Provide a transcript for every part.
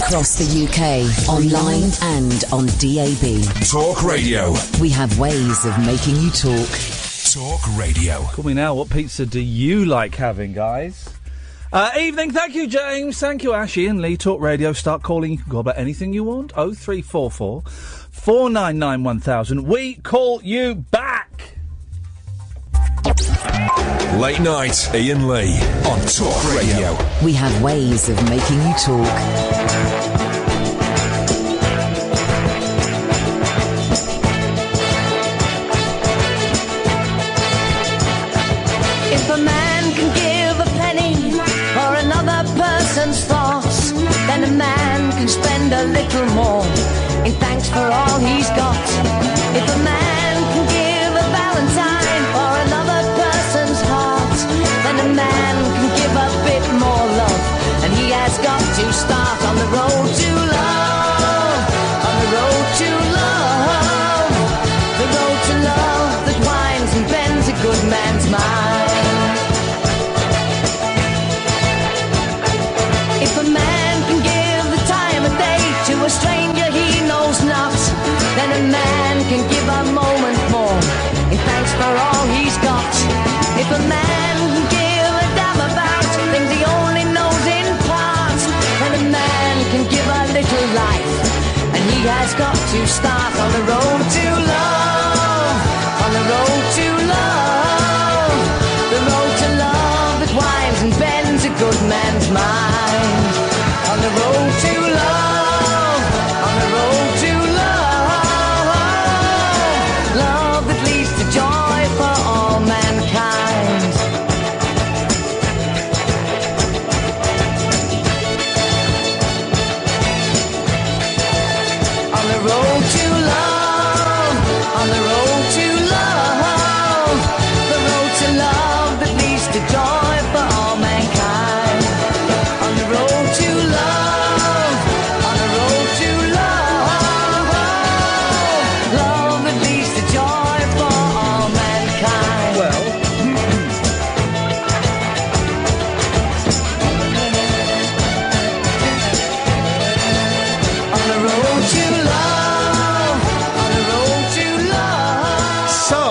Across the UK, online and on DAB. Talk Radio. We have ways of making you talk. Talk Radio. Call me now. What pizza do you like having, guys? Evening. Thank you, James. Thank you, Ash. Iain Lee. Talk Radio. Start calling. You can call about anything you want. 0344 499 1000. We call you back. Late night, Iain Lee on Talk Radio. We have ways of making you talk. If a man can give a penny for another person's thoughts, then a man can spend a little more in thanks for all he's got. If a man can give a valentine for another person's heart, then a man can give a bit more love. And he has got to start on the road to love, on the road to love, the road to love that winds and bends a good man's mind. If a man can give the time of day to a stranger he knows not, then a man can give a moment more in thanks for all he's got. If a man can give a damn about things he only knows in part, then a man can give a little life. And he has got to start on the road to love, on the road to love, the road to love that winds and bends a good man's mind. On the road to love, on the road to love, love that leads to joy for all mankind. On the road to love, on the road to love, the road to love that leads to joy for all mankind. On the road to love, on the road to love, love that leads to joy for all mankind. Well, On the road to love, on the road to love, so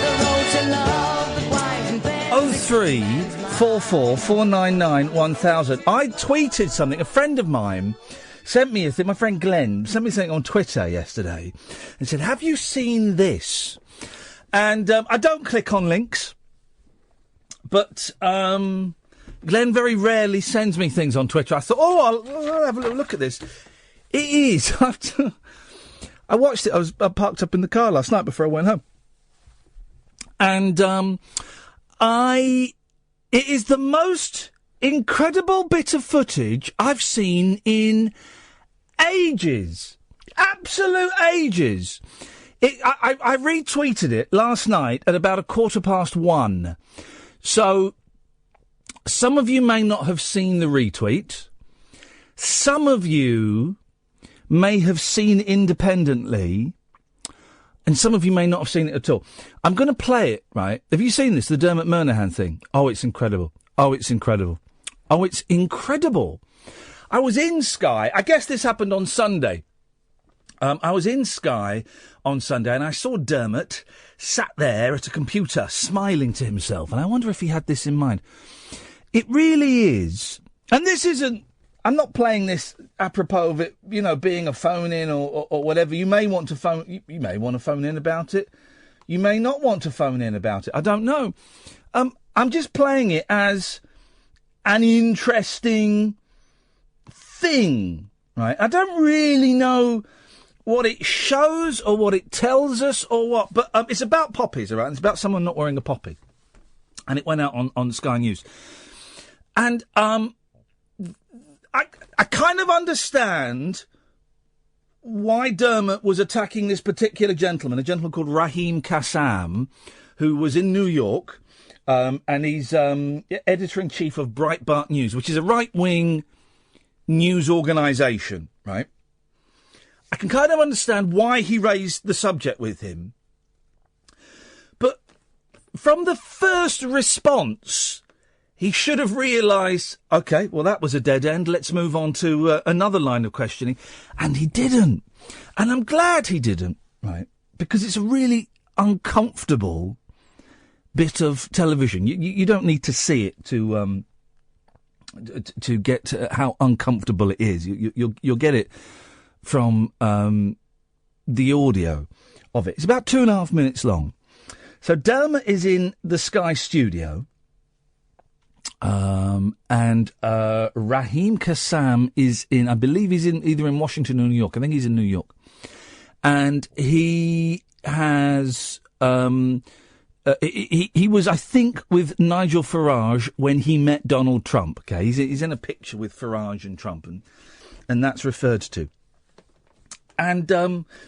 the road to love that winds and bends. 0344 499 1000. I tweeted something. A friend of mine sent me a thing. My friend Glenn sent me something on Twitter yesterday and said, "Have you seen this?" And I don't click on links, but Glenn very rarely sends me things on Twitter. I thought, I'll have a little look at this. It is. I watched it. I was parked up in the car last night before I went home. And it is the most incredible bit of footage I've seen in ages. Absolute ages. I retweeted it last night at about 1:15. So some of you may not have seen the retweet. Some of you may have seen independently, and some of you may not have seen it at all. I'm going to play it, right? Have you seen this, the Dermot Murnaghan thing? Oh, it's incredible. Oh, it's incredible. Oh, it's incredible. I was in Sky. I guess this happened on Sunday. I was in Sky on Sunday, and I saw Dermot sat there at a computer, smiling to himself, and I wonder if he had this in mind. It really is. And this isn't... I'm not playing this apropos of it, being a phone-in or whatever. You may want to phone... You may want to phone in about it. You may not want to phone in about it. I don't know. I'm just playing it as an interesting thing, right? I don't really know what it shows or what it tells us or what, but it's about poppies, all right? It's about someone not wearing a poppy. And it went out on Sky News. And I kind of understand why Dermot was attacking this particular gentleman, a gentleman called Raheem Kassam, who was in New York, and he's editor-in-chief of Breitbart News, which is a right-wing news organisation, right? I can kind of understand why he raised the subject with him. But from the first response, he should have realised, OK, well, that was a dead end. Let's move on to another line of questioning. And he didn't. And I'm glad he didn't, right? Because it's a really uncomfortable bit of television. You don't need to see it to get how uncomfortable it is. You'll get it from the audio of it. It's about 2.5 minutes long. So Dermot is in the Sky studio, and Raheem Kassam is in, I believe he's in either in Washington or New York. I think he's in New York. And he has, he was, I think, with Nigel Farage when he met Donald Trump. Okay, he's in a picture with Farage and Trump, and that's referred to. And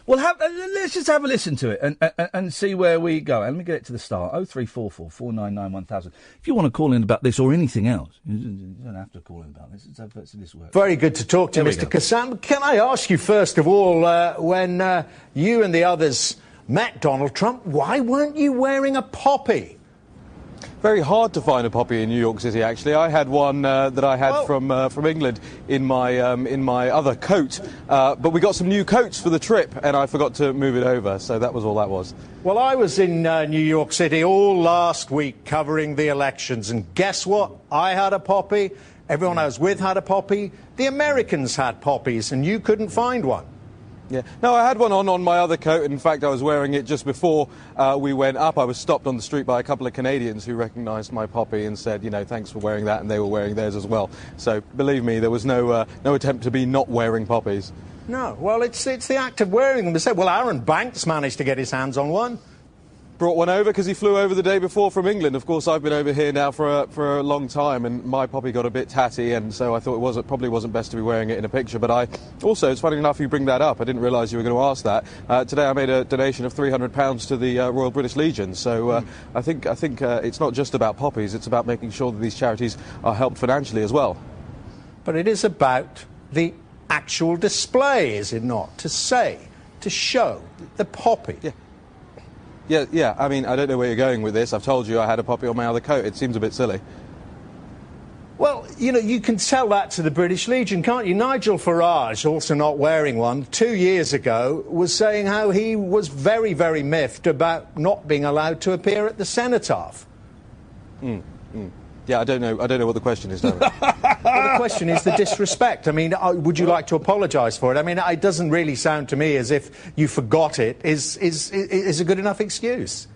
let's just have a listen to it and see where we go. And let me get it to the start. 0344 499 1000. If you want to call in about this or anything else, you don't have to call in about this. Let's this work. Very good to talk to you, Mr. Kassam. Can I ask you first of all, when you and the others met Donald Trump, why weren't you wearing a poppy? Very hard to find a poppy in New York City, actually. I had one that I had from England in my other coat, but we got some new coats for the trip, and I forgot to move it over, so that was all that was. Well, I was in New York City all last week covering the elections, and guess what? I had a poppy, everyone I was with had a poppy, the Americans had poppies, and you couldn't find one. Yeah. No, I had one on my other coat. In fact, I was wearing it just before we went up. I was stopped on the street by a couple of Canadians who recognised my poppy and said, thanks for wearing that, and they were wearing theirs as well. So, believe me, there was no attempt to be not wearing poppies. No, well, it's the act of wearing them. They said, well, Aaron Banks managed to get his hands on one. Brought one over because he flew over the day before from England. Of course, I've been over here now for a long time, and my poppy got a bit tatty, and so I thought it probably wasn't best to be wearing it in a picture. But it's funny enough you bring that up. I didn't realise you were going to ask that. Today I made a donation of £300 to the Royal British Legion. So I think it's not just about poppies. It's about making sure that these charities are helped financially as well. But it is about the actual display, is it not? To show the poppy. Yeah. Yeah, I mean, I don't know where you're going with this. I've told you I had a poppy on my other coat. It seems a bit silly. Well, you can tell that to the British Legion, can't you? Nigel Farage, also not wearing one, 2 years ago, was saying how he was very, very miffed about not being allowed to appear at the cenotaph. Yeah, I don't know what the question is, Darren. Well, the question is the disrespect. I mean, would you like to apologise for it? I mean, it doesn't really sound to me as if you forgot it is a good enough excuse.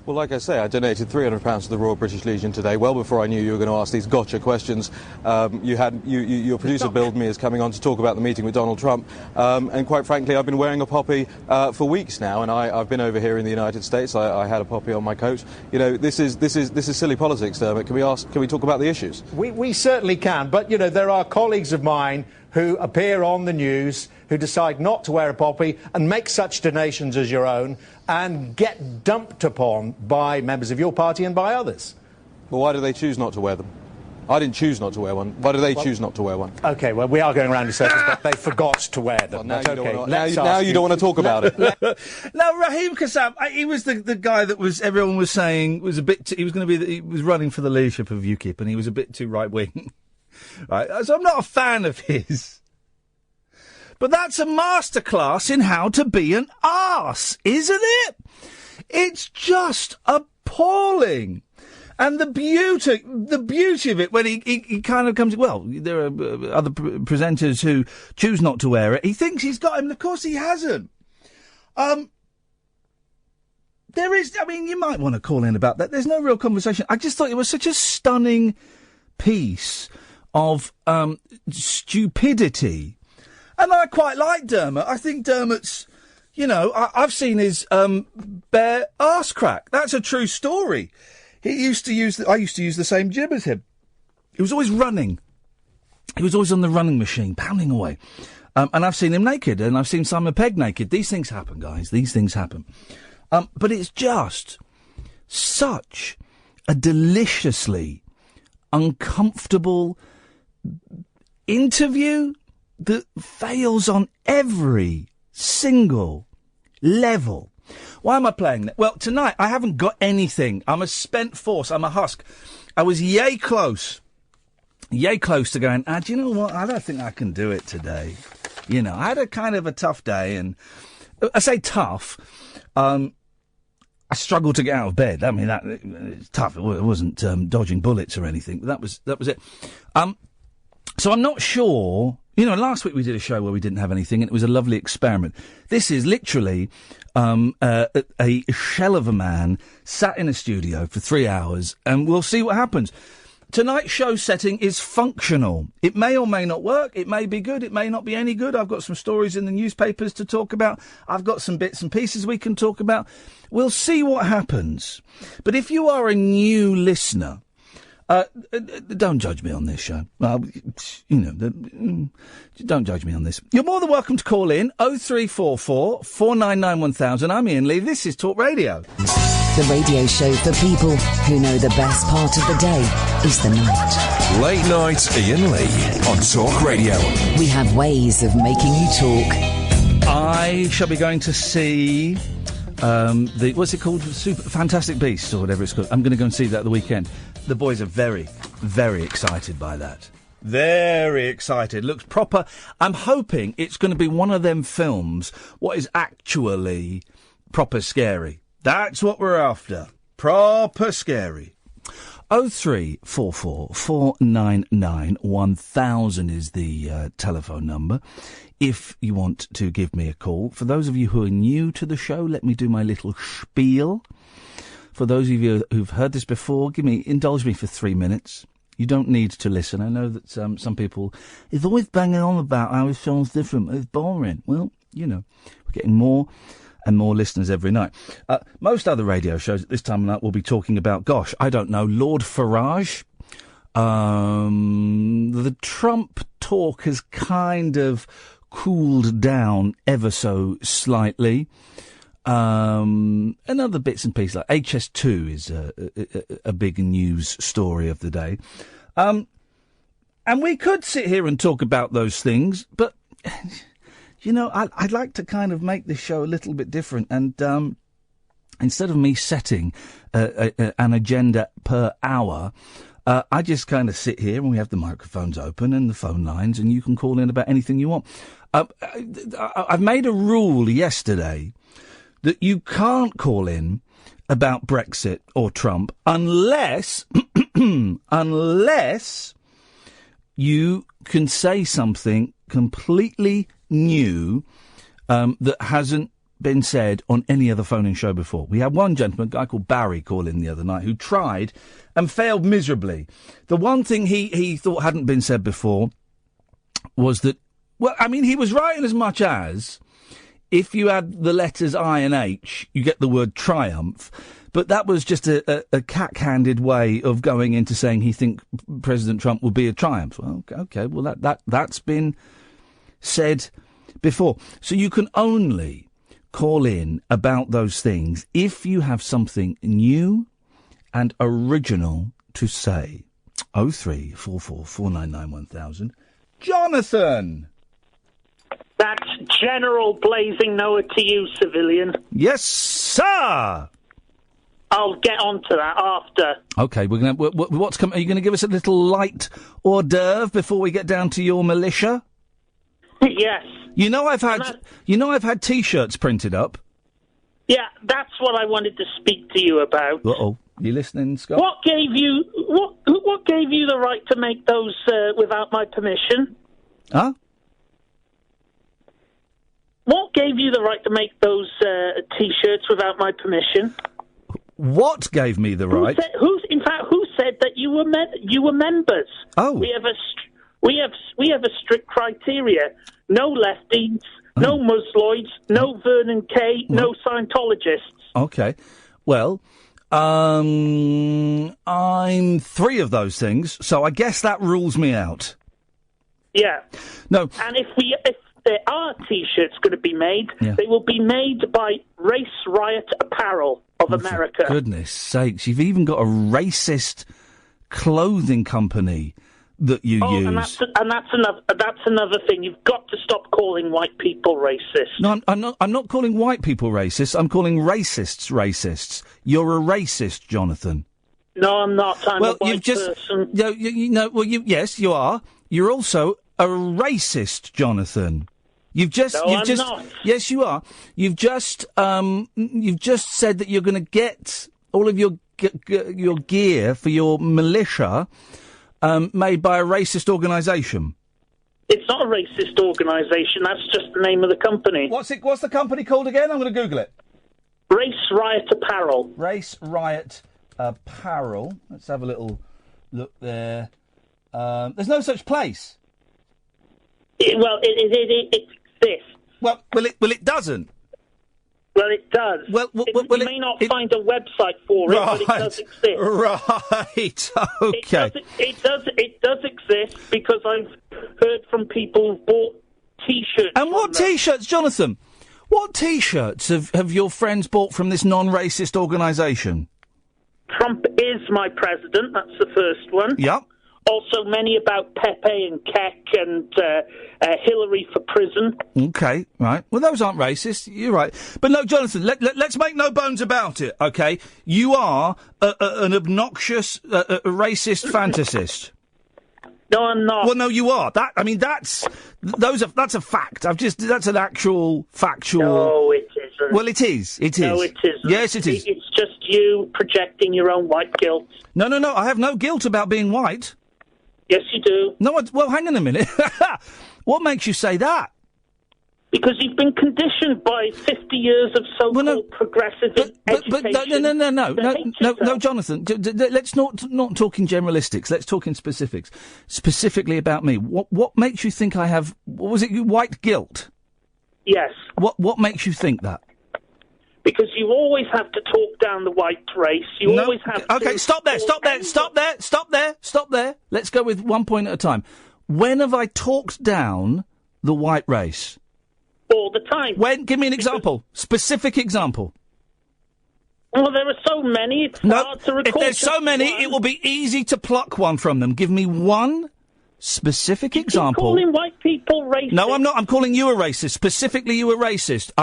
Well, like I say, I donated £300 to the Royal British Legion today, well before I knew you were going to ask these gotcha questions. Your producer billed me as coming on to talk about the meeting with Donald Trump, and quite frankly, I've been wearing a poppy for weeks now, and I've been over here in the United States. I had a poppy on my coat. This is silly politics, Dermot. Can we talk about the issues? We certainly can, but there are colleagues of mine who appear on the news, who decide not to wear a poppy and make such donations as your own and get dumped upon by members of your party and by others. Well, why do they choose not to wear them? I didn't choose not to wear one. Why do they choose not to wear one? OK, well, we are going around in circles, but they forgot to wear them. Well, now you don't want to talk about it. Now, Raheem Kassam, he was the guy that everyone was saying was a bit. He was running for the leadership of UKIP, and he was a bit too right wing. Right, so I'm not a fan of his. But that's a masterclass in how to be an arse, isn't it? It's just appalling. And the beauty of it, when he kind of comes, well, there are other presenters who choose not to wear it. He thinks he's got him, of course he hasn't. There is, you might want to call in about that. There's no real conversation. I just thought it was such a stunning piece of stupidity. And I quite like Dermot. I think Dermot's, I've seen his bare arse crack. That's a true story. I used to use the same jib as him. He was always running. He was always on the running machine, pounding away. And I've seen him naked, and I've seen Simon Pegg naked. These things happen, guys. These things happen. But it's just such a deliciously uncomfortable interview that fails on every single level. Why am I playing that? Well, tonight I haven't got anything. I'm a spent force. I'm a husk. I was yay close to going, do you know what? I don't think I can do it today. You know, I had a kind of a tough day, and I say tough. I struggled to get out of bed. I mean, it's tough. It wasn't dodging bullets or anything. But that was it. So I'm not sure. You know, last week we did a show where we didn't have anything, and it was a lovely experiment. This is literally a shell of a man sat in a studio for 3 hours, and we'll see what happens. Tonight's show setting is functional. It may or may not work. It may be good. It may not be any good. I've got some stories in the newspapers to talk about. I've got some bits and pieces we can talk about. We'll see what happens. But if you are a new listener, don't judge me on this show. Don't judge me on this. You're more than welcome to call in 0344 499 1000. I'm Iain Lee. This is Talk Radio. The radio show for people who know the best part of the day is the night. Late night Iain Lee on Talk Radio. We have ways of making you talk. I shall be going to see what's it called? Fantastic Beasts or whatever it's called. I'm going to go and see that at the weekend. The boys are very, very excited by that. Very excited. Looks proper. I'm hoping it's going to be one of them films what is actually proper scary. That's what we're after. Proper scary. 0344 499 1000 is the telephone number if you want to give me a call. For those of you who are new to the show, let me do my little spiel. For those of you who've heard this before, indulge me for 3 minutes. You don't need to listen. I know that some people is always banging on about how his film's different. It's boring. Well, you know, we're getting more and more listeners every night. Most other radio shows at this time of night will be talking about, gosh, I don't know, Lord Farage. The Trump talk has kind of cooled down ever so slightly. And other bits and pieces, like HS2 is a big news story of the day. And we could sit here and talk about those things, but, you know, I'd like to kind of make this show a little bit different. And instead of me setting an agenda per hour, I just kind of sit here and we have the microphones open and the phone lines, and you can call in about anything you want. I've made a rule yesterday that you can't call in about Brexit or Trump unless you can say something completely new that hasn't been said on any other phone-in show before. We had one gentleman, a guy called Barry, call in the other night who tried and failed miserably. The one thing he thought hadn't been said before was that, well, I mean, he was right in as much as if you add the letters I and H, you get the word triumph. But that was just a cack-handed way of going into saying he thinks President Trump will be a triumph. Well, okay, well, that's been said before. So you can only call in about those things if you have something new and original to say. 0344 499 1000. Jonathan! That's General Blazing Noah to you, civilian. Yes, sir! I'll get on to that after. OK, we're going to. What's coming? Are you going to give us a little light hors d'oeuvre before we get down to your militia? Yes. You know I've had T-shirts printed up. Yeah, that's what I wanted to speak to you about. Uh-oh. You listening, Scott? What gave you the right to make those without my permission? Huh? What gave you the right to make those T-shirts without my permission? What gave me the right? Who said that you were members? Oh, we have a strict criteria. No lefties, no Musloids, no Vernon Kay, no Scientologists. Okay, well, I'm 3 of those things, so I guess that rules me out. Yeah. No. And if there are T-shirts going to be made, they will be made by Race Riot Apparel of America. For goodness sakes, you've even got a racist clothing company that you use. And that's another thing. You've got to stop calling white people racist. No, I'm not calling white people racist. I'm calling racists racists. You're a racist, Jonathan. No, I'm not. I'm a white person. Yes, you are. You're also a racist, Jonathan. I'm not. Yes, you are. You've just said that you're going to get all of your gear for your militia made by a racist organisation. It's not a racist organisation. That's just the name of the company. What's the company called again? I'm going to Google it. Race Riot Apparel. Race Riot Apparel. Let's have a little look there. There's no such place. It exists. Well, it doesn't. Well, it does. You may not find a website for it, but it does exist. Right. Okay. It does exist because I've heard from people who've bought T-shirts. And what T-shirts, Jonathan? What T-shirts have your friends bought from this non-racist organisation? Trump is my president. That's the first one. Yep. Also, many about Pepe and Keck and Hillary for prison. Okay, right. Well, those aren't racist. You're right. But no, Jonathan, let's make no bones about it, okay? You are an obnoxious, racist fantasist. No, I'm not. Well, no, you are. That's a fact. That's an actual factual. No, it isn't. Well, it is. It is. No, it isn't. Yes, it is. It's just you projecting your own white guilt. No. I have no guilt about being white. Yes, you do. No, well, hang on a minute. What makes you say that? Because you've been conditioned by 50 years of so-called progressive education. No, Jonathan. Let's not talk in generalistics. Let's talk in specifics. Specifically about me. What makes you think I have? What was it? White guilt? Yes. What makes you think that? Because you always have to talk down the white race. You always have to... Okay, stop there. Let's go with 1 point at a time. When have I talked down the white race? All the time. When? Give me an example. Specific example. Well, there are so many, it's hard to recall. If there's so many, it will be easy to pluck one from them. Give me one specific example. You're calling white people racist. No, I'm not. I'm calling you a racist. Specifically, you a racist.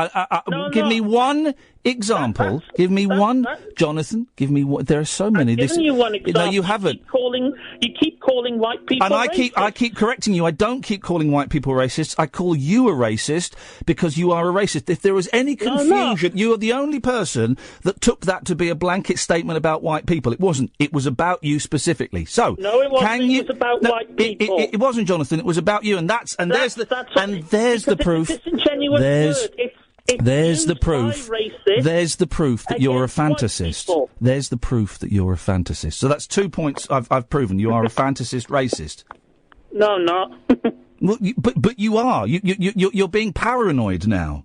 Give me one example. Give me one. Jonathan, give me one. There are so many. I've given you one example. No, you haven't. You keep calling white people and racist. I keep correcting you. I don't keep calling white people racists. I call you a racist because you are a racist. If there was any confusion, you are the only person that took that to be a blanket statement about white people. It wasn't. It was about you specifically. So no, it wasn't. It was about white people. It wasn't, Jonathan. It was about you, and there's the proof. There's the proof. There's the proof that you're a fantasist. There's the proof that you're a fantasist. So that's 2 points I've proven. You are a fantasist racist. No, I'm not. Well, but you are. You're being paranoid now.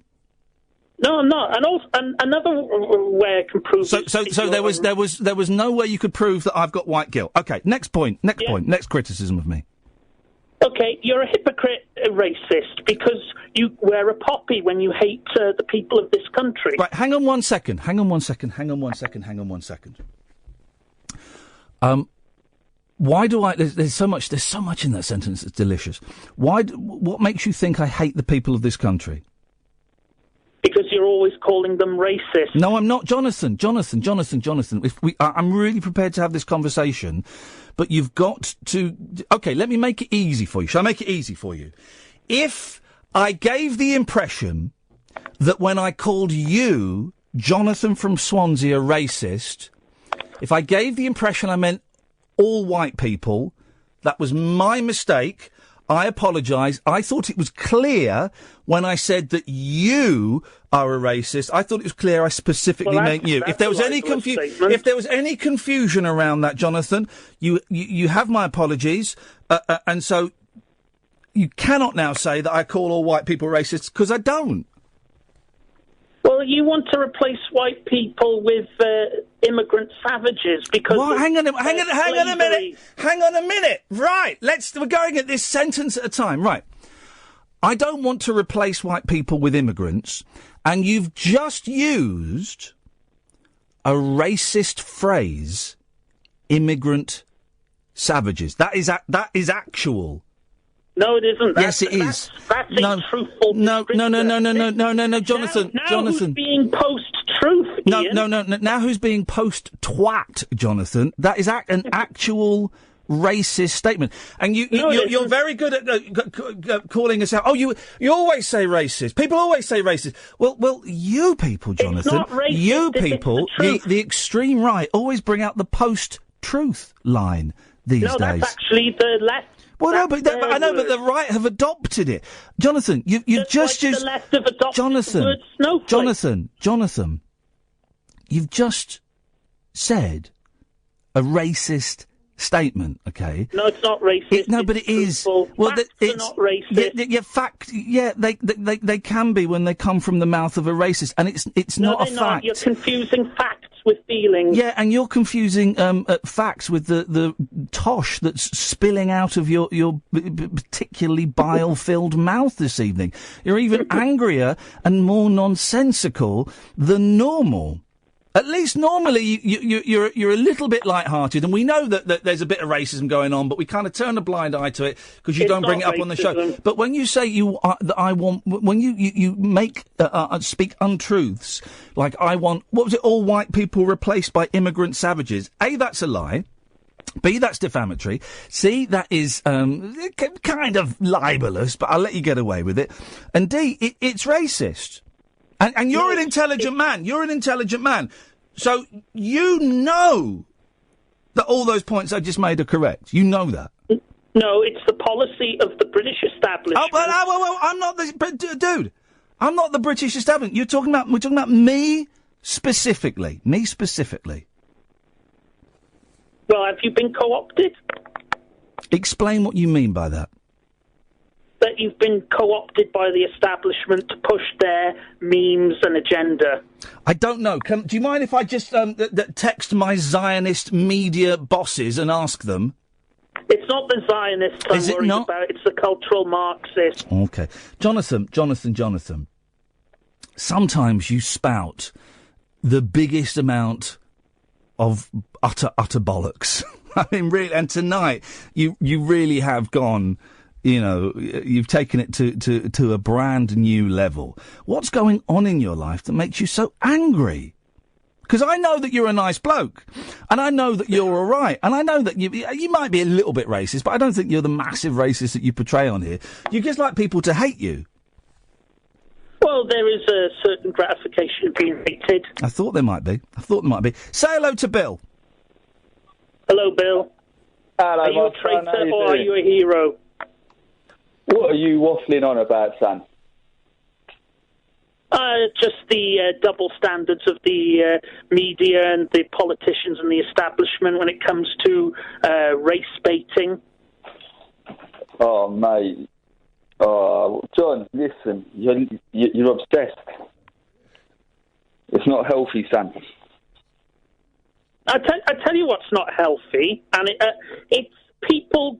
No, I'm not. And also, another way I can prove. So there was no way you could prove that I've got white guilt. Okay, next point. Next criticism of me. Okay, you're a hypocrite racist because you wear a poppy when you hate the people of this country. Right, hang on one second. Why do I... There's so much in that sentence that's delicious. What makes you think I hate the people of this country? Because you're always calling them racist. No, I'm not. Jonathan. I'm really prepared to have this conversation, but you've got to... OK, let me make it easy for you. Shall I make it easy for you? If I gave the impression that when I called you, Jonathan from Swansea, a racist, if I gave the impression I meant all white people, that was my mistake. I apologise. I thought it was clear when I said that you are a racist. I thought it was clear I specifically meant you. If there was any confusion around that, Jonathan, you have my apologies, and so you cannot now say that I call all white people racists because I don't. Well, you want to replace white people with immigrant savages because... Well, hang on a minute. Right, we're going at this sentence at a time. Right. I don't want to replace white people with immigrants, and you've just used a racist phrase, immigrant savages. That is actual. No, it isn't. Yes, it is. That's a truthful. No, Jonathan. Now who's being post-truth? No. Ian? Now who's being post-twat, Jonathan? That is an actual racist statement. And you're very good at calling us out. Oh, you always say racist. People always say racist. Well, you people, Jonathan. It's not racist, you people, the extreme right, always bring out the post-truth line these days. No, that's actually the left. Well, no, but I know, but the right have adopted it. Jonathan, you've just the left have adopted the word snowflake. Jonathan, you've just said a racist statement, okay? No, it's not racist. No, but it is. Well, facts are not racist. They can be when they come from the mouth of a racist, and it's not a fact. Not. You're confusing facts with feelings. Yeah, and you're confusing facts with the tosh that's spilling out of your particularly bile-filled mouth this evening. You're even angrier and more nonsensical than normal. At least normally you're a little bit light-hearted, and we know that there's a bit of racism going on, but we kind of turn a blind eye to it because you don't bring it up on the show. But when you say when you make speak untruths, like I want, what was it? All white people replaced by immigrant savages. A, that's a lie. B, that's defamatory. C, that is kind of libelous, but I'll let you get away with it. And D, it's racist. And you're an intelligent man. You're an intelligent man. So you know that all those points I just made are correct. You know that. No, it's the policy of the British establishment. Oh, but I'm not the dude. I'm not the British establishment. We're talking about me specifically. Me specifically. Well, have you been co-opted? Explain what you mean by that. That you've been co-opted by the establishment to push their memes and agenda. I don't know. Do you mind if I just text my Zionist media bosses and ask them? It's not the Zionists I'm worried about. It's the cultural Marxists. Okay. Jonathan. Sometimes you spout the biggest amount of utter bollocks. I mean, really. And tonight, you really have gone... You know, you've taken it to a brand new level. What's going on in your life that makes you so angry? Because I know that you're a nice bloke, and I know that you're all right, and I know that you might be a little bit racist, but I don't think you're the massive racist that you portray on here. You just like people to hate you. Well, there is a certain gratification of being hated. I thought there might be. Say hello to Bill. Hello, Bill. Hello, are you a traitor or are you a hero? What are you waffling on about, son? Just the double standards of the media and the politicians and the establishment when it comes to race baiting. Oh, mate. Oh, John, listen, you're obsessed. It's not healthy, son. I tell you what's not healthy, and it's people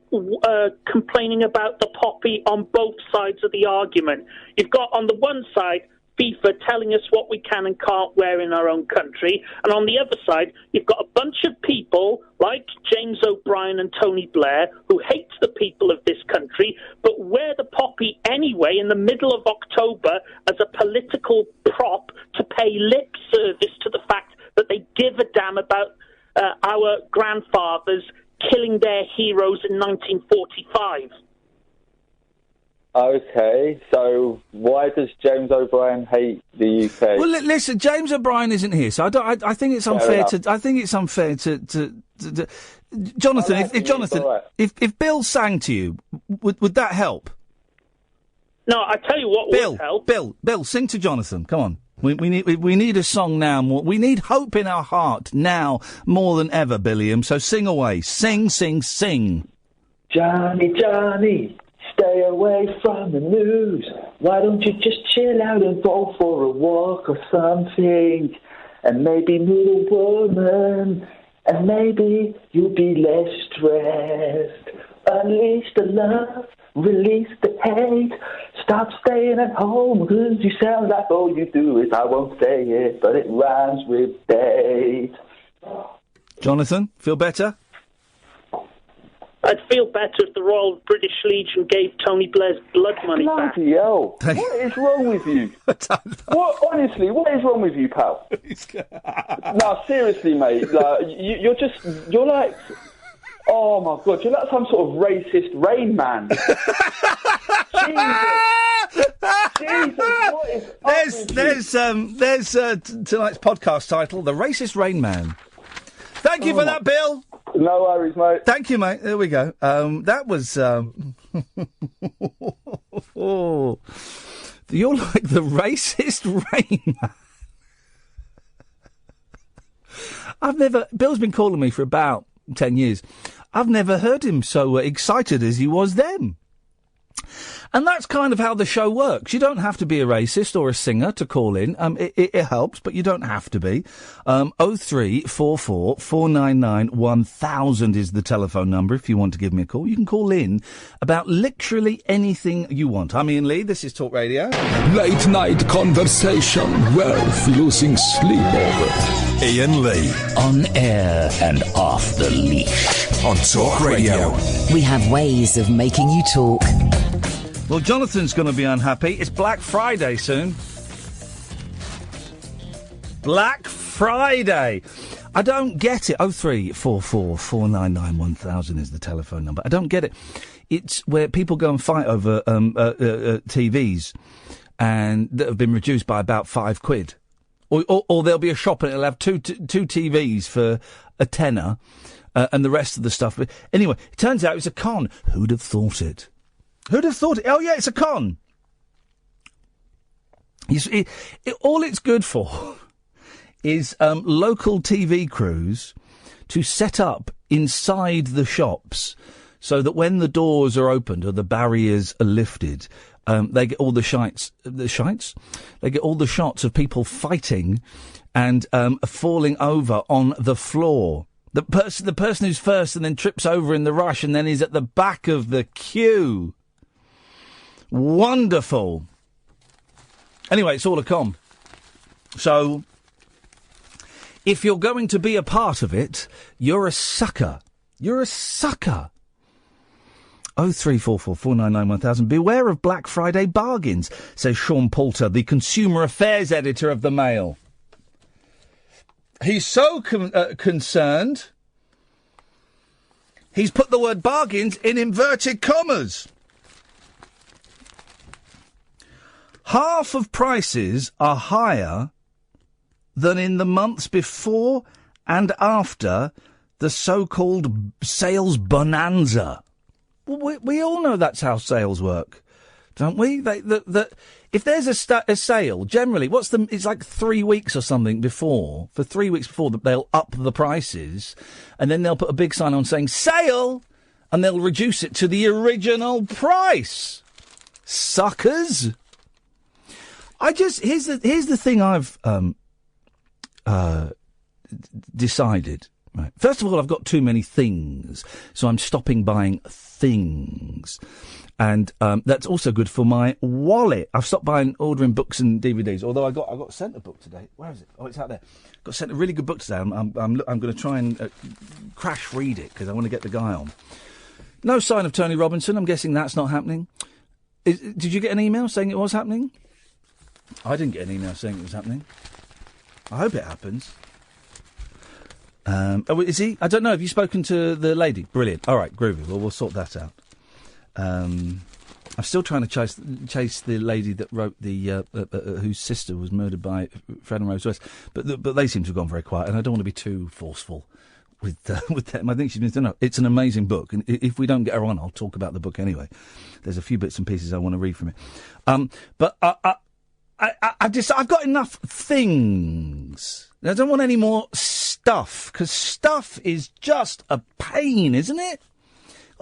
complaining about the poppy on both sides of the argument. You've got, on the one side, FIFA telling us what we can and can't wear in our own country, and on the other side, you've got a bunch of people like James O'Brien and Tony Blair who hate the people of this country, but wear the poppy anyway in the middle of October as a political prop to pay lip service to the fact that they give a damn about our grandfathers killing their heroes in 1945. Okay, so why does James O'Brien hate the UK? Well, listen, James O'Brien isn't here, so I think it's unfair to. I think it's unfair to Jonathan. If Bill sang to you, would that help? No, I tell you what would help. Bill, sing to Jonathan. Come on. We need a song now more. We need hope in our heart now more than ever, Billiam. So sing away. Sing, sing, sing. Johnny, Johnny, stay away from the news. Why don't you just chill out and go for a walk or something? And maybe meet a woman. And maybe you'll be less stressed. Unleash the love. Release the hate. Stop staying at home because you sound like all you do is I won't say it, but it rhymes with date. Jonathan, feel better? I'd feel better if the Royal British Legion gave Tony Blair's blood money back. Bloody hell. What is wrong with you? Honestly, what is wrong with you, pal? No, seriously, mate. You're like, oh my God, you're like some sort of racist Rainman. Jesus, what is There's tonight's podcast title, The Racist Rainman. Thank you for that, Bill. No worries, mate. Thank you, mate. There we go. That was... You're like the racist Rainman. Bill's been calling me for about 10 years. I've never heard him so excited as he was then. And that's kind of how the show works. You don't have to be a racist or a singer to call in. It helps, but you don't have to be. 0344 499 1000 is the telephone number if you want to give me a call. You can call in about literally anything you want. I'm Iain Lee. This is Talk Radio. Late night conversation worth losing sleep over. Iain Lee. On air and off the leash. On Talk Radio. We have ways of making you talk. Well, Jonathan's going to be unhappy. It's Black Friday soon. Black Friday. I don't get it. 0344 499 1000 is the telephone number. I don't get it. It's where people go and fight over TVs and that have been reduced by about £5. Or there'll be a shop and it'll have two TVs for a tenner and the rest of the stuff. But anyway, it turns out it's a con. Who'd have thought it? Who'd have thought it? Oh, yeah, it's a con. All it's good for is local TV crews to set up inside the shops so that when the doors are opened or the barriers are lifted, they get all the shites? They get all the shots of people fighting and falling over on the floor. The person who's first and then trips over in the rush and then is at the back of the queue. Wonderful. Anyway, it's all a con. So, if you're going to be a part of it, you're a sucker. You're a sucker. 0344 499 1000. Beware of Black Friday bargains, says Sean Poulter, the Consumer Affairs editor of the Mail. He's so concerned, he's put the word bargains in inverted commas. Half of prices are higher than in the months before and after the so-called sales bonanza. We all know that's how sales work, don't we? If there's a sale, generally, it's like 3 weeks or something before. For 3 weeks before, they'll up the prices, and then they'll put a big sign on saying sale, and they'll reduce it to the original price. Suckers. Here's the thing I've decided. Right. First of all, I've got too many things, so I'm stopping buying things, and that's also good for my wallet. I've stopped ordering books and DVDs. Although I got sent a book today. Where is it? Oh, it's out there. Got sent a really good book today. I'm going to try and crash read it because I want to get the guy on. No sign of Tony Robinson. I'm guessing that's not happening. Did you get an email saying it was happening? I didn't get an email saying it was happening. I hope it happens. Is he? I don't know. Have you spoken to the lady? Brilliant. All right, groovy. Well, we'll sort that out. I'm still trying to chase the lady that wrote the whose sister was murdered by Fred and Rose West, but they seem to have gone very quiet, and I don't want to be too forceful with them. I think she's been. No, it's an amazing book, and if we don't get her on, I'll talk about the book anyway. There's a few bits and pieces I want to read from it, but I've got enough things. I don't want any more stuff, because stuff is just a pain, isn't it?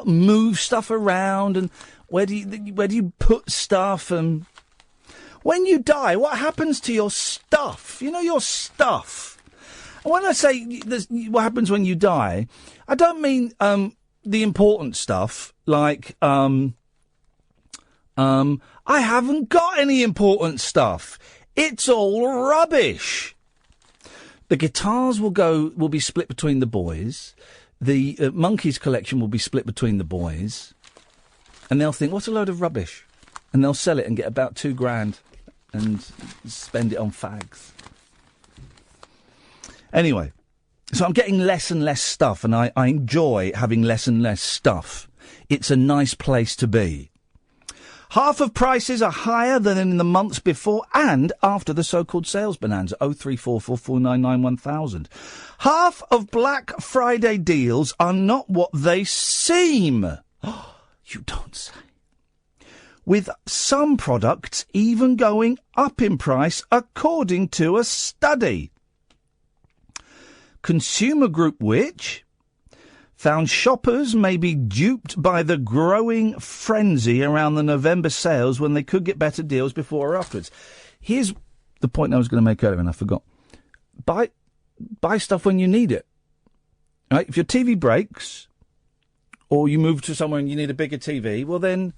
Move stuff around, and where do you put stuff? And when you die, what happens to your stuff? You know, your stuff. And when I say what happens when you die, I don't mean the important stuff, like I haven't got any important stuff. It's all rubbish. The guitars will be split between the boys. the Monkeys collection will be split between the boys, and they'll think, what a load of rubbish. And they'll sell it and get about $2,000 and spend it on fags. Anyway, so I'm getting less and less stuff, and I enjoy having less and less stuff. It's a nice place to be. Half of prices are higher than in the months before and after the so-called sales bonanza. 03444991000. Half of Black Friday deals are not what they seem. You don't say. With some products even going up in price, according to a study. Consumer Group Which found shoppers may be duped by the growing frenzy around the November sales when they could get better deals before or afterwards. Here's the point I was going to make earlier and I forgot. Buy stuff when you need it. Right? If your TV breaks or you move to somewhere and you need a bigger TV, well then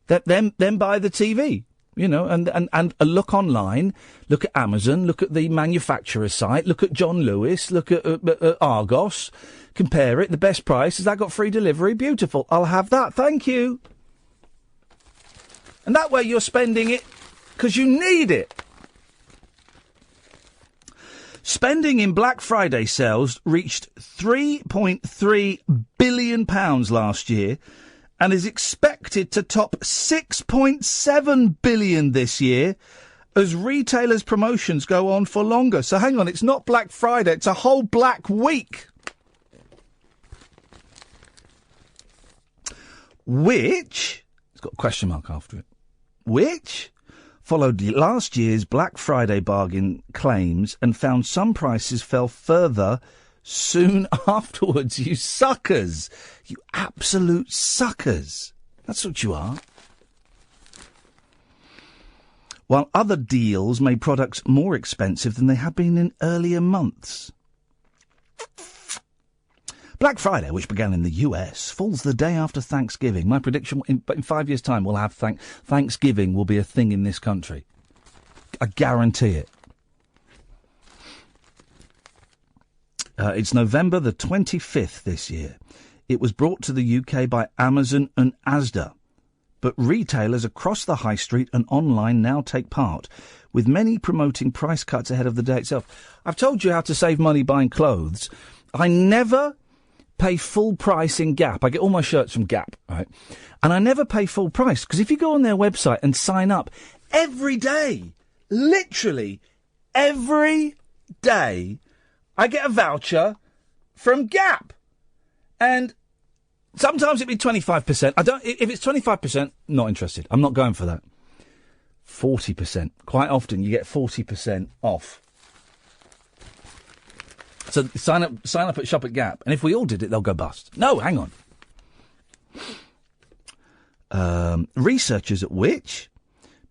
buy the TV. You know, and look online, look at Amazon, look at the manufacturer's site, look at John Lewis, look at Argos, compare it, the best price, has that got free delivery? Beautiful, I'll have that, thank you. And that way you're spending it because you need it. Spending in Black Friday sales reached £3.3 billion last year, and is expected to top $6.7 billion this year as retailers' promotions go on for longer. So hang on, it's not Black Friday, it's a whole Black Week. Which, it's got a question mark after it, which followed last year's Black Friday bargain claims and found some prices fell further soon afterwards. You suckers. You absolute suckers. That's what you are. While other deals made products more expensive than they had been in earlier months. Black Friday, which began in the US, falls the day after Thanksgiving. My prediction, in 5 years' time, we'll have Thanksgiving will be a thing in this country. I guarantee it. It's November the 25th this year. It was brought to the UK by Amazon and Asda. But retailers across the high street and online now take part, with many promoting price cuts ahead of the day itself. I've told you how to save money buying clothes. I never pay full price in Gap. I get all my shirts from Gap, right? And I never pay full price, because if you go on their website and sign up, every day, literally every day, I get a voucher from Gap. And sometimes it'd be 25%. If it's 25%, not interested. I'm not going for that. 40%. Quite often you get 40% off. So sign up at Shop at Gap. And if we all did it, they'll go bust. No, hang on. Researchers at Which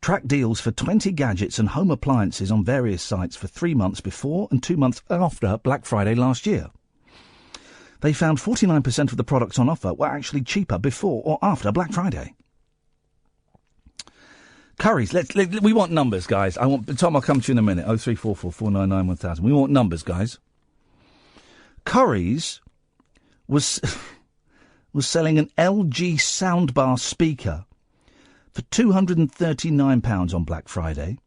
track deals for 20 gadgets and home appliances on various sites for 3 months before and 2 months after Black Friday last year. They found 49% of the products on offer were actually cheaper before or after Black Friday. Currys, we want numbers, guys. Tom, I'll come to you in a minute. 03444991000. We want numbers, guys. Currys was selling an LG soundbar speaker for £239 on Black Friday,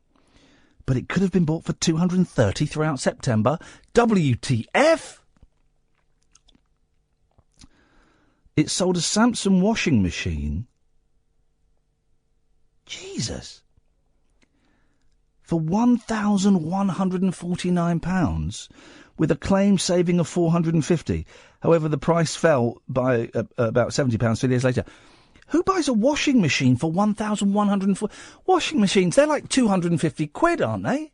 but it could have been bought for $230 throughout September. WTF? It sold a Samsung washing machine, Jesus, for £1,149, with a claimed saving of $450. However, the price fell by about £70 2 years later. Who buys a washing machine for £1,140? Washing machines, they're like £250, aren't they?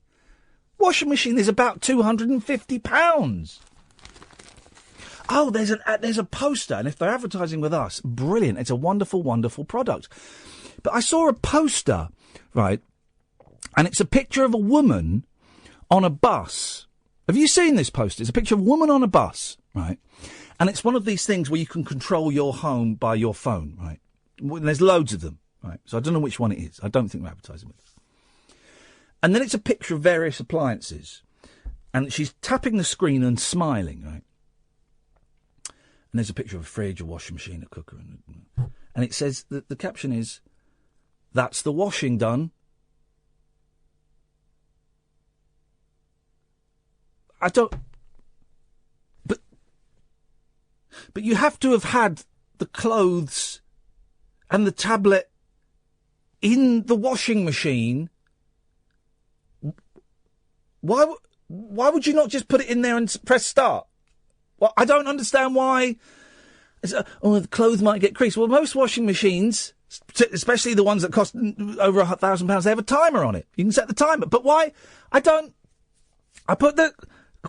Washing machine is about £250. Oh, there's a poster, and if they're advertising with us, brilliant. It's a wonderful, wonderful product. But I saw a poster, right, and it's a picture of a woman on a bus. Have you seen this poster? It's a picture of a woman on a bus, right? And it's one of these things where you can control your home by your phone, right? There's loads of them, right? So I don't know which one it is. I don't think we're advertising with it. And then it's a picture of various appliances. And she's tapping the screen and smiling, right? And there's a picture of a fridge, a washing machine, a cooker. And it says, the caption is, "That's the washing done." I don't... But you have to have had the clothes and the tablet in the washing machine. Why would you not just put it in there and press start? Well, I don't understand why. The clothes might get creased. Well, most washing machines, especially the ones that cost over £1,000, they have a timer on it. You can set the timer. But why? I've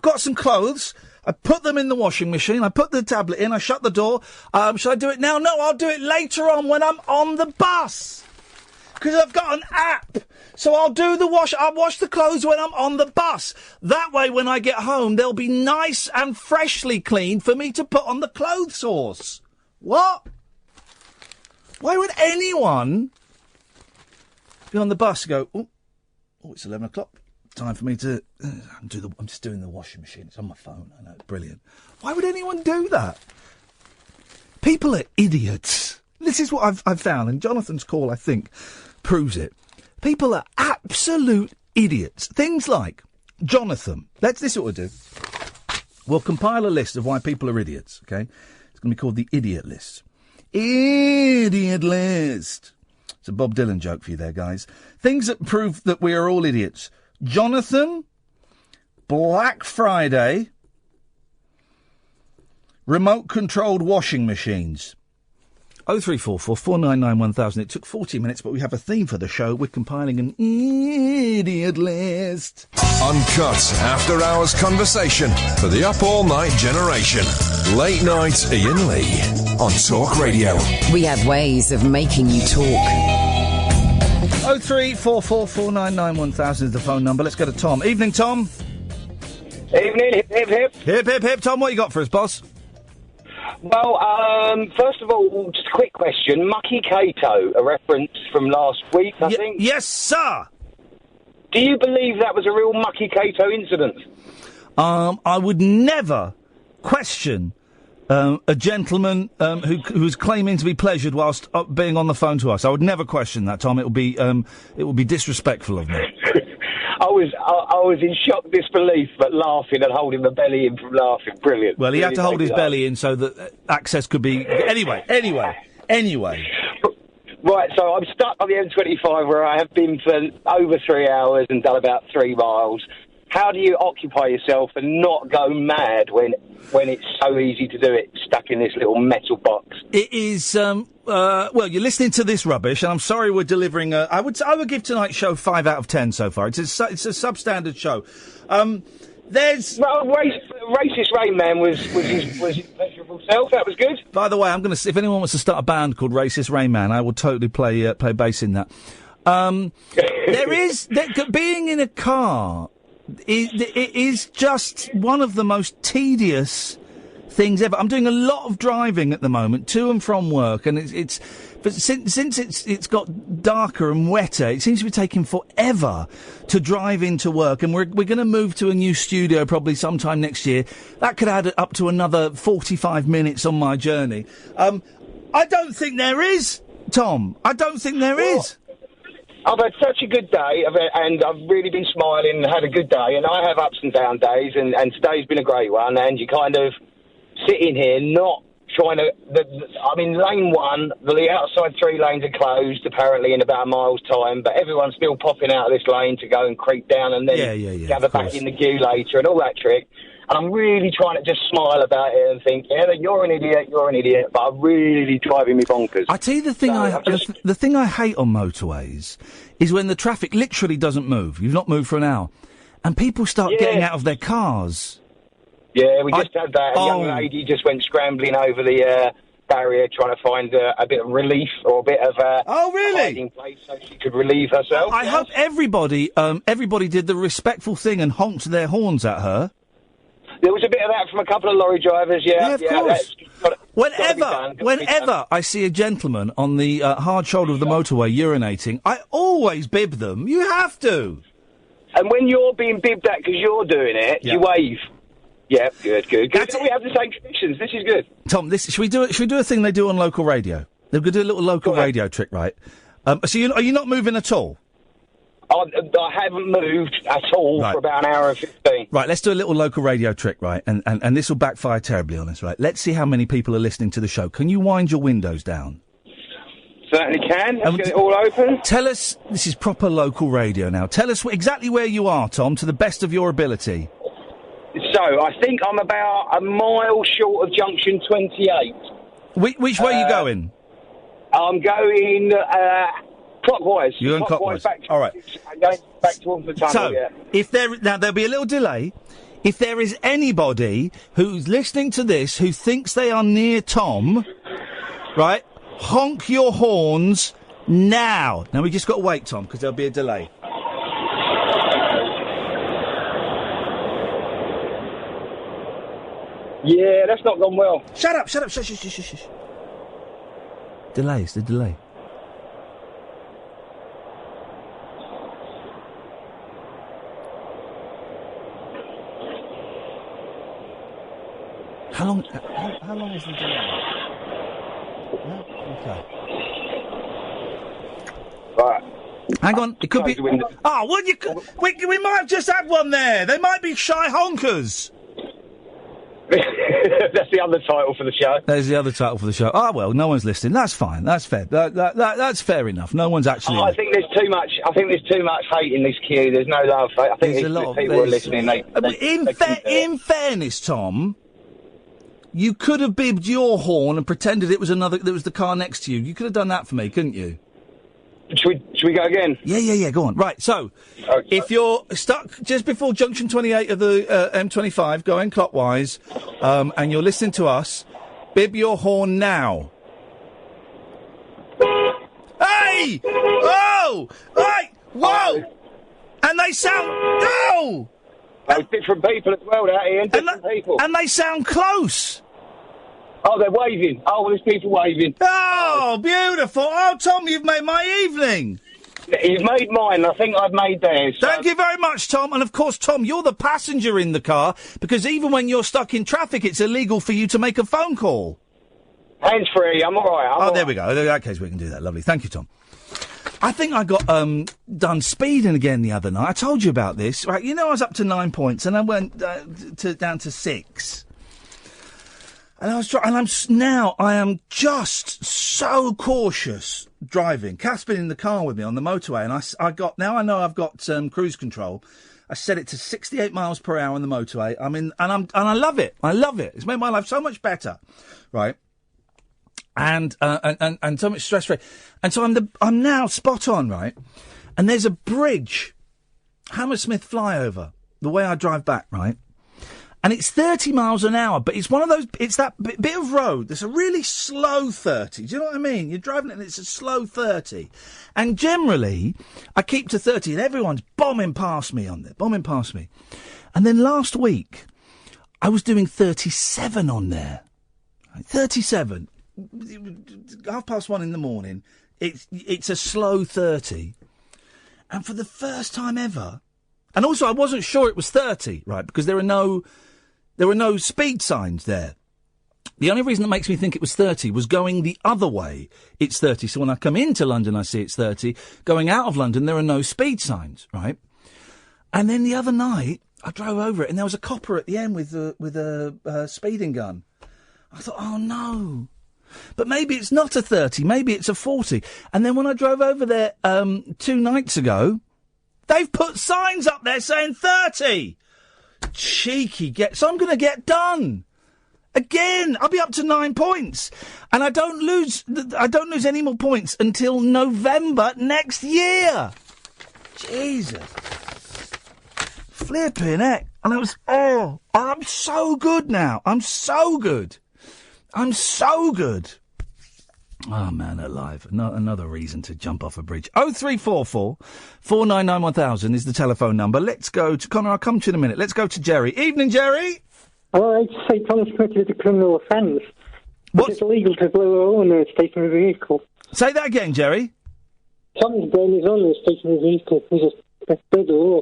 got some clothes. I put them in the washing machine. I put the tablet in. I shut the door. Shall I do it now? No, I'll do it later on when I'm on the bus. Because I've got an app. So I'll wash the clothes when I'm on the bus. That way, when I get home, they'll be nice and freshly cleaned for me to put on the clothes horse. What? Why would anyone be on the bus and go, oh, it's 11 o'clock. Time for me to I'm just doing the washing machine. It's on my phone. I know, it's brilliant. Why would anyone do that? People are idiots. This is what I've found, and Jonathan's call, I think, proves it. People are absolute idiots. Things like, Jonathan, this is what we'll do. We'll compile a list of why people are idiots, okay? It's going to be called the Idiot List. Idiot List. It's a Bob Dylan joke for you there, guys. Things that prove that we are all idiots. Jonathan, Black Friday, remote-controlled washing machines. 0344 499 1000. It took 40 minutes, but we have a theme for the show. We're compiling an idiot list. Uncut after-hours conversation for the up-all-night generation. Late night Iain Lee on Talk Radio. We have ways of making you talk. 0344 499 1000 is the phone number. Let's go to Tom. Evening, Tom. Evening, hip, hip, hip. Hip, hip, hip. Tom, what you got for us, boss? Well, first of all, just a quick question. Mucky Cato, a reference from last week, I think? Yes, sir. Do you believe that was a real Mucky Cato incident? I would never question a gentleman who's claiming to be pleasured whilst being on the phone to us. I would never question that, Tom. It would be disrespectful of me. I was in shock disbelief, but laughing and holding my belly in from laughing. Brilliant. Well, he really had to hold his belly in so that access could be... Anyway. Right, so I'm stuck on the M25 where I have been for over 3 hours and done about 3 miles. How do you occupy yourself and not go mad when it's so easy to do it, stuck in this little metal box? It is, well, you're listening to this rubbish, and I'm sorry we're delivering I would give tonight's show 5 out of 10 so far. It's a substandard show. There's... Well, Racist Rainman was his pleasurable self. That was good. By the way, if anyone wants to start a band called Racist Rainman, I will totally play bass in that. Being in a car... It is just one of the most tedious things ever. I'm doing a lot of driving at the moment, to and from work, and but since it's got darker and wetter, it seems to be taking forever to drive into work, and we're going to move to a new studio probably sometime next year. That could add up to another 45 minutes on my journey. I don't think there is, Tom. I don't think there is. I've had such a good day, and I've really been smiling and had a good day, and I have ups and down days, and today's been a great one, and you kind of sit in here not trying to... lane 1, the outside 3 lanes are closed, apparently, in about a mile's time, but everyone's still popping out of this lane to go and creep down and then gather back in the queue later and all that trick. And I'm really trying to just smile about it and think, you're an idiot, but I'm really driving me bonkers. I tell you the thing I hate on motorways is when the traffic literally doesn't move. You've not moved for an hour. And people start getting out of their cars. Yeah, we just had that. A young lady just went scrambling over the barrier trying to find a bit of relief or a bit of hiding place so she could relieve herself. I hope everybody did the respectful thing and honked their horns at her. There was a bit of that from a couple of lorry drivers, of course. Whenever I see a gentleman on the hard shoulder of the motorway urinating, I always bib them. You have to. And when you're being bibbed at because you're doing it, you wave. Yeah, good. We have the same traditions. This is good. Tom, should we do a thing they do on local radio? They're going to do a little local radio trick, right? So are you not moving at all? I haven't moved at all for about an hour and 15. Right, let's do a little local radio trick, right? And this will backfire terribly on us, right? Let's see how many people are listening to the show. Can you wind your windows down? Certainly can. Let's get it all open. Tell us, this is proper local radio now. Tell us exactly where you are, Tom, to the best of your ability. So, I think I'm about a mile short of junction 28. Which way are you going? I'm going clockwise. You're going clockwise. All right. I'm going back towards the tunnel, So, yeah. now there'll be a little delay. If there is anybody who's listening to this who thinks they are near Tom, right, honk your horns now. Now, we just got to wait, Tom, because there'll be a delay. Yeah, that's not gone well. Shut up. Shush. Delay, it's the delay. How long is the delay? No? Okay. Right. Hang on, it could be... Oh, well, we might have just had one there. They might be shy honkers. That's the other title for the show. There's the other title for the show. Ah, well, no one's listening. That's fine. That's fair. That's fair enough. No one's actually... I think there's too much hate in this queue. There's no love. I think there's a lot of people are listening. In fairness, Tom, you could have bibbed your horn and pretended it was the car next to you. You could have done that for me, couldn't you? Should we go again? Yeah, go on. Right, so, if you're stuck just before junction 28 of the M25, going clockwise, and you're listening to us, bib your horn now. Hey! Oh! Right! Whoa! And they sound... Oh! Different people as well, Ian. Different people. And they sound close. Oh, they're waving. Oh, there's people waving. Oh, beautiful. Oh, Tom, you've made my evening. You've made mine. I think I've made theirs. Thank you very much, Tom. And, of course, Tom, you're the passenger in the car, because even when you're stuck in traffic, it's illegal for you to make a phone call. Hands-free. I'm all right. There we go. In that case, we can do that. Lovely. Thank you, Tom. I think I got done speeding again the other night. I told you about this. Right? You know, I was up to 9 points, and I went down to 6. And I am just so cautious driving. Kath's been in the car with me on the motorway, and I know I've got cruise control. I set it to 68 miles per hour on the motorway. And I love it. I love it. It's made my life so much better, right? And so much stress free. And so I'm now spot on, right? And there's a bridge, Hammersmith flyover, the way I drive back, right? And it's 30 miles an hour, but it's one of those, it's that bit of road that's a really slow 30. Do you know what I mean? You're driving it and it's a slow 30. And generally, I keep to 30 and everyone's bombing past me on there, And then last week, I was doing 37 on there. 37. 1:30 in the morning. It's a slow 30. And for the first time ever, and also I wasn't sure it was 30, right? Because there were no speed signs there. The only reason that makes me think it was 30 was going the other way. It's 30. So when I come into London, I see it's 30. Going out of London, there are no speed signs, right? And then the other night, I drove over it and there was a copper at the end with a speeding gun. I thought, oh no. But maybe it's not a 30. Maybe it's a 40. And then when I drove over there 2 nights ago, they've put signs up there saying 30. Cheeky so I'm going to get done again. I'll be up to 9 points, and I don't lose any more points until November next year. Jesus, flipping heck! And I'm so good now. I'm so good. Oh, man, alive. Another reason to jump off a bridge. 0344 499 1000 is the telephone number. Let's go to... Connor, I'll come to you in a minute. Let's go to Jerry. Evening, Jerry. Well, I'd say Tom's committed a criminal offence. It's illegal to blow a horn in a stationary vehicle. Say that again, Jerry. Tom's blowing his horn in a stationary vehicle. He's just breaking the law.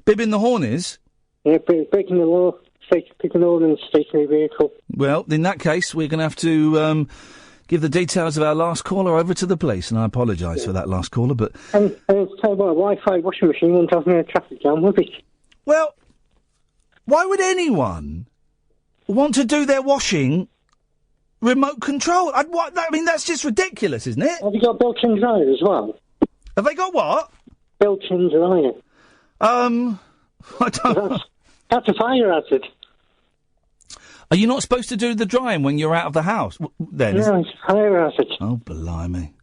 Bibbing the horn is? Yeah, breaking the law. pick an ordnance stationary vehicle. Well, in that case, we're going to have to give the details of our last caller over to the police, and I apologise for that last caller, but... And tell you what, a Wi-Fi washing machine wouldn't have me in a traffic jam, would it? Well, why would anyone want to do their washing remote control? I mean, that's just ridiculous, isn't it? Have you got built-in dryer as well? Have they got what? Built-in dryer. I don't... That's a fire hazard. Are you not supposed to do the drying when you're out of the house? Then? No, it's a fire hazard. Oh, blimey.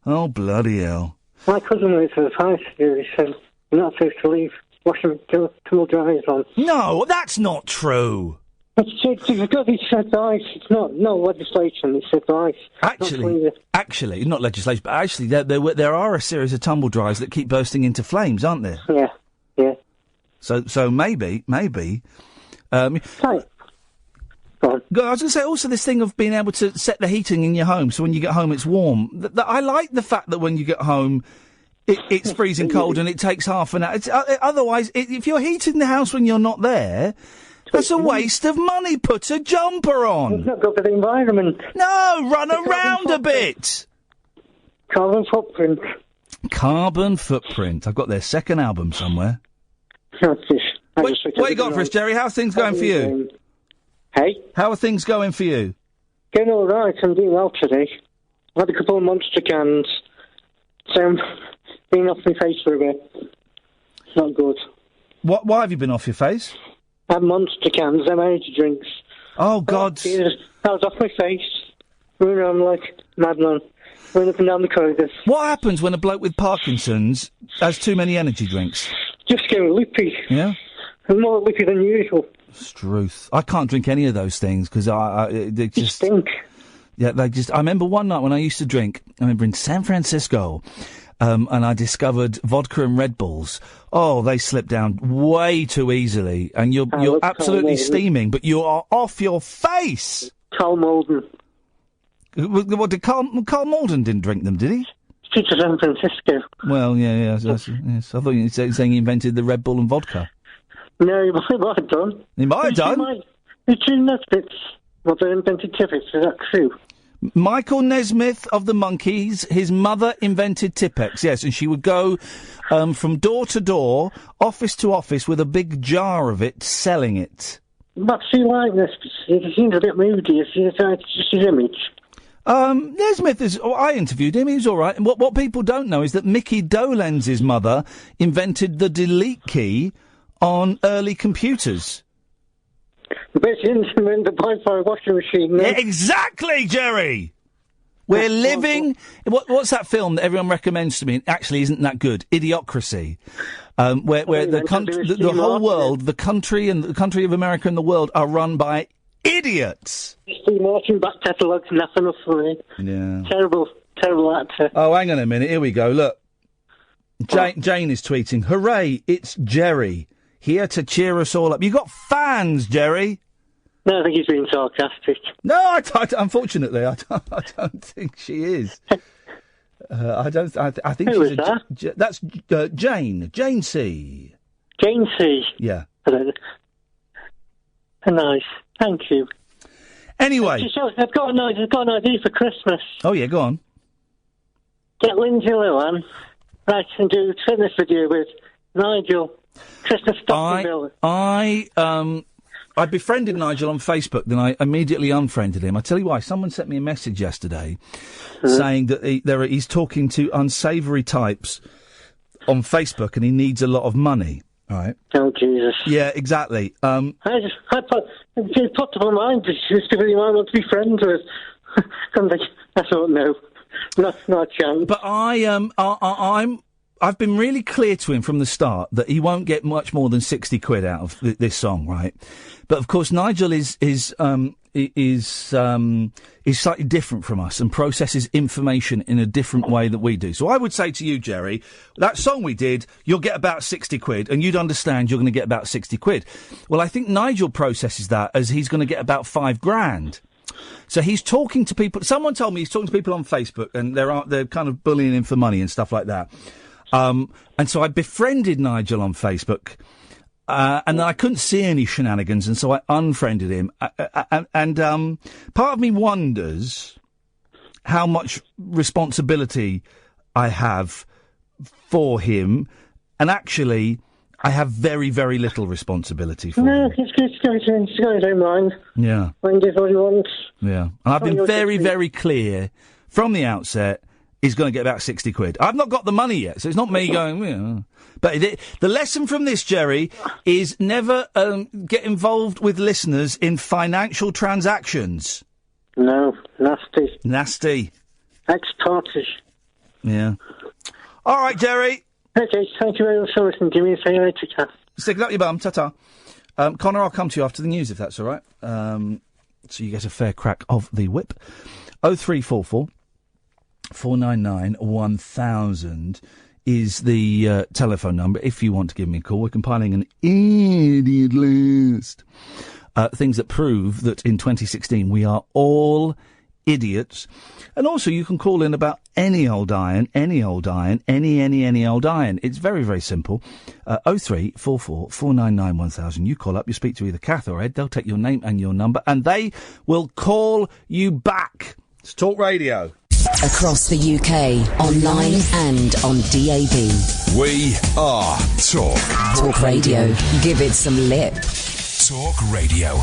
Oh, bloody hell. My cousin went to the fire security, he said, you're not supposed to leave washing tool dryers on. No, that's not true. It's because he said ice. It's not legislation. He said ice. Actually, not legislation, but actually, there are a series of tumble dryers that keep bursting into flames, aren't there? Yeah. So maybe. Right. I was going to say also this thing of being able to set the heating in your home, so when you get home it's warm. I like the fact that when you get home it's freezing cold and it takes half an hour. Otherwise, if you're heating the house when you're not there, that's a waste of money. Put a jumper on. It's not good for the environment. No, run around a bit. Carbon footprint. Carbon footprint. I've got their second album somewhere. What you got for us, Jerry? How are things going for you? Hey? How are things going for you? Going all right. I'm doing well today. I had a couple of monster cans, so I'm being off my face for a bit. It's not good. Why have you been off your face? I had monster cans, them energy drinks. Oh, God. I was off my face, running around like madman, running up and down the corridors. What happens when a bloke with Parkinson's has too many energy drinks? Just going loopy. Yeah? I'm more loopy than usual. Struth. I can't drink any of those things because they just stink. Yeah, they just. I remember one night when I used to drink. I remember in San Francisco, and I discovered vodka and Red Bulls. Oh, they slip down way too easily, and you're absolutely steaming, but you are off your face. Carl Malden. What did Carl Malden didn't drink them? Did he? To San Francisco. Well, yeah. Yes. I thought you were saying he invented the Red Bull and vodka. No, he might have done. He might have done. It's true Nesmith's mother invented Tipex, is that true? Michael Nesmith of the Monkees, his mother invented Tipex, yes, and she would go from door to door, office to office, with a big jar of it, selling it. What's he like, Nesmith? He seems a bit moody. It's just his image. Nesmith is... Oh, I interviewed him, he was all right. And what people don't know is that Mickey Dolenz's mother invented the delete key on early computers. The best instrument, the Wi-Fi washing machine. No? Yeah, exactly, Jerry! We're living... What's that film that everyone recommends to me? It actually isn't that good. Idiocracy. Where the whole world, the country of America and the world are run by idiots. Steve Martin back catalogue's enough for me. Yeah. Terrible actor. Oh, hang on a minute. Here we go. Look. Jane is tweeting, "Hooray, it's Jerry. Here to cheer us all up." You got fans, Jerry? No, I think he's being sarcastic. No, unfortunately, I don't think she is. I think Who she's is that? That's Jane. Jane C. Jane C. Yeah. Nice. Thank you. Anyway, I've got an idea for Christmas. Oh yeah, go on. Get Lindsay Lohan, right, and do a fitness video with Nigel. Christmas stocking builder. I befriended Nigel on Facebook, then I immediately unfriended him. I tell you why. Someone sent me a message yesterday saying that he's talking to unsavoury types on Facebook and he needs a lot of money. All right. Oh, Jesus. Yeah, exactly. I popped up on mine just because you might want to be friends with. I thought, no, not a chance. But I've been really clear to him from the start that he won't get much more than 60 quid out of this song, right? But of course, Nigel is slightly different from us and processes information in a different way that we do. So I would say to you, Jerry, that song we did, you'll get about 60 quid, and you'd understand you're going to get about 60 quid. Well, I think Nigel processes that as he's going to get about $5,000. So he's talking to people. Someone told me he's talking to people on Facebook, and they're kind of bullying him for money and stuff like that. And so I befriended Nigel on Facebook, And then I couldn't see any shenanigans, and so I unfriended him. And part of me wonders how much responsibility I have for him, and actually, I have very, very little responsibility for him. No, it's going to mind. Yeah. I can give what he wants. Yeah. And I've been very, very clear from the outset, he's going to get about 60 quid. I've not got the money yet, so it's not me going, yeah. But the lesson from this, Jerry, is never get involved with listeners in financial transactions. No, nasty. Nasty. Ex-party. Yeah. All right, Jerry. Okay, thank you very much for listening. Give me a say later, Kath. Stick it up your bum. Ta-ta. Connor, I'll come to you after the news, if that's all right. So you get a fair crack of the whip. 0344 499 1000 is the telephone number if you want to give me a call. We're compiling an idiot list. Things that prove that in 2016 we are all idiots. And also you can call in about any old Iain, any old Iain. It's very, very simple. 0344 499 1000. You call up, you speak to either Kath or Ed. They'll take your name and your number and they will call you back. It's Talk Radio. Across the UK, online and on DAB. We are Talk. Talk Radio. Give it some lip. Talk Radio.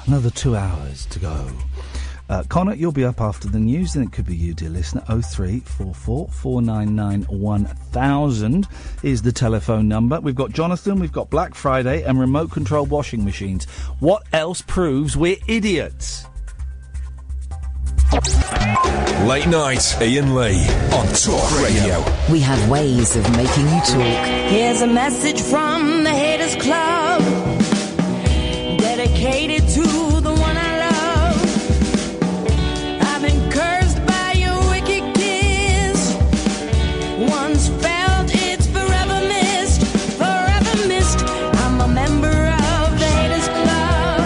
Another 2 hours to go. Connor, you'll be up after the news, and it could be you, dear listener. 0344 499 1000 is the telephone number. We've got Jonathan, we've got Black Friday, and remote control washing machines. What else proves we're idiots? Late night, Iain Lee on Talk Radio. We have ways of making you talk. Here's a message from the Haters Club, dedicated to the one I love. I've been cursed by your wicked kiss. Once felt it's forever missed, forever missed. I'm a member of the Haters Club,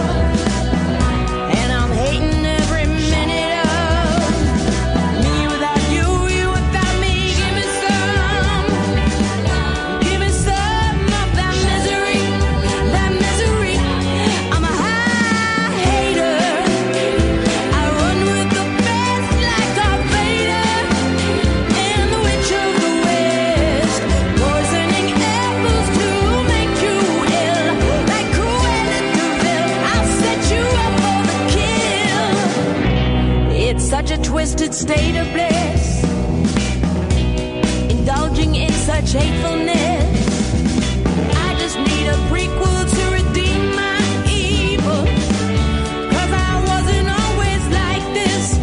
and I'm hating every minute of me without you, you without me. Give me some of that misery, that misery. I'm a high hater. I run with the best like Darth Vader and the Witch of the West, poisoning apples to make you ill, like Cruella de Vil. I'll set you up for the kill. It's such a twisted state of bliss, indulging in such hatefulness. I just need a prequel to redeem my evil, 'cause I wasn't always like this,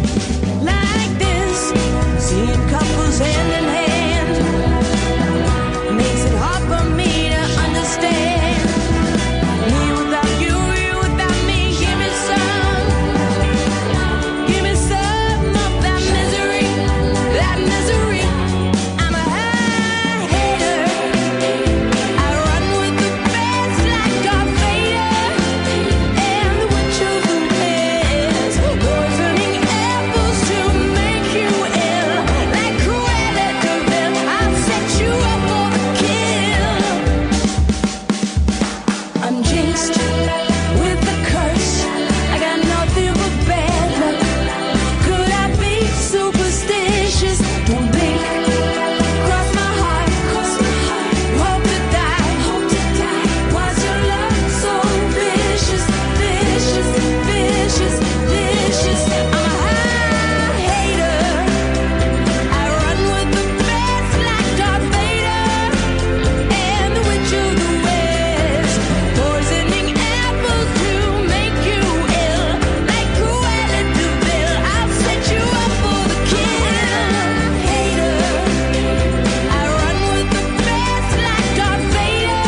like this. Seeing couples hand in hand makes it hard for me to understand. Me without you, you without me. Give me some of that misery, that misery. I'm a high hater. I run with the best like Darth Vader and the Witch of the West, poisoning apples to make you ill, like Cruella de Vil. I'll set you up for the kill. I'm jinxed with the curse. I got nothing but bad luck. Could I be superstitious? Don't blink. Cross my heart. Hope to die. Why's your love so vicious, vicious, vicious, vicious? I'm a high hater. I run with the best like Darth Vader and the Witch of the West, poisoning apples to make you ill, like Cruella de Vil. I'll set you up for the kill. Hater. I run with the best like Darth Vader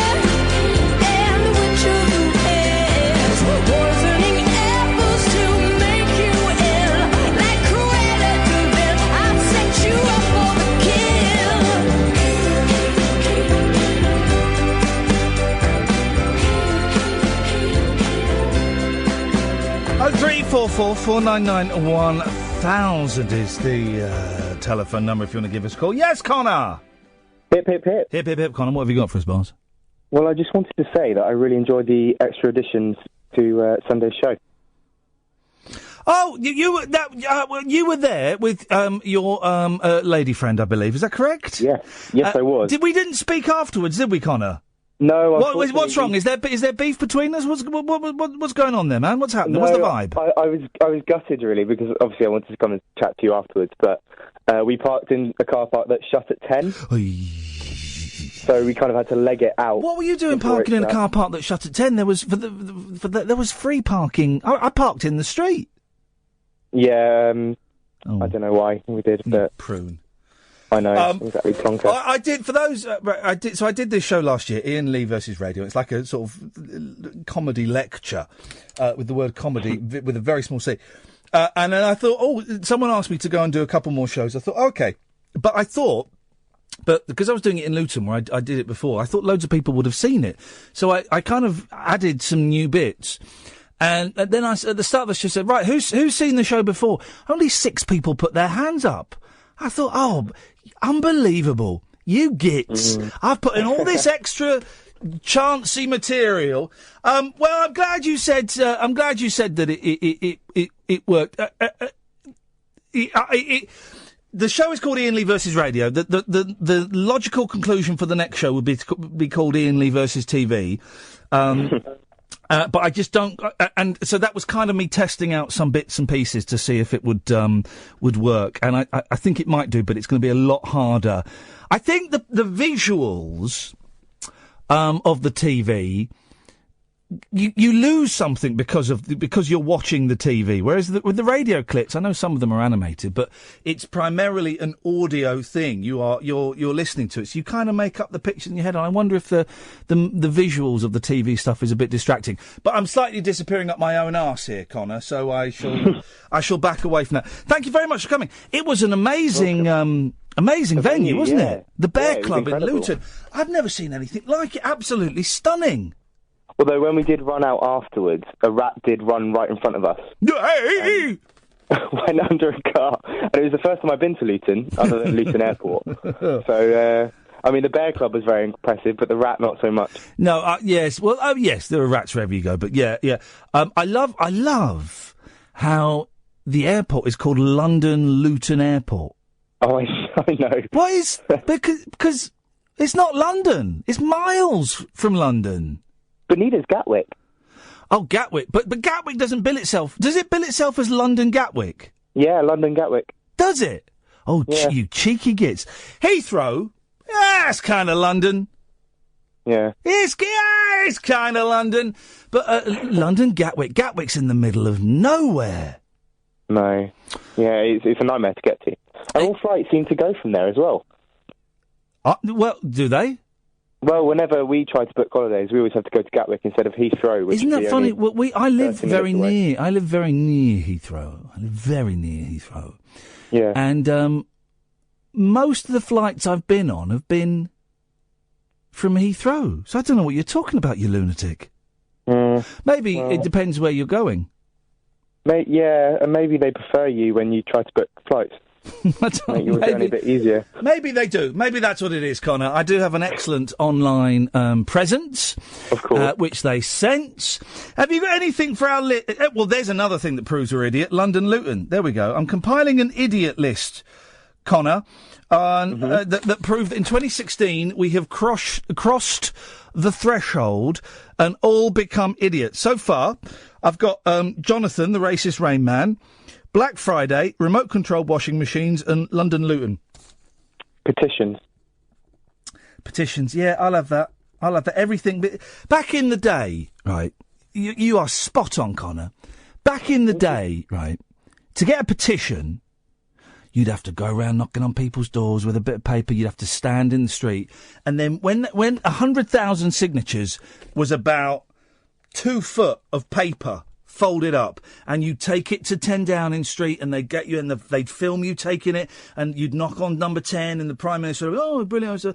and the Witch of the West, poisoning apples to make you ill, like Cruella de Vil. I'll set you up for the kill. 0344 499 1000 is the telephone number if you want to give us a call. Yes, Connor! Hip, hip, hip. Hip, hip, hip. Connor, what have you got for us, boss? Well, I just wanted to say that I really enjoyed the extra additions to Sunday's show. Oh, you were there with your lady friend, I believe. Is that correct? Yes, I was. We didn't speak afterwards, did we, Connor? No. What's wrong? Is there beef between us? What's going on there, man? What's happening? What's the vibe? I was gutted really because obviously I wanted to come and chat to you afterwards, but we parked in a car park that shut at 10. So we kind of had to leg it out. What were you doing parking in a car park that shut at 10? There was there was free parking. I parked in the street. Yeah, I don't know why we did, but prune. I know, exactly, plonker. I did for those. I did this show last year, Iain Lee versus Radio. It's like a sort of comedy lecture with the word comedy with a very small C. And then I thought, someone asked me to go and do a couple more shows. I thought, okay, but because I was doing it in Luton where I did it before, I thought loads of people would have seen it. So I kind of added some new bits. And then at the start of the show said, right, who's seen the show before? Only 6 people put their hands up. I thought, unbelievable. You gits. I've put in all this extra chancy material. Well, I'm glad you said that it worked. The show is called Iain Lee versus Radio. The logical conclusion for the next show would be called Iain Lee versus TV. But I just don't, and so that was kind of me testing out some bits and pieces to see if it would work, and I think it might do, but it's going to be a lot harder. I think the visuals of the TV, you lose something because you're watching the TV, whereas with the radio clips, I know some of them are animated, but it's primarily an audio thing. You're listening to it, so you kind of make up the picture in your head. And I wonder if the visuals of the TV stuff is a bit distracting. But I'm slightly disappearing up my own arse here, Connor. So I shall back away from that. Thank you very much for coming. It was an amazing venue, wasn't it? The Bear Club in Luton. I've never seen anything like it. Absolutely stunning. Although when we did run out afterwards, a rat did run right in front of us. Went under a car. And it was the first time I've been to Luton, other than Luton Airport. So, the Bear Club was very impressive, but the rat not so much. No, yes. Well, yes, there are rats wherever you go, but yeah. I love how the airport is called London Luton Airport. Oh, I know. Why is... Because it's not London. It's miles from London. But neither's Gatwick. Oh, Gatwick. But Gatwick doesn't bill itself. Does it bill itself as London Gatwick? Yeah, London Gatwick. Does it? Oh, yeah. You cheeky gits. Heathrow? That's kind of London. Yeah. It's kind of London. But London Gatwick. Gatwick's in the middle of nowhere. No. Yeah, it's a nightmare to get to. And all flights seem to go from there as well. Well, do they? Well, whenever we try to book holidays, we always have to go to Gatwick instead of Heathrow. Isn't that funny? Well, I live very near. I live very near Heathrow. Yeah. And most of the flights I've been on have been from Heathrow. So I don't know what you're talking about, you lunatic. Maybe it depends where you're going. Yeah, and maybe they prefer you when you try to book flights. Make your journey a bit easier. Maybe they do. Maybe that's what it is, Connor. I do have an excellent online presence, of course, which they sent. Have you got anything for our well, there's another thing that proves we're idiot. London Luton. There we go. I'm compiling an idiot list, Connor, that proved that in 2016 we have crossed the threshold and all become idiots. So far, I've got Jonathan, the racist Rainman, Black Friday, remote-controlled washing machines, and London Luton. Petitions, yeah, I'll have that. Everything. But back in the day, right, you are spot on, Connor. Back in the day, right, to get a petition, you'd have to go around knocking on people's doors with a bit of paper. You'd have to stand in the street. And then when 100,000 signatures was about 2 foot of paper folded up, and you'd take it to 10 Downing Street, and they'd get you, and they'd film you taking it, and you'd knock on number 10, and the Prime Minister would, oh, brilliant,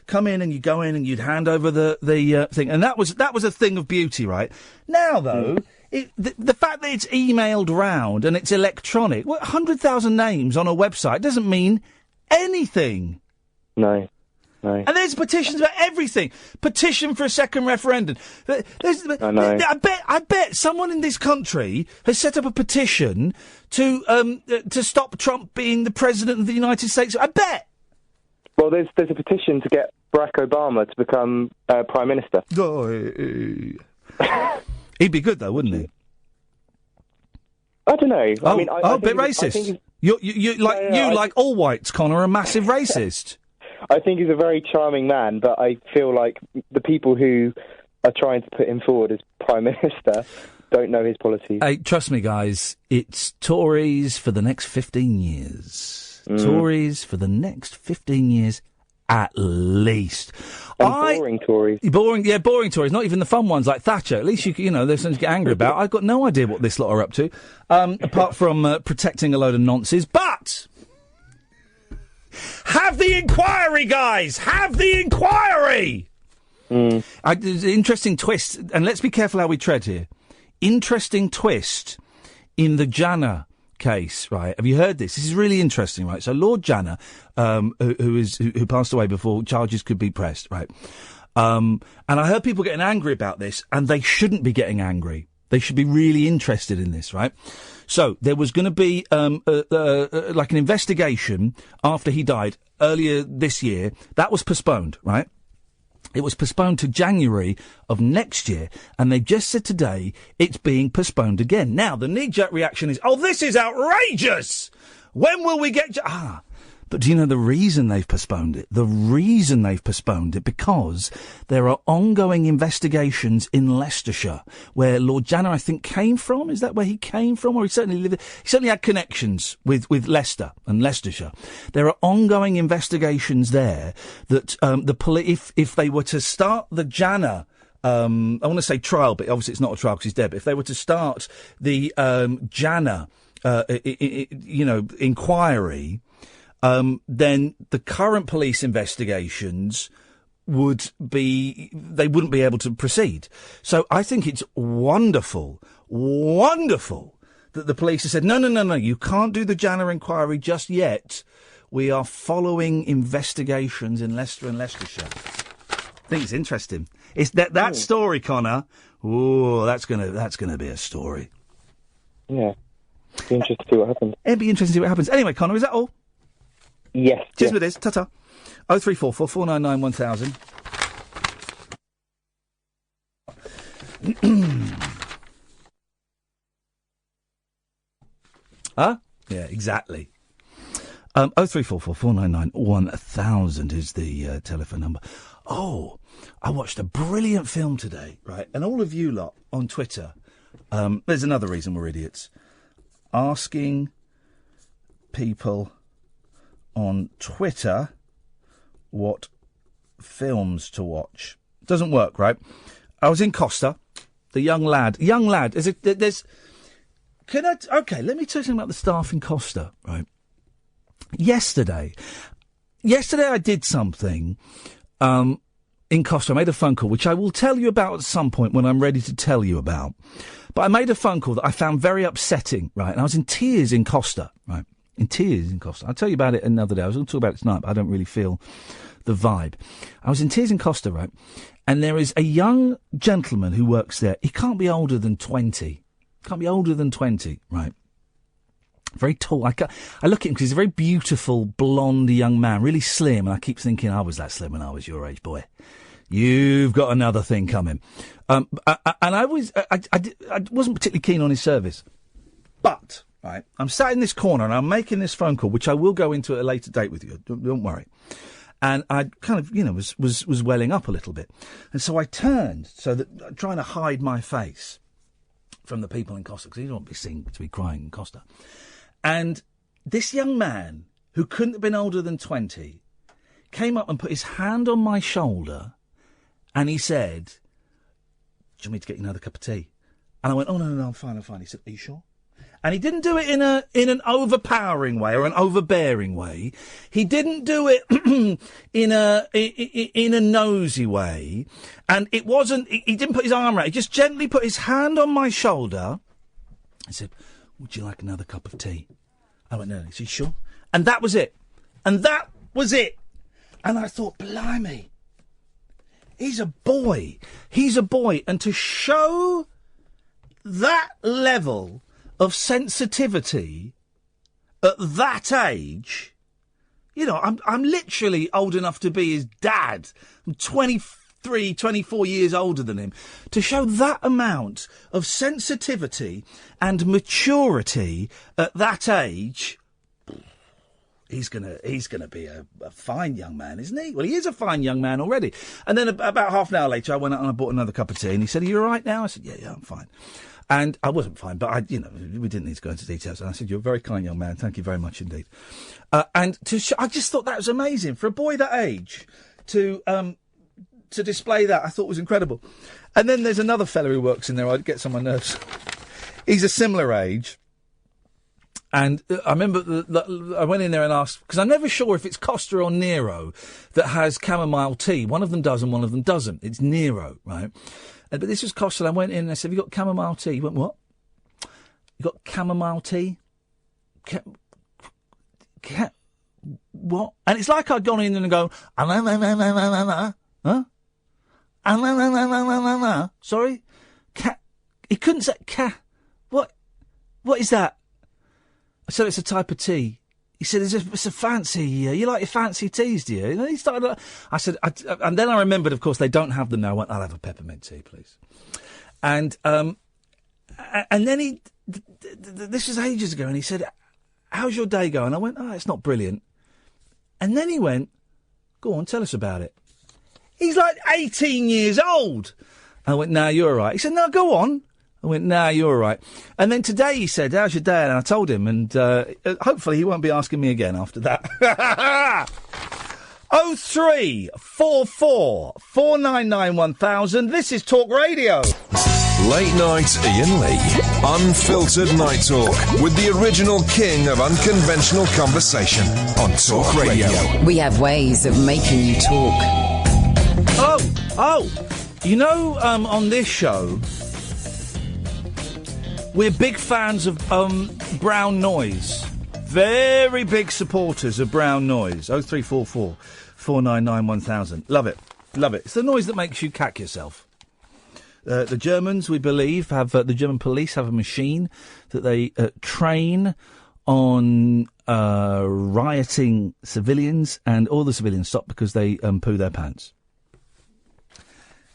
come in, and you'd go in, and you'd hand over the thing. And that was a thing of beauty, right? Now, though, the fact that it's emailed round and it's electronic, 100,000 names on a website doesn't mean anything. No. No. And there's petitions about everything. Petition for a second referendum. I know. I bet someone in this country has set up a petition to stop Trump being the president of the United States. I bet. Well, there's a petition to get Barack Obama to become Prime Minister. He'd be good, though, wouldn't he? I don't know. Oh, I mean, I a bit racist. Like all whites, Connor, are a massive racist. I think he's a very charming man, but I feel like the people who are trying to put him forward as Prime Minister don't know his policies. Hey, trust me, guys, it's Tories for the next 15 years. Tories for the next 15 years at least. Boring Tories. Boring Tories. Not even the fun ones like Thatcher. At least there's something to get angry about. I've got no idea what this lot are up to, apart from protecting a load of nonsense. But have the inquiry, guys. Have the inquiry. Interesting twist, and let's be careful how we tread here. Interesting twist in the Janner case, right? Have you heard this? This is really interesting, right? So Lord Janner, who passed away before charges could be pressed, right? And I heard people getting angry about this, and they shouldn't be getting angry. They should be really interested in this, right? So there was going to be like an investigation after he died earlier this year. That was postponed, right? It was postponed to January of next year, and they've just said today it's being postponed again. Now, the knee-jerk reaction is, this is outrageous! When will we get... But do you know the reason they've postponed it? The reason they've postponed it, because there are ongoing investigations in Leicestershire, where Lord Janner, I think, came from. Is that where he came from? Or he certainly had connections with Leicester and Leicestershire. There are ongoing investigations there that if they were to start the Janner, I want to say trial, but obviously it's not a trial because he's dead, but if they were to start the Janner, inquiry... then the current police investigations wouldn't be able to proceed. So I think it's wonderful that the police have said, no, you can't do the Janner inquiry just yet. We are following investigations in Leicester and Leicestershire. I think it's interesting. It's that story, Connor. Ooh, that's gonna be a story. Yeah. Be interesting to see what happens. It'd be interesting to see what happens. Anyway, Connor, is that all? Yes. Cheers with this. Ta-ta. 0344 499 1000. Huh? Yeah, exactly. 0344 499 1000 is the telephone number. Oh, I watched a brilliant film today, right? And all of you lot on Twitter, there's another reason we're idiots, asking people on Twitter what films to watch. Doesn't work, right? I was in Costa, the young lad. Okay, let me tell you something about the staff in Costa, right? Yesterday I did something in Costa. I made a phone call, which I will tell you about at some point when I'm ready to tell you about. But I made a phone call that I found very upsetting, right? And I was in tears in Costa, right? In tears in Costa. I'll tell you about it another day. I was going to talk about it tonight, but I don't really feel the vibe. I was in tears in Costa, right? And there is a young gentleman who works there. He can't be older than 20. Right? Very tall. I look at him because he's a very beautiful, blonde young man, really slim. And I keep thinking, I was that slim when I was your age, boy. You've got another thing coming. And I wasn't particularly keen on his service. But... right, I'm sat in this corner and I'm making this phone call, which I will go into at a later date with you. Don't worry. And I kind of, was welling up a little bit. And so I turned, trying to hide my face from the people in Costa, because you don't want to be seen to be crying in Costa. And this young man, who couldn't have been older than 20, came up and put his hand on my shoulder and he said, "Do you want me to get you another cup of tea?" And I went, "Oh, no, I'm fine. He said, "Are you sure?" And he didn't do it in an overpowering way or an overbearing way. He didn't do it in a nosy way. And it wasn't, he didn't put his arm around. He just gently put his hand on my shoulder and said, "Would you like another cup of tea?" I went, "No." He said, "Sure?" And that was it. And And I thought, blimey, he's a boy. He's a boy. And to show that level of sensitivity at that age, you know, I'm literally old enough to be his dad. I'm 23, 24 years older than him. To show that amount of sensitivity and maturity at that age, he's gonna be a fine young man, isn't he? Well, he is a fine young man already. And then about half an hour later, I went out and I bought another cup of tea, and he said, "Are you all right now?" I said, "Yeah, I'm fine." And I wasn't fine, but we didn't need to go into details. And I said, "You're a very kind young man. Thank you very much indeed." And I just thought that was amazing for a boy that age to display that. I thought was incredible. And then there's another fella who works in there. I'd get on my nerves. He's a similar age. And I remember I went in there and asked, because I'm never sure if it's Costa or Nero that has chamomile tea. One of them does and one of them doesn't. It's Nero, right? But this was Costa. I went in and I said, "Have you got chamomile tea?" He went, "What? You got chamomile tea? What?" And it's like I'd gone in and go, huh? Sorry? He couldn't say, what is that? I said, "It's a type of tea." He said, "It's a fancy, you like your fancy teas, do you?" And then he started, I said, and then I remembered, of course, they don't have them now. I went, "I'll have a peppermint tea, please." And then this was ages ago, and he said, "How's your day going?" I went, "Oh, it's not brilliant." And then he went, "Go on, tell us about it." He's like 18 years old. I went, "No, you're all right." He said, "No, go on." I went, "Nah, you're all right." And then today he said, "How's your day?" And I told him, and hopefully he won't be asking me again after that. 0344 499 1000. This is Talk Radio. Late night Iain Lee. Unfiltered night talk with the original king of unconventional conversation on Talk Radio. We have ways of making you talk. Oh, you know, on this show, we're big fans of brown noise. Very big supporters of brown noise. 0344 499 1000. Love it. Love it. It's the noise that makes you cack yourself. The Germans, we believe, the German police have a machine that they train on rioting civilians, and all the civilians stop because they poo their pants.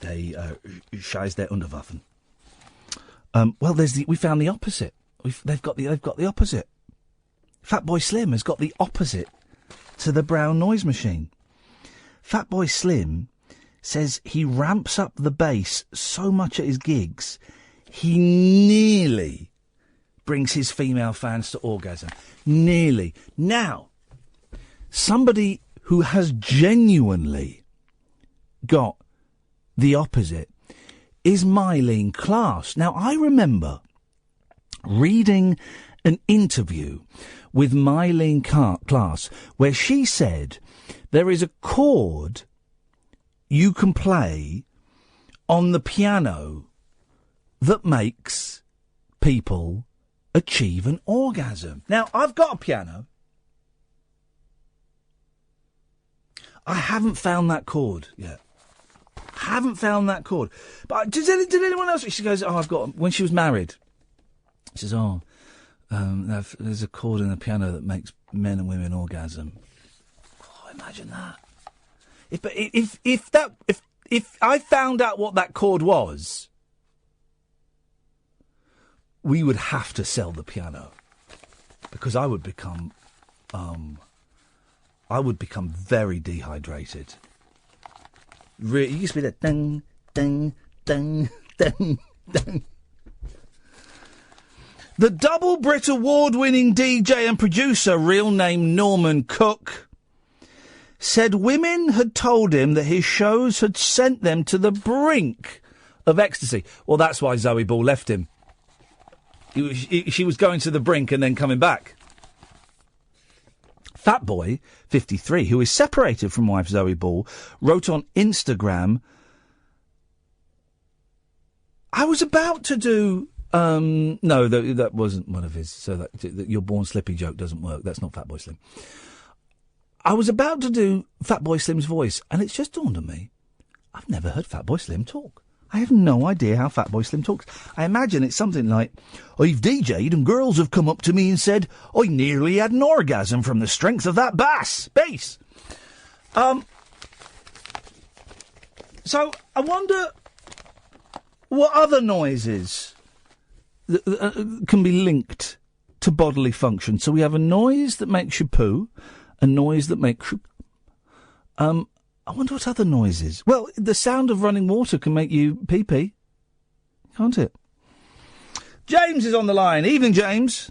They scheiß their Unterwaffen. Well, we found the opposite. They've got the opposite. Fatboy Slim has got the opposite to the brown noise machine. Fatboy Slim says he ramps up the bass so much at his gigs, he nearly brings his female fans to orgasm. Nearly. Now, somebody who has genuinely got the opposite is Mylene Class. Now, I remember reading an interview with Mylene Class where she said there is a chord you can play on the piano that makes people achieve an orgasm. Now, I've got a piano. I haven't found that chord yet. Haven't found that chord. But did anyone else? She goes, "Oh, I've got..." When she was married, she says, there's a chord in the piano that makes men and women orgasm. Oh, imagine that. If I found out what that chord was, we would have to sell the piano, because I would become very dehydrated. It used to be that ding, ding, ding, ding, ding. The Double Brit Award-winning DJ and producer, real name Norman Cook, said women had told him that his shows had sent them to the brink of ecstasy. Well, that's why Zoe Ball left him. She was going to the brink and then coming back. Fatboy, 53, who is separated from wife Zoe Ball, wrote on Instagram, "I was about to do..." No, that wasn't one of his. So that your Born Slippy joke doesn't work. That's not Fatboy Slim. I was about to do Fatboy Slim's voice, and it's just dawned on me, I've never heard Fatboy Slim talk. I have no idea how Fatboy Slim talks. I imagine it's something like, I've DJ'd and girls have come up to me and said, I nearly had an orgasm from the strength of that bass. So I wonder what other noises can be linked to bodily function. So we have a noise that makes you poo, a noise that makes you... I wonder what other noises. Well, the sound of running water can make you pee-pee, can't it? James is on the line. Evening, James.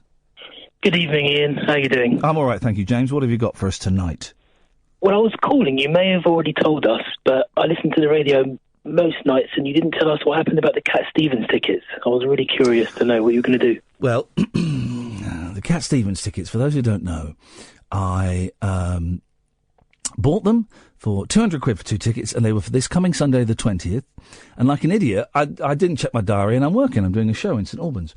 Good evening, Ian. How are you doing? I'm all right, thank you, James. What have you got for us tonight? Well, I was calling. You may have already told us, but I listened to the radio most nights, and you didn't tell us what happened about the Cat Stevens tickets. I was really curious to know what you were going to do. Well, the Cat Stevens tickets, for those who don't know, I bought them for 200 quid for 2 tickets, and they were for this coming Sunday the 20th. And like an idiot, I didn't check my diary, and I'm working. I'm doing a show in St Albans.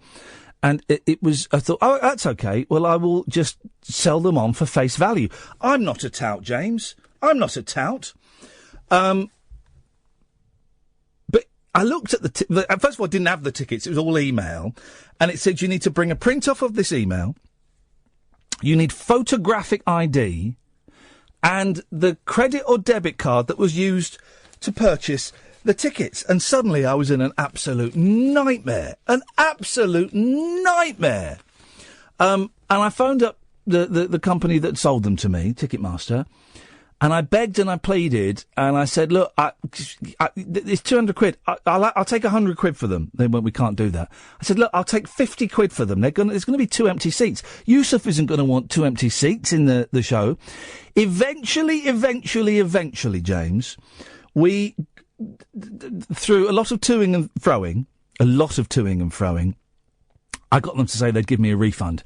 And it was, I thought, oh, that's okay. Well, I will just sell them on for face value. I'm not a tout, James. I'm not a tout. But I looked at first of all, I didn't have the tickets. It was all email. And it said you need to bring a print off of this email. You need photographic ID and the credit or debit card that was used to purchase the tickets. And suddenly I was in an absolute nightmare. An absolute nightmare. And I phoned up the company that sold them to me, Ticketmaster, and I begged and I pleaded, and I said, look, it's 200 quid. I'll take 100 quid for them. They went, we can't do that. I said, look, I'll take 50 quid for them. There's going to be 2 empty seats. Yusuf isn't going to want 2 empty seats in the show. Eventually, James, we, through a lot of toing and froing, I got them to say they'd give me a refund.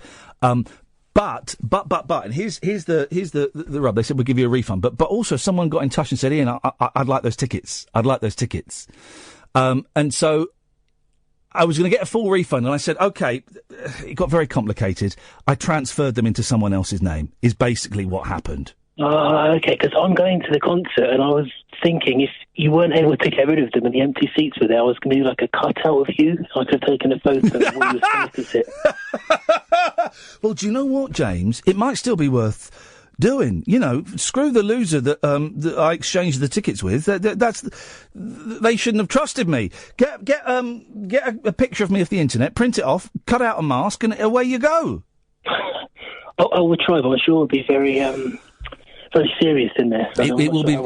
But, and here's the rub. They said we'll give you a refund. But also someone got in touch and said, Ian, I'd like those tickets. And so I was going to get a full refund, and I said, okay. It got very complicated. I transferred them into someone else's name. Is basically what happened. Okay, because I'm going to the concert, and I was thinking if you weren't able to get rid of them and the empty seats were there, I was going to do like a cutout of you. I could have taken a photo of where you were supposed to sit. Well, do you know what, James? It might still be worth doing. You know, screw the loser that I exchanged the tickets with. They shouldn't have trusted me. Get a picture of me off the internet, print it off, cut out a mask, and away you go. I will try, but I'm sure it'll be very serious in there. So it will be.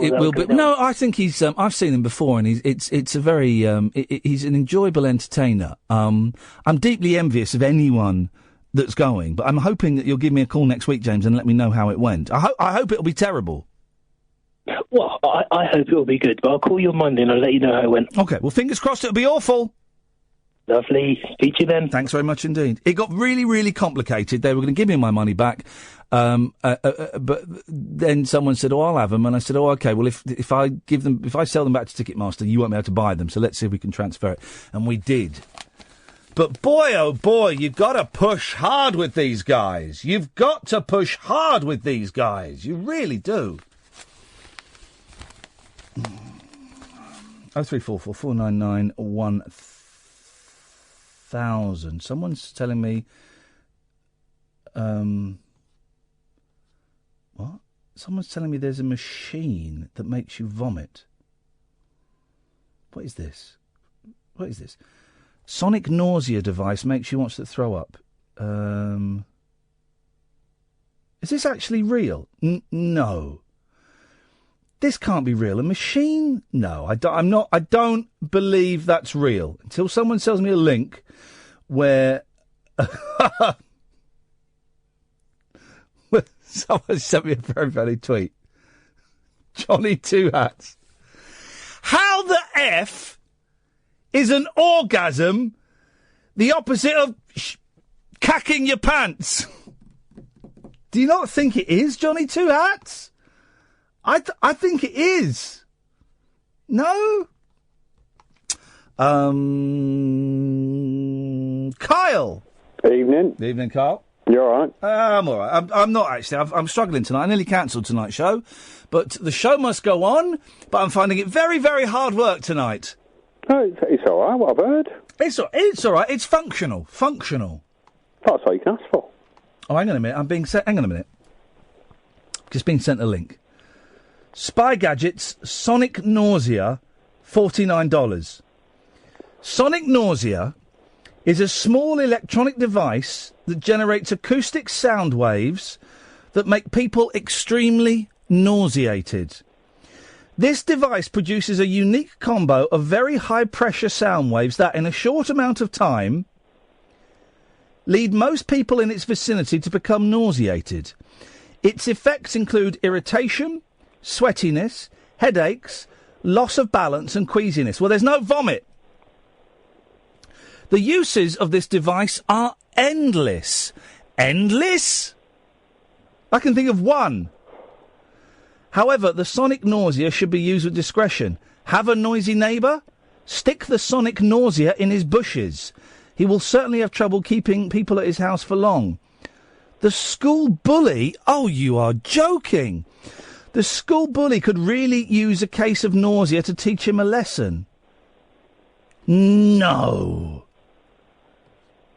No, I think he's. I've seen him before, and it's a very. He's an enjoyable entertainer. I'm deeply envious of anyone that's going, but I'm hoping that you'll give me a call next week, James, and let me know how it went. I hope it'll be terrible. Well, I hope it'll be good, but I'll call you on Monday and I'll let you know how it went. Okay. Well, fingers crossed it'll be awful. Lovely. Speak to you then. Thanks very much indeed. It got really, really complicated. They were going to give me my money back, but then someone said, "Oh, I'll have them," and I said, "Oh, okay. Well, if I sell them back to Ticketmaster, you won't be able to buy them. So let's see if we can transfer it." And we did. But boy, oh boy, you've got to push hard with these guys. You really do. 0344 499 1000. Someone's telling me. What? Someone's telling me there's a machine that makes you vomit. What is this? Sonic nausea device makes you want to throw up. Is this actually real? No. This can't be real. A machine? No, I don't believe that's real. Until someone sells me a link where someone sent me a very funny tweet. Johnny Two Hats. How the F is an orgasm the opposite of cacking your pants? Do you not think it is, Johnny Two Hats? I think it is. No? Kyle. Evening. Evening, Kyle. You all right? I'm all right. I'm not, actually. I'm struggling tonight. I nearly cancelled tonight's show. But the show must go on. But I'm finding it very, very hard work tonight. Oh, it's all right, what I've heard. It's all right. It's functional. Functional. That's all you can ask for. Oh, hang on a minute. I'm being sent... Hang on a minute. Just been sent a link. Spy Gadgets, Sonic Nausea, $49. Sonic Nausea is a small electronic device that generates acoustic sound waves that make people extremely nauseated. This device produces a unique combo of very high-pressure sound waves that, in a short amount of time, lead most people in its vicinity to become nauseated. Its effects include irritation, sweatiness, headaches, loss of balance and queasiness. Well, there's no vomit. The uses of this device are endless. Endless? I can think of one. However, the sonic nausea should be used with discretion. Have a noisy neighbour? Stick the sonic nausea in his bushes. He will certainly have trouble keeping people at his house for long. The school bully? Oh, you are joking. The school bully could really use a case of nausea to teach him a lesson. No.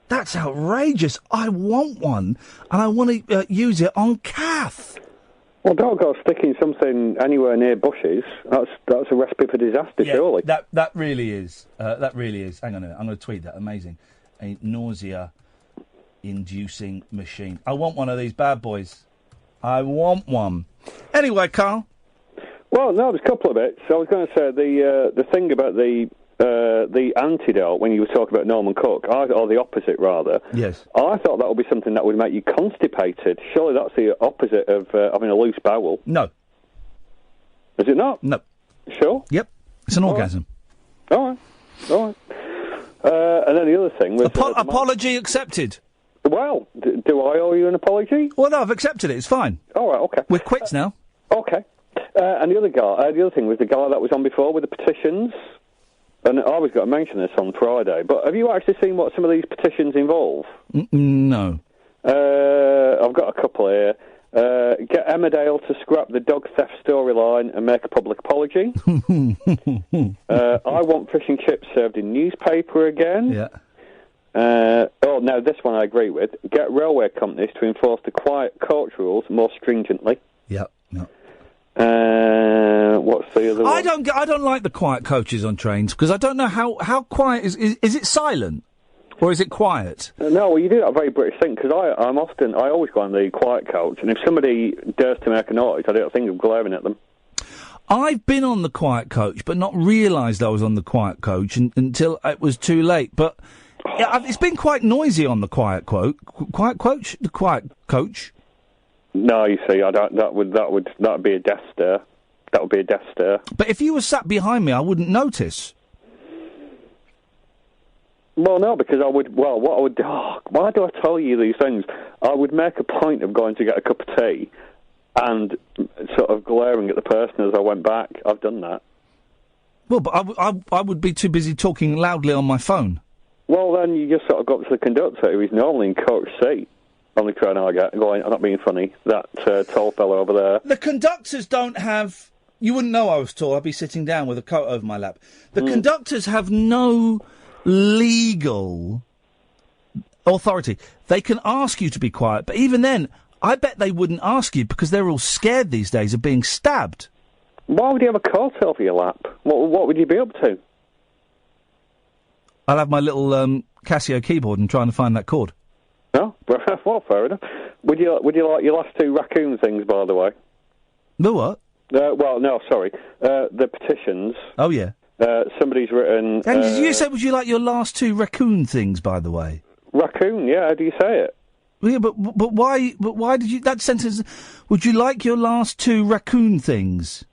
That's outrageous. I want one, and I want to use it on Kath. Well, don't go sticking something anywhere near bushes. That's a recipe for disaster, surely. That really is. That really is. Hang on a minute. I'm going to tweet that. Amazing. A nausea-inducing machine. I want one of these bad boys. I want one. Anyway, Carl. Well, no, there's a couple of bits. I was going to say the thing about the antidote when you were talking about Norman Cook, or the opposite rather. Yes. I thought that would be something that would make you constipated. Surely that's the opposite of having a loose bowel. No. Is it not? No. Sure? Yep. It's an orgasm. All right. And then the other thing was... apology accepted. Well, do I owe you an apology? Well, no, I've accepted it. It's fine. All right, okay. We're quits now. Okay. And the other thing was the guy that was on before with the petitions. And I was going to mention this on Friday, but have you actually seen what some of these petitions involve? No. I've got a couple here. Get Emmerdale to scrap the dog theft storyline and make a public apology. I want fish and chips served in newspaper again. Yeah. Now this one I agree with. Get railway companies to enforce the quiet coach rules more stringently. Yep. What's the other one? I don't like the quiet coaches on trains because I don't know how quiet is it silent or is it quiet? No, well you do that very British thing because I always go on the quiet coach and if somebody dares to make a noise I don't think of glaring at them. I've been on the quiet coach but not realised I was on the quiet coach until it was too late. But it's been quite noisy on the quiet coach. No, you see, that'd be a death stare. That would be a death stare. But if you were sat behind me, I wouldn't notice. Well, no, because I would. Well, what I would do. Oh, why do I tell you these things? I would make a point of going to get a cup of tea, and sort of glaring at the person as I went back. I've done that. Well, but I would be too busy talking loudly on my phone. Well, then you just sort of got to the conductor, who is normally in coach seat. On the train I get, going, I'm not being funny, that tall fellow over there. The conductors don't have... You wouldn't know I was tall, I'd be sitting down with a coat over my lap. The conductors have no legal authority. They can ask you to be quiet, but even then, I bet they wouldn't ask you because they're all scared these days of being stabbed. Why would you have a coat over your lap? What would you be up to? I'll have my little Casio keyboard and trying to find that chord. No? Well, fair enough. Would you like your last two raccoon things, by the way? The what? Well, no, sorry. The petitions. Oh, yeah. Somebody's written... And did you say, would you like your last two raccoon things, by the way? Raccoon, yeah, how do you say it? Well, yeah, but why did you... That sentence... Would you like your last two raccoon things?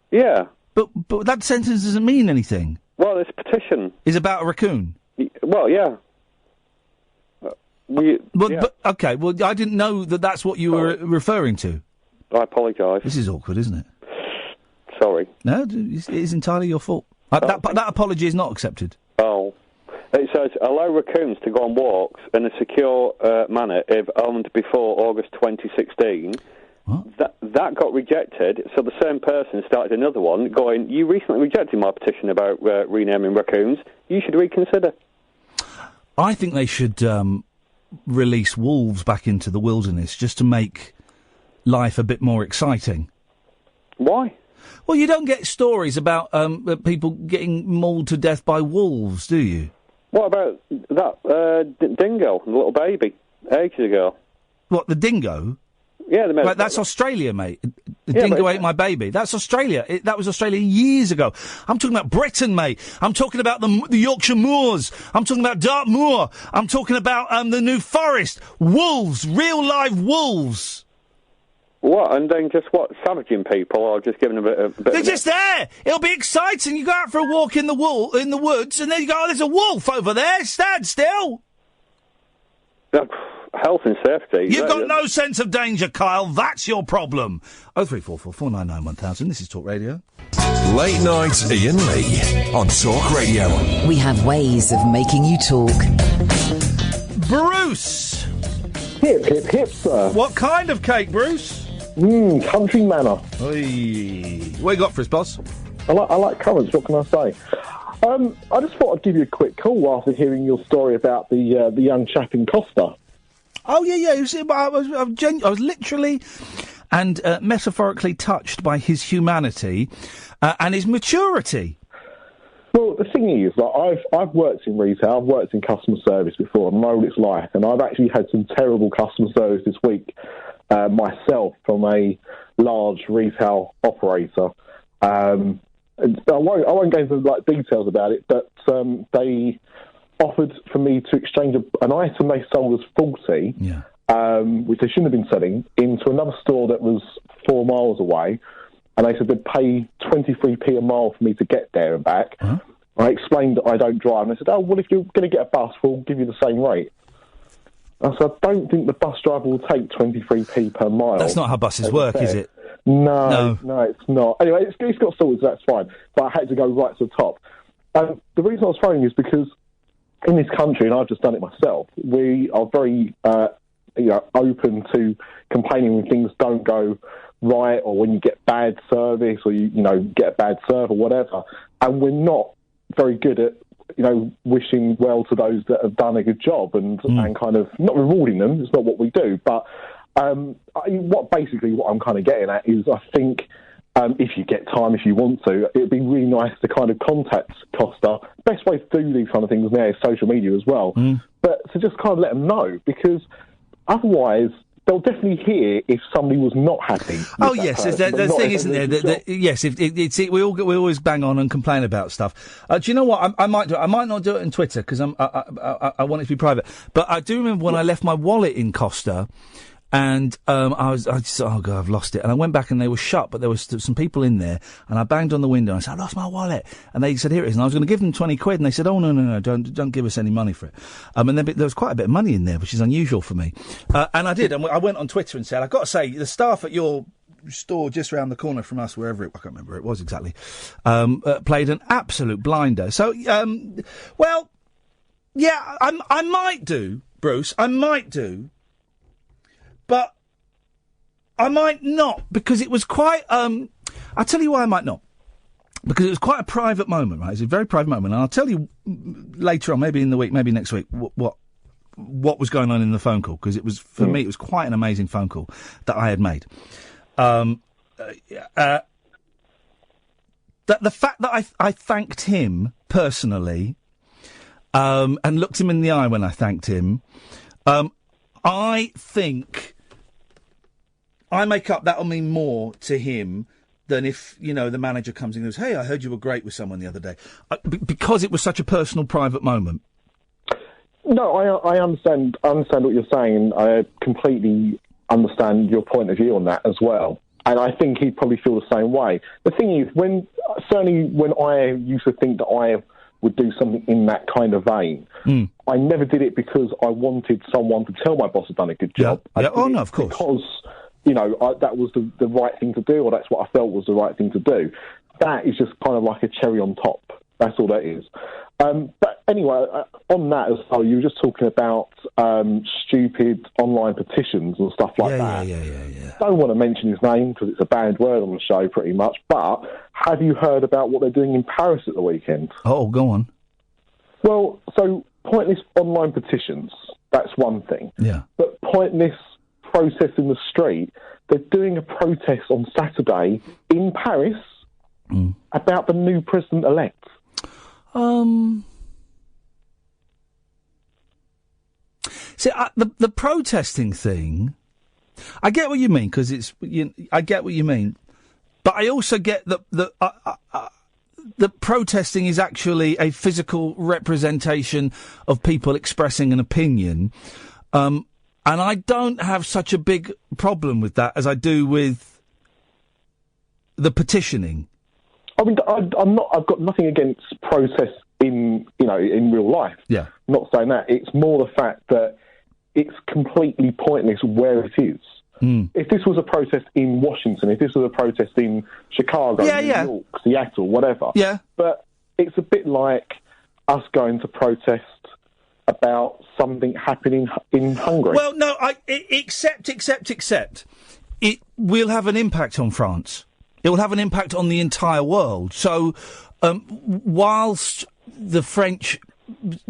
Yeah. But that sentence doesn't mean anything. Well, this petition... Is about a raccoon? Well, yeah. But okay, well, I didn't know that that's what you were referring to. I apologise. This is awkward, isn't it? Sorry. No, it is entirely your fault. That apology is not accepted. Oh. It says, allow raccoons to go on walks in a secure manner if owned before August 2016. That got rejected, so the same person started another one going, you recently rejected my petition about renaming raccoons. You should reconsider. I think they should release wolves back into the wilderness just to make life a bit more exciting. Why? Well, you don't get stories about people getting mauled to death by wolves, do you? What about that dingo, the little baby, ages ago? What, the dingo? Yeah, right, that's Australia, mate. The dingo ate my baby. That's Australia. That was Australia years ago. I'm talking about Britain, mate. I'm talking about the Yorkshire Moors. I'm talking about Dartmoor. I'm talking about the New Forest. Wolves, real live wolves. What, and then just what, savaging people or just giving them a bit They're just there. It'll be exciting. You go out for a walk in the woods, and then you go, oh, there's a wolf over there. Stand still. Health and safety. You've got no sense of danger, Kyle. That's your problem. 0344 499 1000. This is Talk Radio. Late night Iain Lee on Talk Radio. We have ways of making you talk. Bruce! Hip, hip, hip, sir. What kind of cake, Bruce? Country manor. Oy. What you got for us, boss? I like currants, what can I say? I just thought I'd give you a quick call after hearing your story about the young chap in Costa. Oh, yeah. I was literally and metaphorically touched by his humanity and his maturity. Well, the thing is, like, I've worked in retail, I've worked in customer service before, and I know what it's like, and I've actually had some terrible customer service this week myself from a large retail operator. I won't go into details about it, but they offered for me to exchange an item they sold as faulty, which they shouldn't have been selling, into another store that was 4 miles away, and they said they'd pay 23p a mile for me to get there and back. Huh? I explained that I don't drive, and they said, oh, well, if you're going to get a bus, we'll give you the same rate. I said, I don't think the bus driver will take 23p per mile. That's not how buses work, is it? No, it's not. Anyway, it's got sorted, so that's fine. But I had to go right to the top. The reason I was phoning is because in this country, and I've just done it myself, we are very open to complaining when things don't go right, or when you get bad service, or you get a bad serve or whatever. And we're not very good at wishing well to those that have done a good job and kind of not rewarding them. It's not what we do. But what I'm kind of getting at is, I think if you get time, if you want to, it'd be really nice to kind of contact Costa. Best way to do these kind of things now is social media as well. But to just kind of let them know, because otherwise they'll definitely hear if somebody was not happy. Oh, yes, the thing, isn't there? Yes, we always bang on and complain about stuff. Do you know what? I might do it. I might not do it on Twitter because I want it to be private. But I do remember when I left my wallet in Costa, and I just, oh God, I've lost it. And I went back and they were shut, but there was some people in there, and I banged on the window and I said, I lost my wallet. And they said, here it is. And I was going to give them 20 quid, and they said, oh, no, don't give us any money for it. And then there was quite a bit of money in there, which is unusual for me. And I did. And I went on Twitter and said, I've got to say, the staff at your store just around the corner from us, wherever I can't remember where it was exactly, played an absolute blinder. So, well, yeah, I might do, Bruce, but I might not, because it was quite, I'll tell you why I might not. Because it was quite a private moment, right? It was a very private moment. And I'll tell you later on, maybe in the week, maybe next week, what was going on in the phone call. Because it was, for me, it was quite an amazing phone call that I had made. The fact that I thanked him personally, and looked him in the eye when I thanked him, I think I make up that'll mean more to him than if, the manager comes in and goes, hey, I heard you were great with someone the other day. Because it was such a personal, private moment. No, I understand what you're saying, and I completely understand your point of view on that as well. And I think he'd probably feel the same way. The thing is, certainly when I used to think that I would do something in that kind of vein, I never did it because I wanted someone to tell my boss had done a good job. Yeah. Oh, no, of course. Because, that was the right thing to do, or that's what I felt was the right thing to do. That is just kind of like a cherry on top That's all that is. But anyway, on that as well, you were just talking about stupid online petitions and stuff like that. Yeah. Don't want to mention his name because it's a banned word on the show pretty much, but have you heard about what they're doing in Paris at the weekend? Oh, go on. Well, so pointless online petitions, that's one thing. Yeah. But pointless protests in the street, they're doing a protest on Saturday in Paris about the new president-elect. See, the protesting thing, I get what you mean, because I get what you mean, but I also get that protesting is actually a physical representation of people expressing an opinion, and I don't have such a big problem with that as I do with the petitioning. I mean, I've got nothing against protests in real life. Yeah. I'm not saying that. It's more the fact that it's completely pointless where it is. If this was a protest in Washington, if this was a protest in Chicago, New York, Seattle, whatever. Yeah. But it's a bit like us going to protest about something happening in Hungary. Well, no, except. It will have an impact on France. It will have an impact on the entire world. So, whilst the French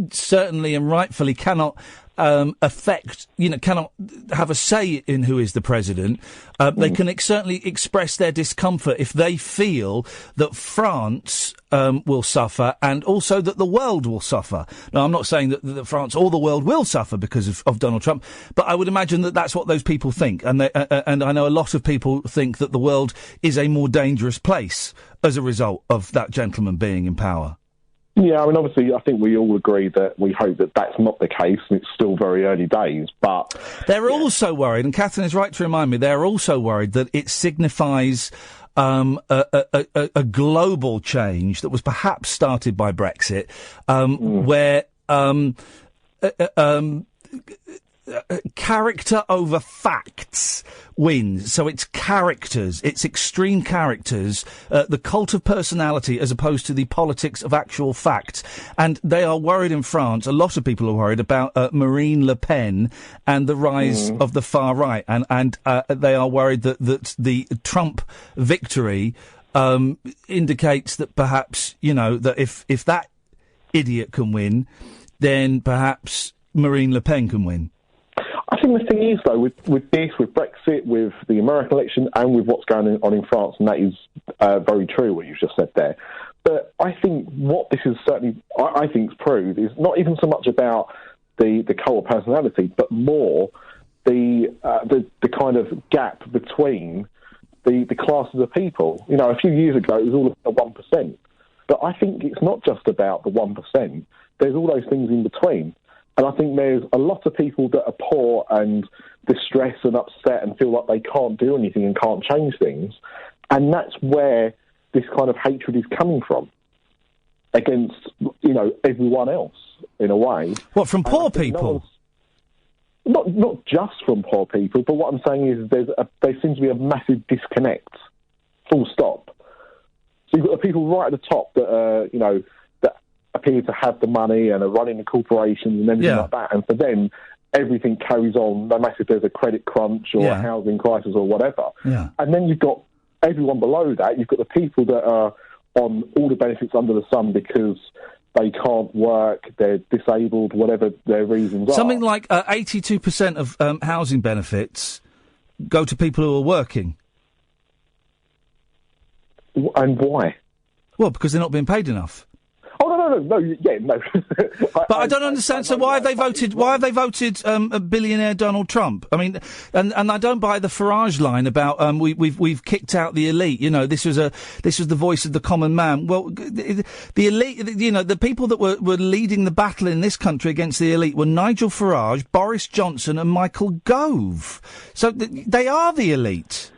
certainly and rightfully cannot cannot have a say in who is the president, they can certainly express their discomfort if they feel that France will suffer and also that the world will suffer. Now, I'm not saying that France or the world will suffer because of Donald Trump, but I would imagine that that's what those people think. And and I know a lot of people think that the world is a more dangerous place as a result of that gentleman being in power. Yeah, I mean, obviously, I think we all agree that we hope that that's not the case, and it's still very early days, but... They're also worried, and Catherine is right to remind me, they're also worried that it signifies a global change that was perhaps started by Brexit, where character over facts wins. So it's characters, it's extreme characters, the cult of personality as opposed to the politics of actual facts. And they are worried in France, a lot of people are worried about Marine Le Pen and the rise of the far right. And they are worried that the Trump victory indicates that perhaps, that if that idiot can win, then perhaps Marine Le Pen can win. I think the thing is, though, with Brexit, with the American election, and with what's going on in France, and that is very true, what you've just said there. But I think what this is certainly, I think, proved is not even so much about the cult of personality, but more the kind of gap between the classes of people. A few years ago, it was all about 1%. But I think it's not just about the 1%. There's all those things in between. And I think there's a lot of people that are poor and distressed and upset and feel like they can't do anything and can't change things. And that's where this kind of hatred is coming from against, everyone else, in a way. What, from poor people? Not just from poor people, but what I'm saying is there seems to be a massive disconnect, full stop. So you've got the people right at the top that that appear to have the money and are running the corporations and everything like that. And for them, everything carries on, no matter if there's a credit crunch or a housing crisis or whatever. Yeah. And then you've got everyone below that. You've got the people that are on all the benefits under the sun because they can't work, they're disabled, whatever their reasons are. Something like 82% of housing benefits go to people who are working. And why? Well, because they're not being paid enough. Oh, no. But I don't understand. So why have they voted? Why have they voted a billionaire Donald Trump? I mean, and I don't buy the Farage line about we've kicked out the elite. This was the voice of the common man. Well, the elite, the people that were leading the battle in this country against the elite were Nigel Farage, Boris Johnson, and Michael Gove. So they are the elite.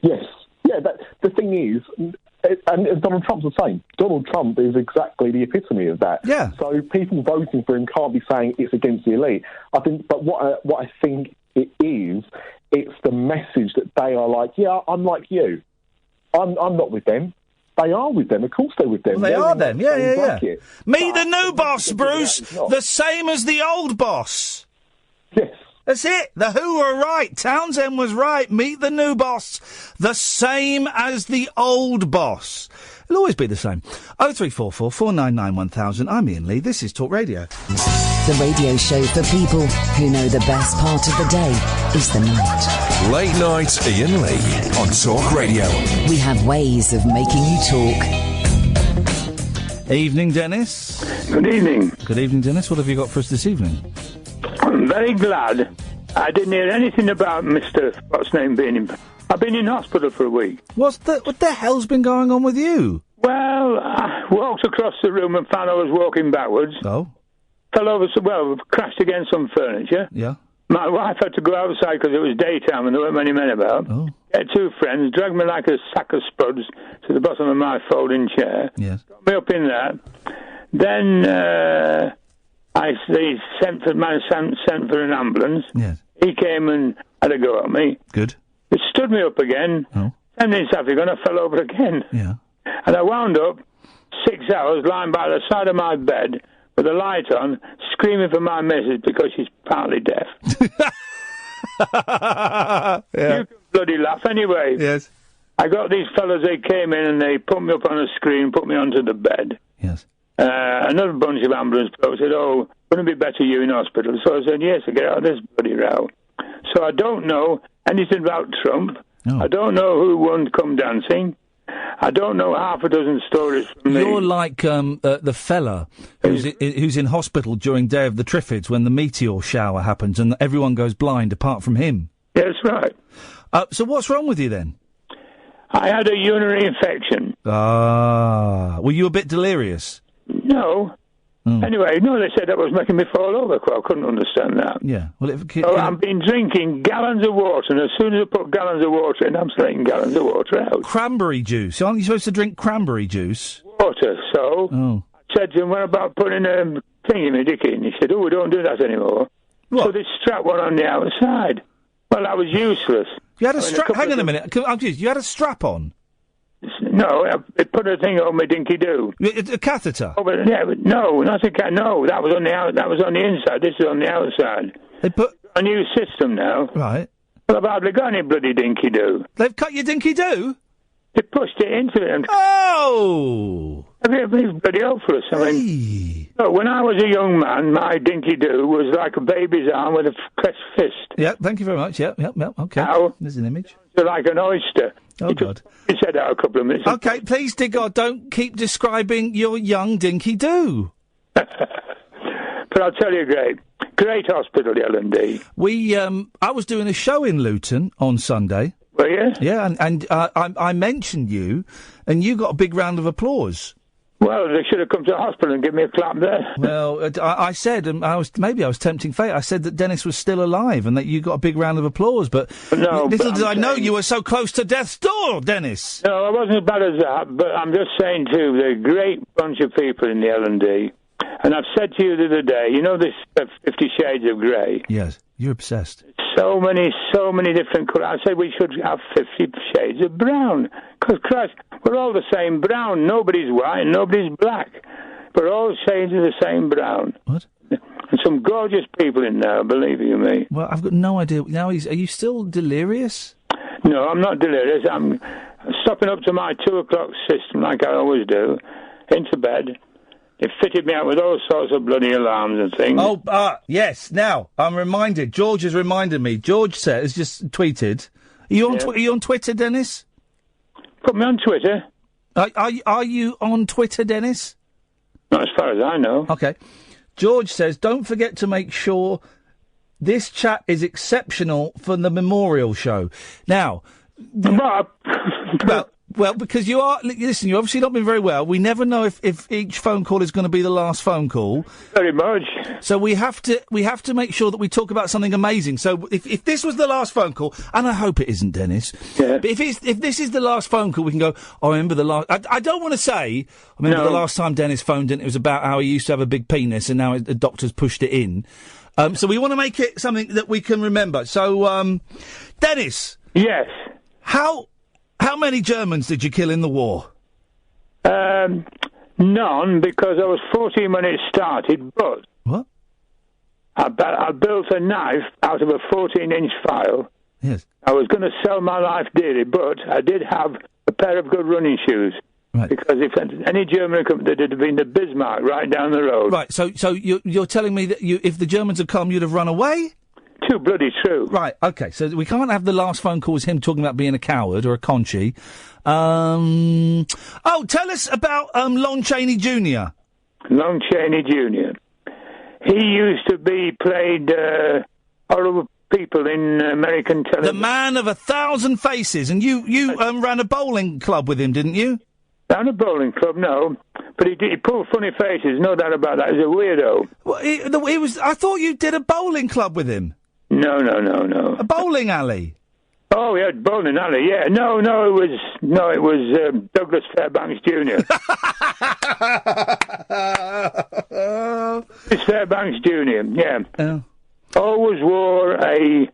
Yes. Yeah. The thing is. And Donald Trump's the same. Donald Trump is exactly the epitome of that. Yeah. So people voting for him can't be saying it's against the elite. I think, but what I think it is, it's the message that they are like, yeah, I'm like you. I'm not with them. They are with them. Of course they're with them. Well, they are them. Yeah, yeah, yeah. Bracket. Meet the new boss, Bruce. The same as the old boss. Yes. That's it. The Who were right. Townsend was right. Meet the new boss. The same as the old boss. It'll always be the same. 0344 499 1000. I'm Iain Lee. This is Talk Radio. The radio show for people who know the best part of the day is the night. Late night Iain Lee on Talk Radio. We have ways of making you talk. Evening, Dennis. Good evening. Good evening, Dennis. What have you got for us this evening? I'm very glad I didn't hear anything about Mr. What's name being in. I've been in hospital for a week. What the hell's been going on with you? Well, I walked across the room and found I was walking backwards. Oh. Fell over, crashed against some furniture. Yeah. My wife had to go outside because it was daytime and there weren't many men about. Oh. Get two friends, dragged me like a sack of spuds to the bottom of my folding chair. Yes. Got me up in that. Then they sent for an ambulance. Yes. He came and had a go at me. Good. It stood me up again. Oh. 10 minutes after, I fell over again. Yeah. And I wound up 6 hours lying by the side of my bed with a light on, screaming for my missus because she's partly deaf. Yeah. You can bloody laugh anyway. Yes. I got these fellas, they came in and they put me up on a screen, put me onto the bed. Yes. Another bunch of ambulance folks said, "Oh, wouldn't it be better you in hospital?" So I said, "Yes, to get out of this bloody row." So I don't know anything about Trump. Oh. I don't know who won Come Dancing. I don't know half a dozen stories from me. You're like the fella who's in hospital during Day of the Triffids when the meteor shower happens and everyone goes blind apart from him. Yeah, that's right. So what's wrong with you then? I had a urinary infection. Ah. Were you a bit delirious? No. Anyway, no, they said that was making me fall over. I couldn't understand that. Yeah. Well, I've been drinking gallons of water, and as soon as I put gallons of water in, I'm taking gallons of water out. Cranberry juice. Aren't you supposed to drink cranberry juice? Water, so Oh. I said to him, what about putting a thing in my dick in? He said, we don't do that anymore. What? So they strapped one on the outside. Well, that was useless. You had a strap... Hang on a minute. I'm confused. You had a strap on? No, I put a thing on my dinky do. A catheter? Oh, but no, not a cat. No, that was on the inside. This is on the outside. They put a new system now. Right. Well, I've hardly got any bloody dinky do. They've cut your dinky do? They pushed it into it. Oh! It's bloody hopeless. I mean, when I was a young man, my dinky do was like a baby's arm with a pressed fist. Yeah, thank you very much. Yep, okay. Now, there's an image. It's like an oyster. Oh, God. He said that a couple of minutes. Okay, please, dear God, don't keep describing your young dinky do. But I'll tell you, great hospital, the L&D. I was doing a show in Luton on Sunday. Were you? Yeah, and I mentioned you, and you got a big round of applause. Well, they should have come to the hospital and given me a clap there. Well, I said, I was tempting fate. I said that Dennis was still alive and that you got a big round of applause. But little did I know you were so close to death's door, Dennis. No, I wasn't as bad as that. But I'm just saying too, they're a great bunch of people in the L&D. And I've said to you the other day, you know this 50 Shades of Grey? Yes, you're obsessed. So many different colours. I said we should have 50 Shades of Brown. Because, Christ, we're all the same brown. Nobody's white, nobody's black. We're all shades of the same brown. What? And some gorgeous people in there, believe you me. Well, I've got no idea. Now, are you still delirious? No, I'm not delirious. I'm stopping up to my 2 o'clock system like I always do, into bed. They fitted me out with all sorts of bloody alarms and things. Oh, yes. Now, I'm reminded. George has reminded me. George has just tweeted. Are you on Twitter, Dennis? Put me on Twitter. Are you on Twitter, Dennis? Not as far as I know. Okay. George says, don't forget to make sure this chat is exceptional for the memorial show. Now... Well, because you are... Listen, you've obviously not been very well. We never know if each phone call is going to be the last phone call. Very much. So we have to make sure that we talk about something amazing. So if this was the last phone call, and I hope it isn't, Dennis. Yeah. But if this is the last phone call, we can go, I remember the last... I don't want to say, I remember the last time Dennis phoned in, it was about how he used to have a big penis and now the doctor's pushed it in. So we want to make it something that we can remember. So, Dennis. Yes. How many Germans did you kill in the war? None, because I was 14 when it started, but... What? I built a knife out of a 14-inch file. Yes. I was going to sell my life dearly, but I did have a pair of good running shoes. Right. Because if any German had come, there'd have been the Bismarck right down the road. Right, so you're telling me that if the Germans had come, you'd have run away? Too bloody true. Right, okay, so we can't have the last phone call as him talking about being a coward or a conchi. Tell us about Lon Chaney Jr. Lon Chaney Jr. He used to be played horrible people in American television. The man of 1,000 faces, and you ran a bowling club with him, didn't you? Ran a bowling club, no. But he pulled funny faces, no doubt about that. He's a weirdo. Well, I thought you did a bowling club with him. No. A bowling alley. Oh, yeah, bowling alley, yeah. No, it was Douglas Fairbanks Jr. Douglas Fairbanks Jr., yeah. Oh. Always wore a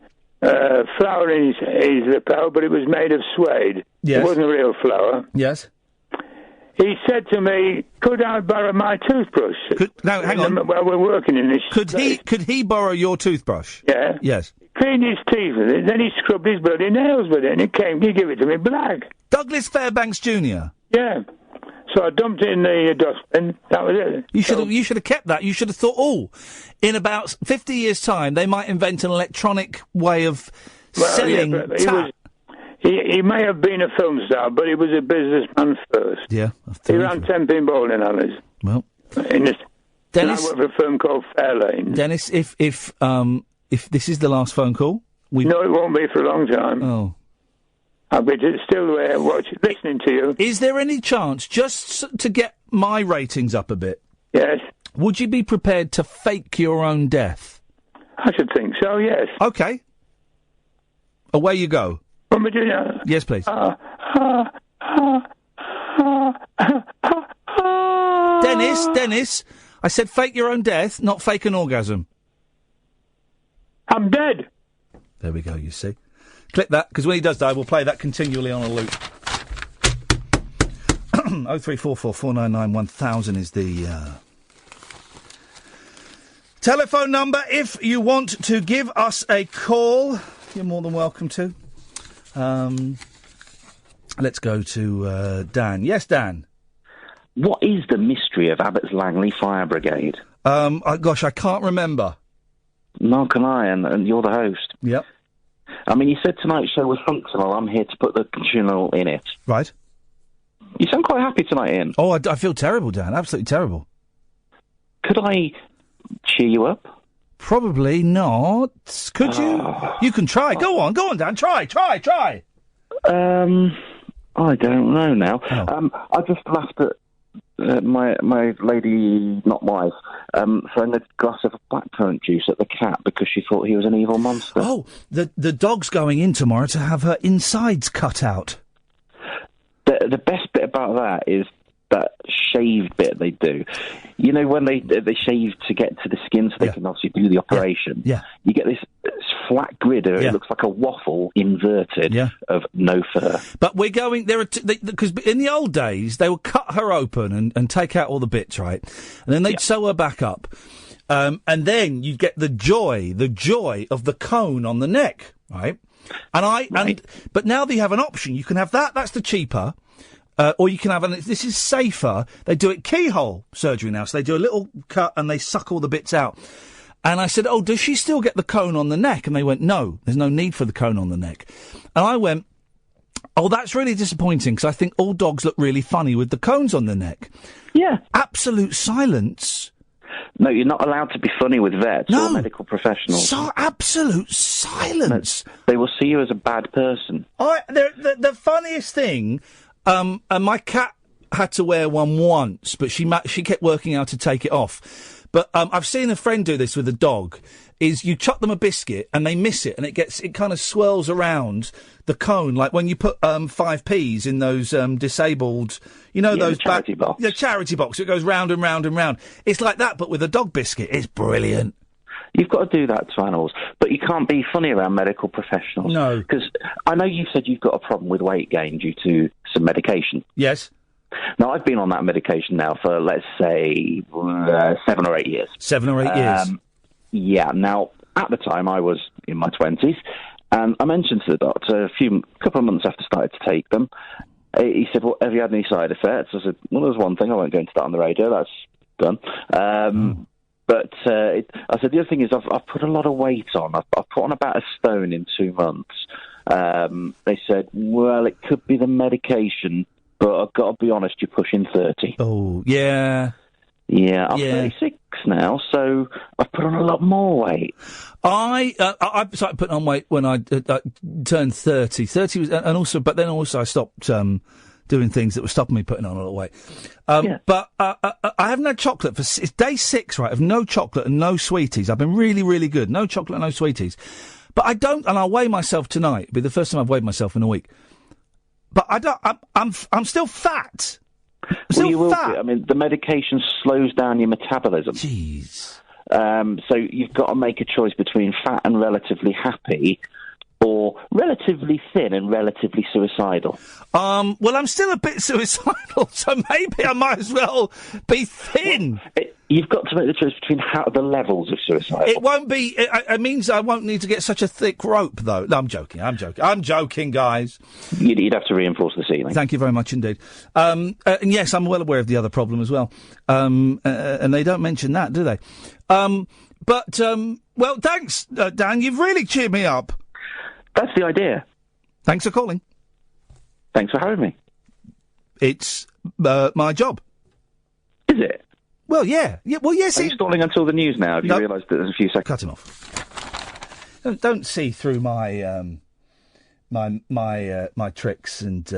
flower in his lapel, but it was made of suede. Yes. It wasn't a real flower. Yes. He said to me, "Could I borrow my toothbrush?" Now, hang on. Well, we're working in this. Could he borrow your toothbrush? Yeah. Yes. Cleaned his teeth with it, then he scrubbed his bloody nails with it, and he gave it to me black. Douglas Fairbanks Jr. Yeah. So I dumped it in the dustbin. That was it. You should have kept that. You should have thought, in about 50 years' time, they might invent an electronic way of selling. Yeah, but he may have been a film star, but he was a businessman first. Yeah. He ran 10-pin bowling alleys. Well, Dennis, I worked for a firm called Fairlane. Dennis, if this is the last phone call, no, it won't be for a long time. Oh. I'll be still there, listening to you. Is there any chance, just to get my ratings up a bit? Yes. Would you be prepared to fake your own death? I should think so, yes. Okay. Away you go. What am I doing now? Yes, please. Dennis, I said fake your own death, not fake an orgasm. I'm dead. There we go, you see. Click that, because when he does die, we'll play that continually on a loop. 0344 499 1000 is the telephone number. If you want to give us a call, you're more than welcome to. Let's go to Dan. Yes, Dan. What is the mystery of Abbots Langley Fire Brigade? Gosh, I can't remember. Nor can I, and you're the host. Yep. I mean, you said tonight's show was functional. I'm here to put the functional in it. Right. You sound quite happy tonight, Ian. Oh, I feel terrible, Dan. Absolutely terrible. Could I cheer you up? Probably not. Could you? You can try. Go on, Dan. Try. I don't know now. Oh. I just laughed at my lady, not wife, throwing a glass of blackcurrant juice at the cat because she thought he was an evil monster. Oh, the dog's going in tomorrow to have her insides cut out. The best bit about that is that shaved bit they do. You know, when they shave to get to the skin so they can obviously do the operation. Yeah. You get this flat grid. It looks like a waffle inverted of no fur. But we're going there because in the old days they would cut her open and take out all the bits, right, and then they'd sew her back up, and then you'd get the joy of the cone on the neck, right? But now they have an option. You can have that. That's the cheaper. Or you can have, this is safer, they do it keyhole surgery now, so they do a little cut and they suck all the bits out. And I said, oh, does she still get the cone on the neck? And they went, no, there's no need for the cone on the neck. And I went, oh, that's really disappointing, because I think all dogs look really funny with the cones on the neck. Yeah. Absolute silence. No, you're not allowed to be funny with vets or medical professionals. Absolute silence. No, they will see you as a bad person. The funniest thing... and my cat had to wear one once, but she kept working out to take it off. But I've seen a friend do this with a dog. Is you chuck them a biscuit and they miss it, and it kind of swirls around the cone, like when you put 5p's in those disabled, those charity box. The charity box. It goes round and round and round. It's like that, but with a dog biscuit. It's brilliant. You've got to do that to animals, but you can't be funny around medical professionals. No. Because I know you said you've got a problem with weight gain due to some medication. Yes. Now, I've been on that medication now for, let's say, 7 or 8 years. 7 or 8 years? Yeah. Now, at the time, I was in my 20s, and I mentioned to the doctor a couple of months after I started to take them. He said, well, have you had any side effects? I said, well, there's one thing. I won't go into that on the radio. That's done. But I said, the other thing is I've put a lot of weight on. I've put on about a stone in 2 months. They said, well, it could be the medication, but I've got to be honest, you're pushing 30. Oh, yeah. Yeah, I'm 36 now, so I've put on a lot more weight. I started putting on weight when I turned 30. 30 was, but then I stopped doing things that were stopping me putting on a lot of weight. But I haven't had chocolate it's day 6, right, of no chocolate and no sweeties. I've been really, really good. No chocolate and no sweeties. But I don't, and I'll weigh myself tonight. It'll be the first time I've weighed myself in a week. But I'm still fat. Well, you will be. I mean, the medication slows down your metabolism. Jeez. So you've got to make a choice between fat and relatively happy, or relatively thin and relatively suicidal. Well, I'm still a bit suicidal, so maybe I might as well be thin. Well, you've got to make the choice between the levels of suicidal. It won't be. It means I won't need to get such a thick rope, though. No, I'm joking. I'm joking, guys. You'd have to reinforce the ceiling. Thank you very much indeed. And yes, I'm well aware of the other problem as well. And they don't mention that, do they? Well, thanks, Dan. You've really cheered me up. That's the idea. Thanks for calling. Thanks for having me. It's my job. Is it? Well, yeah. Well, yes. Are you stalling until the news now? Have you realised that there's a few seconds? Cut him off. Don't see through my my tricks and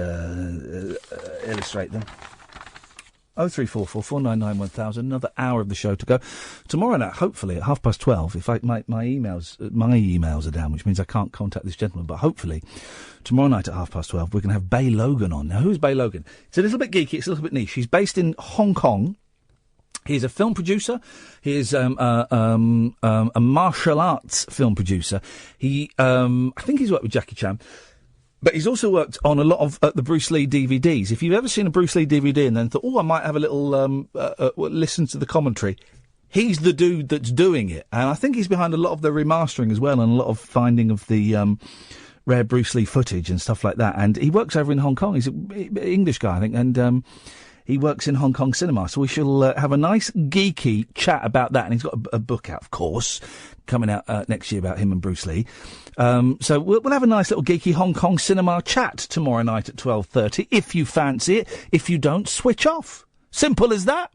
illustrate them. 0344 499 1000. Another hour of the show to go. Tomorrow night, hopefully at 12:30. If my emails are down, which means I can't contact this gentleman. But hopefully tomorrow night at 12:30, we're going to have Bay Logan on. Now, who's Bay Logan? It's a little bit geeky. It's a little bit niche. He's based in Hong Kong. He's a film producer. He is a martial arts film producer. I think he's worked with Jackie Chan. But he's also worked on a lot of the Bruce Lee DVDs. If you've ever seen a Bruce Lee DVD and then thought, I might have a little listen to the commentary, he's the dude that's doing it. And I think he's behind a lot of the remastering as well and a lot of finding of the rare Bruce Lee footage and stuff like that. And he works over in Hong Kong. He's an English guy, I think, and he works in Hong Kong cinema. So we shall have a nice geeky chat about that. And he's got a book out, of course, coming out next year about him and Bruce Lee. So we'll have a nice little geeky Hong Kong cinema chat tomorrow night at 12:30, if you fancy it. If you don't, switch off. Simple as that.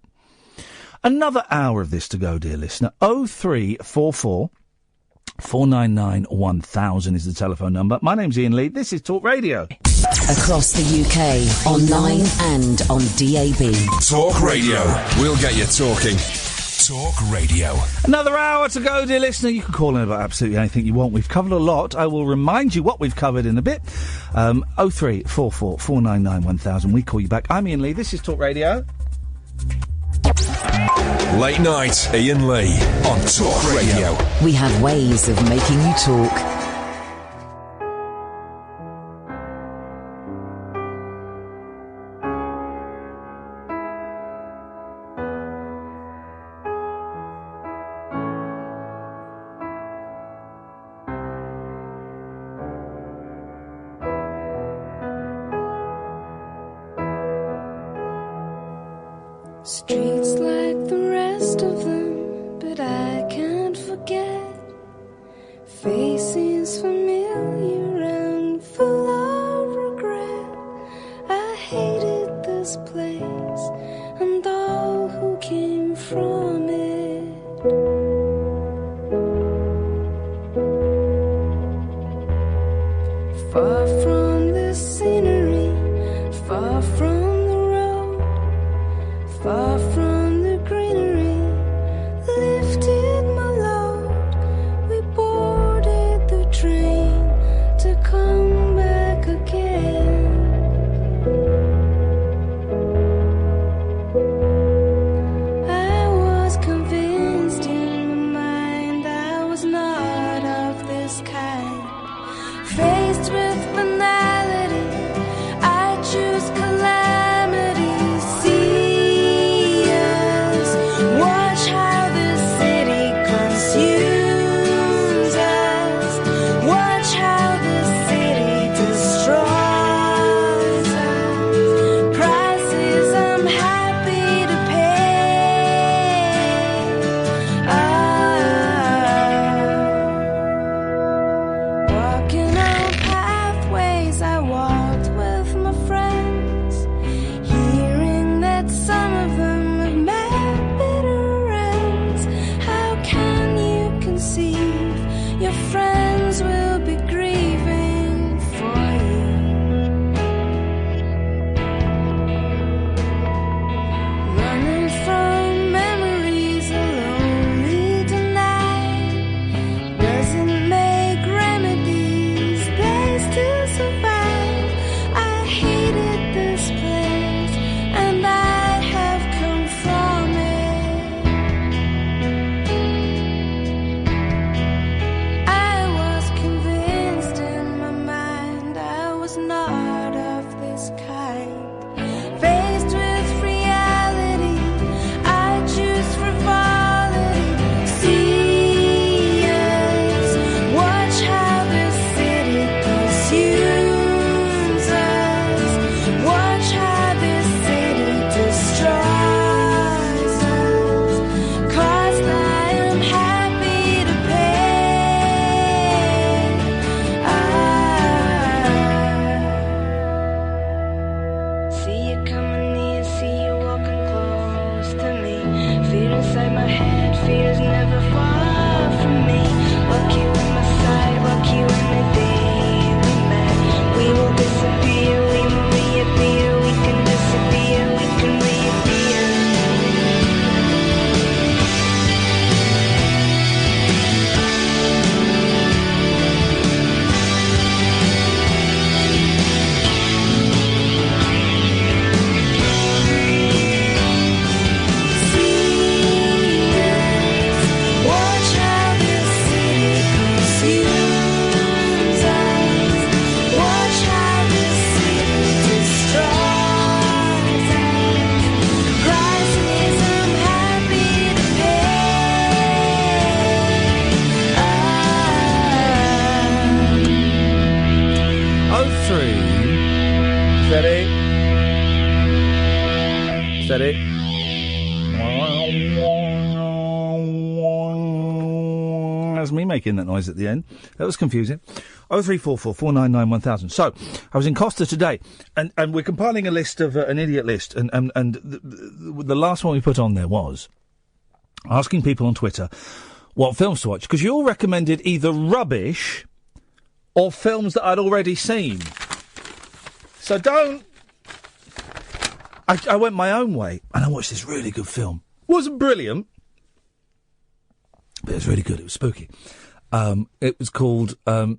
Another hour of this to go, dear listener. 0344 499 1000 is the telephone number. My name's Iain Lee. This is Talk Radio. Across the UK, online and on DAB. Talk Radio. We'll get you talking. Talk Radio. Another hour to go, dear listener. You can call in about absolutely anything you want. We've covered a lot. I will remind you what we've covered in a bit. 0344 499 1000. We call you back. I'm Iain Lee. This is Talk Radio. Late night, Iain Lee on Talk Radio. We have ways of making you talk. Streets like the rest of them, but I can't forget. Faces familiar and full of regret. I hated this place and all who came from it. Far from the scenery, far from far from the greenery, inside my head, fears never far from me. Walk you in my side, walk you in the day we met. We will disappear, we will reappear. We can disappear, we can reappear. Watch how this city consumes us. Watch how this city destroys us. Prices I'm happy to Oh, 03. Is that it? Is that it? That's me making that noise at the end. That was confusing. 0344 499 1000. So, I was in Costa today, and we're compiling a list of an idiot list, and the last one we put on there was asking people on Twitter what films to watch, because you all recommended either rubbish or films that I'd already seen. So don't... I went my own way, and I watched this really good film. Wasn't brilliant, but it was really good. It was spooky. It was called... I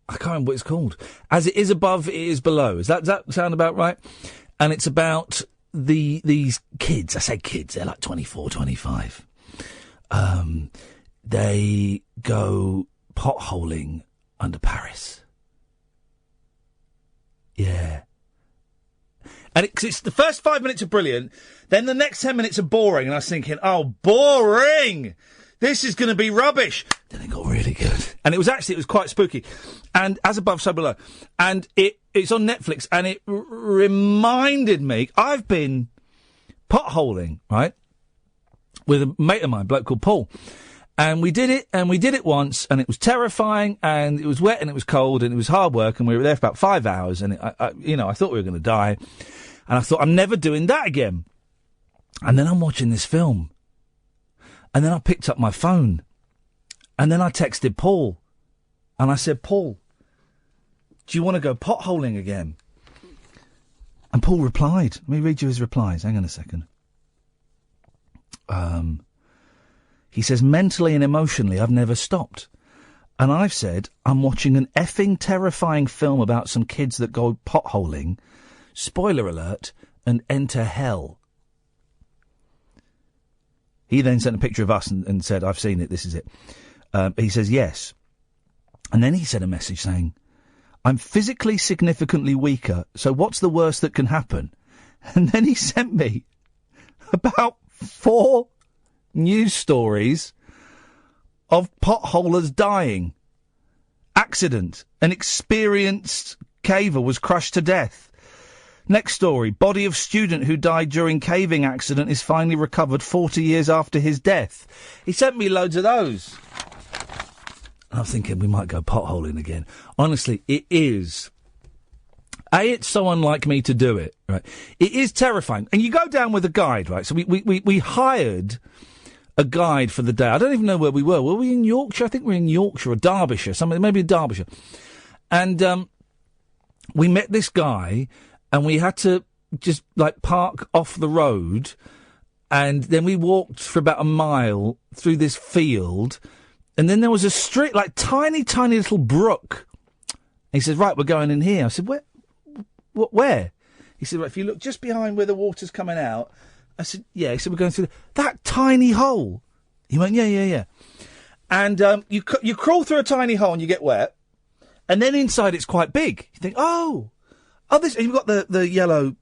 can't remember what it's called. As It Is Above, It Is Below. Does that sound about right? And it's about these kids. I say kids, they're like 24, 25. They go potholing under Paris. Yeah. And it's the first 5 minutes are brilliant, then the next 10 minutes are boring, and I was thinking, oh, boring! This is going to be rubbish! Then it got really good. And it was quite spooky. And As Above, So Below. And it's on Netflix, and it reminded me, I've been potholing, right, with a mate of mine, a bloke called Paul. And we did it once, and it was terrifying, and it was wet, and it was cold, and it was hard work, and we were there for about 5 hours, and I thought we were going to die, and I thought, I'm never doing that again. And then I'm watching this film, and then I picked up my phone, and then I texted Paul, and I said, Paul, do you want to go potholing again? And Paul replied. Let me read you his replies. Hang on a second. He says, mentally and emotionally, I've never stopped. And I've said, I'm watching an effing terrifying film about some kids that go potholing. Spoiler alert, and enter hell. He then sent a picture of us and said, I've seen it, this is it. He says, yes. And then he sent a message saying, I'm physically significantly weaker, so what's the worst that can happen? And then he sent me about 4 news stories of potholers dying. Accident. An experienced caver was crushed to death. Next story. Body of student who died during caving accident is finally recovered 40 years after his death. He sent me loads of those. I'm thinking we might go potholing again. Honestly, it is. It's so unlike me to do it, right? It is terrifying. And you go down with a guide, right? So we hired a guide for the day. I don't even know where we were. Were we in Yorkshire? I think we were in Yorkshire or Derbyshire, maybe Derbyshire. And we met this guy, and we had to just, park off the road, and then we walked for about a mile through this field, and then there was a street, tiny, tiny little brook. And he said, right, we're going in here. I said, where? He said, right, if you look just behind where the water's coming out. I said, yeah. He said, we're going through that tiny hole. He went, yeah. And you crawl through a tiny hole and you get wet. And then inside it's quite big. You think, this. And you've got the yellow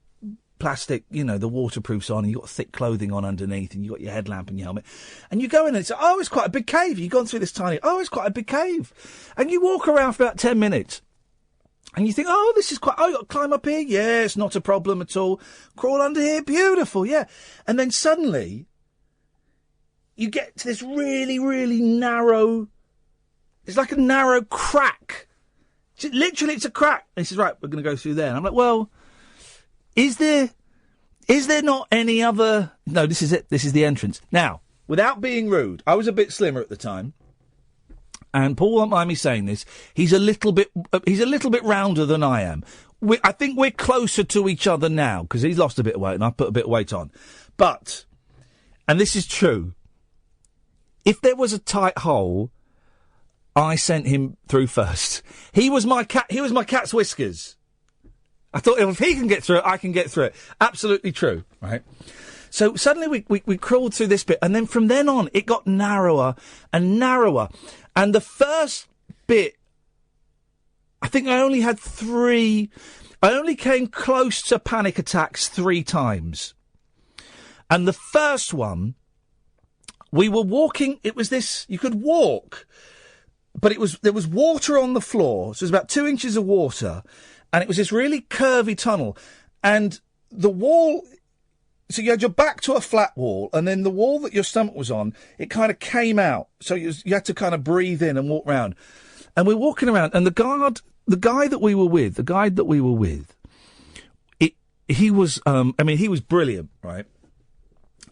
plastic, the waterproofs on, and you've got thick clothing on underneath, and you've got your headlamp and your helmet. And you go in and it's, it's quite a big cave. You've gone through this tiny, it's quite a big cave. And you walk around for about 10 minutes. And you think, this is quite... you got to climb up here? Yeah, it's not a problem at all. Crawl under here? Beautiful, yeah. And then suddenly, you get to this really, really narrow... It's like a narrow crack. Literally, it's a crack. And he says, right, we're going to go through there. And I'm like, well, is there Is there not any other... No, this is it. This is the entrance. Now, without being rude, I was a bit slimmer at the time. And Paul won't mind me saying this. He's a little bit rounder than I am. I think we're closer to each other now, because he's lost a bit of weight and I've put a bit of weight on. But, and this is true, if there was a tight hole, I sent him through first. He was my cat's whiskers. I thought, if he can get through it, I can get through it. Absolutely true, right? So suddenly we crawled through this bit, and then from then on, it got narrower and narrower. And the first bit, I think I only had 3... I only came close to panic attacks 3 times. And the first one, we were walking, it was this, you could walk, but there was water on the floor, so it was about 2 inches of water, and it was this really curvy tunnel, and the wall, so you had your back to a flat wall, and then the wall that your stomach was on, it kind of came out, so you had to kind of breathe in and walk round. And we're walking around, and the guide that we were with, he was brilliant, right?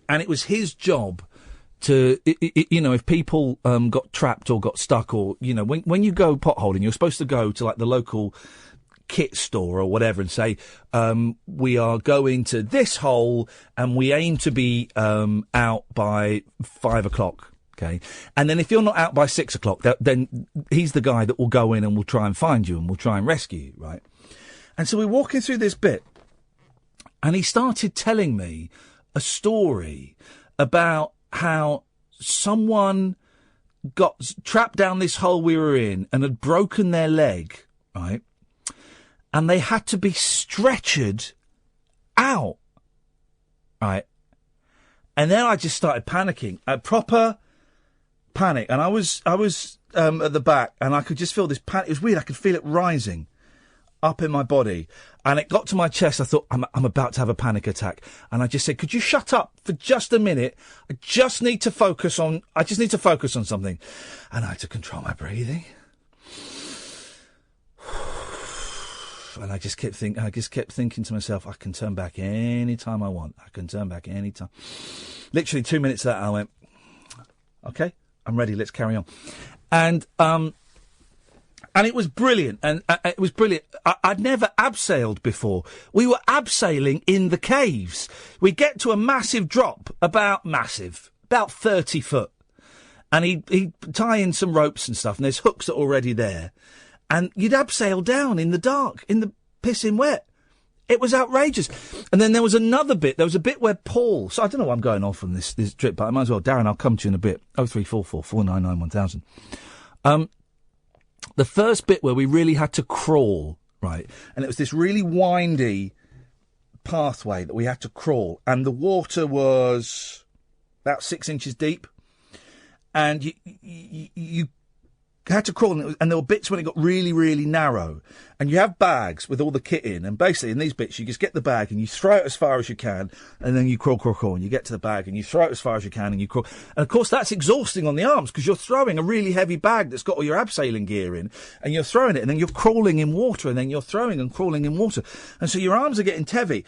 And it was his job to, if people got trapped or got stuck, or, when you go potholing, you're supposed to go to, like, the local kit store or whatever and say, we are going to this hole and we aim to be out by 5 o'clock. Okay. And then if you're not out by 6 o'clock, then he's the guy that will go in and will try and find you and will try and rescue you, right? And so we're walking through this bit, and he started telling me a story about how someone got trapped down this hole we were in and had broken their leg, right? And they had to be stretchered out, right? And then I just started panicking, a proper panic. And I was at the back, and I could just feel this panic. It was weird. I could feel it rising up in my body, and it got to my chest. I thought, I'm about to have a panic attack. And I just said, could you shut up for just a minute? I just need to focus on something. And I had to control my breathing. And I just kept thinking to myself, I can turn back any time I want. I can turn back any time. Literally 2 minutes later, I went, okay, I'm ready. Let's carry on. And it was brilliant. And it was brilliant. I'd never abseiled before. We were abseiling in the caves. We get to a massive drop, about 30 foot. And he'd tie in some ropes and stuff, and there's hooks that are already there. And you'd abseil down in the dark, in the pissing wet. It was outrageous. And then there was another bit. There was a bit where Paul... So I don't know why I'm going off on this trip, but I might as well. Darren, I'll come to you in a bit. 0344 499 1000. The first bit where we really had to crawl, right? And it was this really windy pathway that we had to crawl. And the water was about 6 inches deep. And you had to crawl, and there were bits when it got really, really narrow. And you have bags with all the kit in, and basically in these bits you just get the bag and you throw it as far as you can, and then you crawl, and you get to the bag and you throw it as far as you can, and you crawl. And of course that's exhausting on the arms, because you're throwing a really heavy bag that's got all your abseiling gear in, and you're throwing it, and then you're crawling in water, and then you're throwing and crawling in water, and so your arms are getting heavy.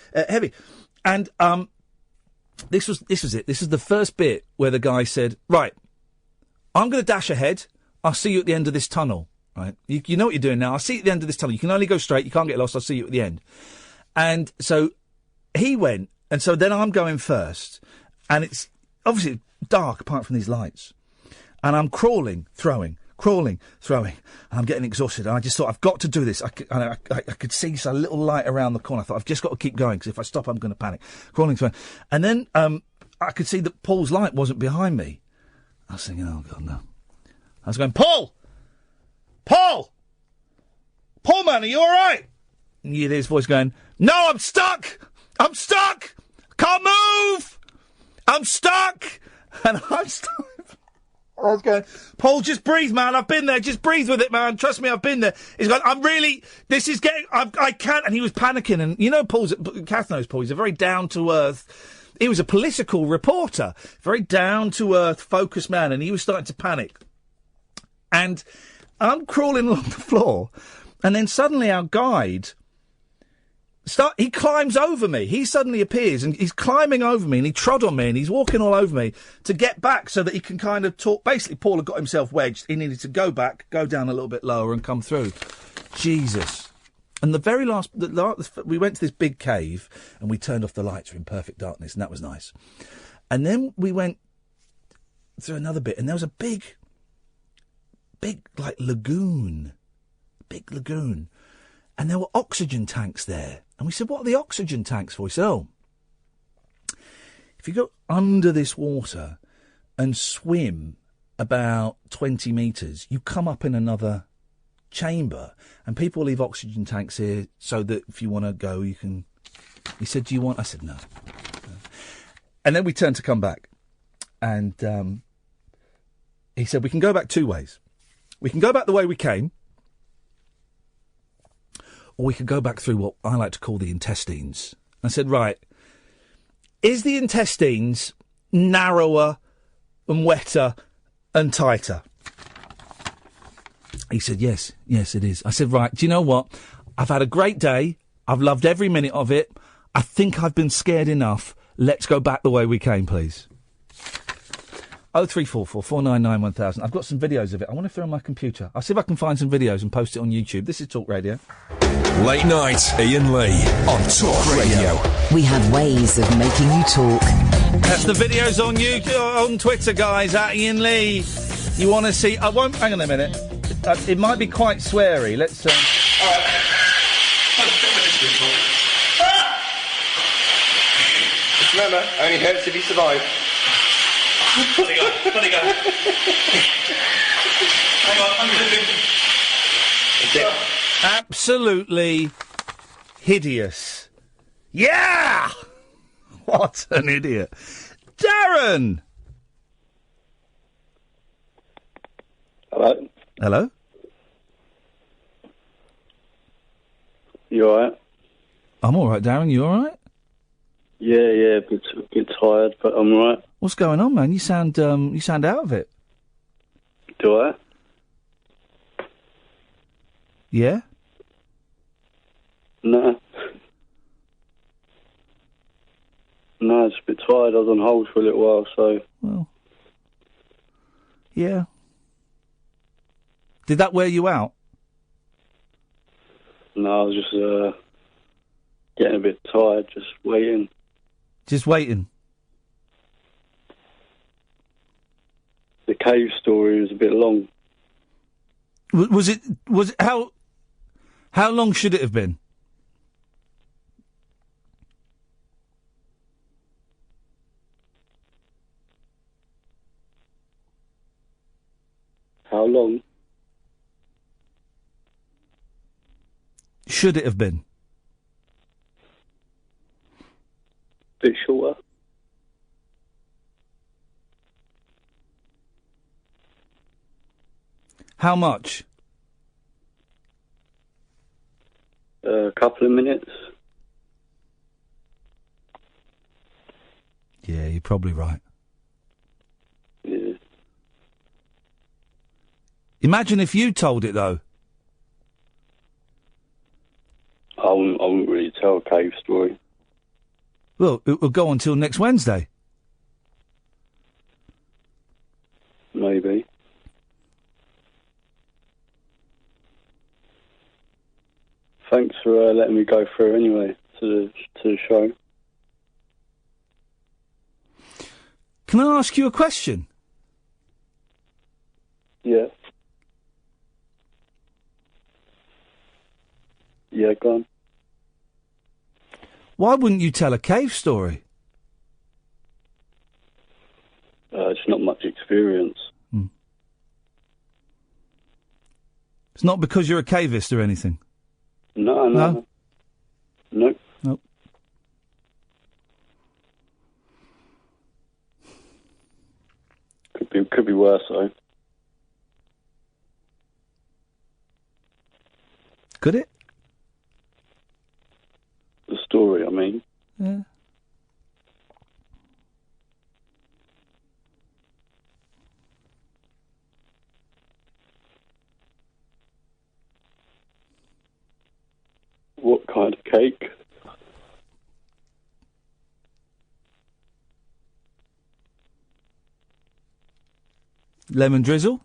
And this was it. This is the first bit where the guy said, right, I'm going to dash ahead. I'll see you at the end of this tunnel, right? You know what you're doing now. I'll see you at the end of this tunnel. You can only go straight. You can't get lost. I'll see you at the end. And so he went, and so then I'm going first. And it's obviously dark apart from these lights. And I'm crawling, throwing. And I'm getting exhausted. And I just thought, I've got to do this. I could see a little light around the corner. I thought, I've just got to keep going, because if I stop, I'm going to panic. Crawling, throwing. And then I could see that Paul's light wasn't behind me. I was thinking, oh, God, no. I was going, Paul, man, are you all right? And you hear his voice going, no, I'm stuck. Can't move. I'm stuck. And I'm stuck. I was going, Paul, just breathe, man. I've been there. Just breathe with it, man. Trust me, I've been there. He's going, I can't. And he was panicking. And you know, Kath knows Paul. He's a very down-to-earth. He was a political reporter. Very down-to-earth, focused man. And he was starting to panic. And I'm crawling along the floor, and then suddenly our guide He climbs over me. He suddenly appears and he's climbing over me and he trod on me and he's walking all over me to get back so that he can kind of talk. Basically, Paul had got himself wedged. He needed to go back, go down a little bit lower and come through. Jesus. And the very last, we went to this big cave and we turned off the lights. We're in perfect darkness and that was nice. And then we went through another bit and there was a big, like, lagoon. Big lagoon. And there were oxygen tanks there. And we said, what are the oxygen tanks for? He said, oh, if you go under this water and swim about 20 metres, you come up in another chamber. And people leave oxygen tanks here so that if you want to go, you can... He said, do you want... I said, no. And then we turned to come back. And he said, we can go back two ways. We can go back the way we came, or we could go back through what I like to call the intestines. I said, right, is the intestines narrower and wetter and tighter? He said, yes, it is. I said, right, do you know what? I've had a great day. I've loved every minute of it. I think I've been scared enough. Let's go back the way we came, please. 0344 499 1000. I've got some videos of it. I wonder if they're on my computer. I'll see if I can find some videos and post it on YouTube. This is Talk Radio. Late night, Iain Lee on Talk Radio. We have ways of making you talk. That's the videos on YouTube, on Twitter, guys, at Iain Lee. You want to see... I won't... Hang on a minute. It might be quite sweary. Let's... Remember, only hurts if you survive. Let it go. Hang on, I'm moving. Absolutely hideous. Yeah! What an idiot. Darren! Hello? Hello? You alright? I'm alright, Darren. You alright? Yeah, a bit tired, but I'm alright. What's going on, man? You sound out of it. Do I? Yeah? No, it's a bit tired. I was on hold for a little while, so... Well... Yeah. Did that wear you out? No, I was just getting a bit tired, just waiting. Just waiting? The cave story was a bit long. Was it how long should it have been? How long? Should it have been? Bit shorter. How much? A couple of minutes. Yeah, you're probably right. Yeah. Imagine if you told it, though. I wouldn't really tell a cave story. Well, it will go on till next Wednesday. Maybe. Thanks for letting me go through anyway to the show. Can I ask you a question? Yeah. Yeah, go on. Why wouldn't you tell a cave story? It's not much experience. It's not because you're a cavist or anything? No. Nope. Could be worse though. Could it? The story, I mean. Yeah. What kind of cake? Lemon drizzle?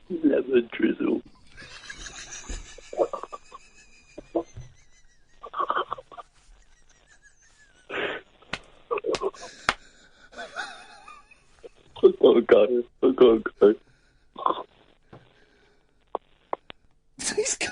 Lemon drizzle. Oh God! Oh God! He's gone.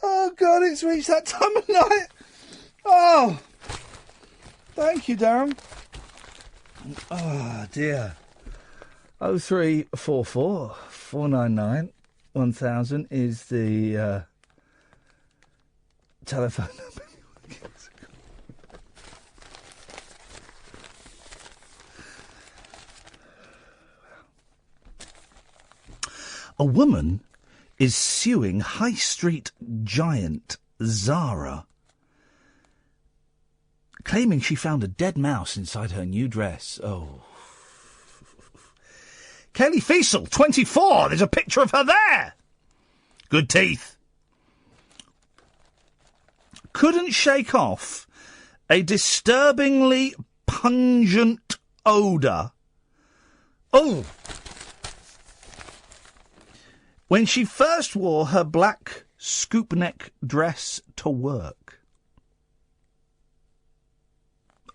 Oh, God, it's reached that time of night. Oh, thank you, Darren. Oh, dear. 0344 499 1000 is the telephone number. A woman is suing high street giant Zara, claiming she found a dead mouse inside her new dress. Oh. Kelly Fiesel, 24. There's a picture of her there. Good teeth. Couldn't shake off a disturbingly pungent odour. Oh. When she first wore her black scoop neck dress to work.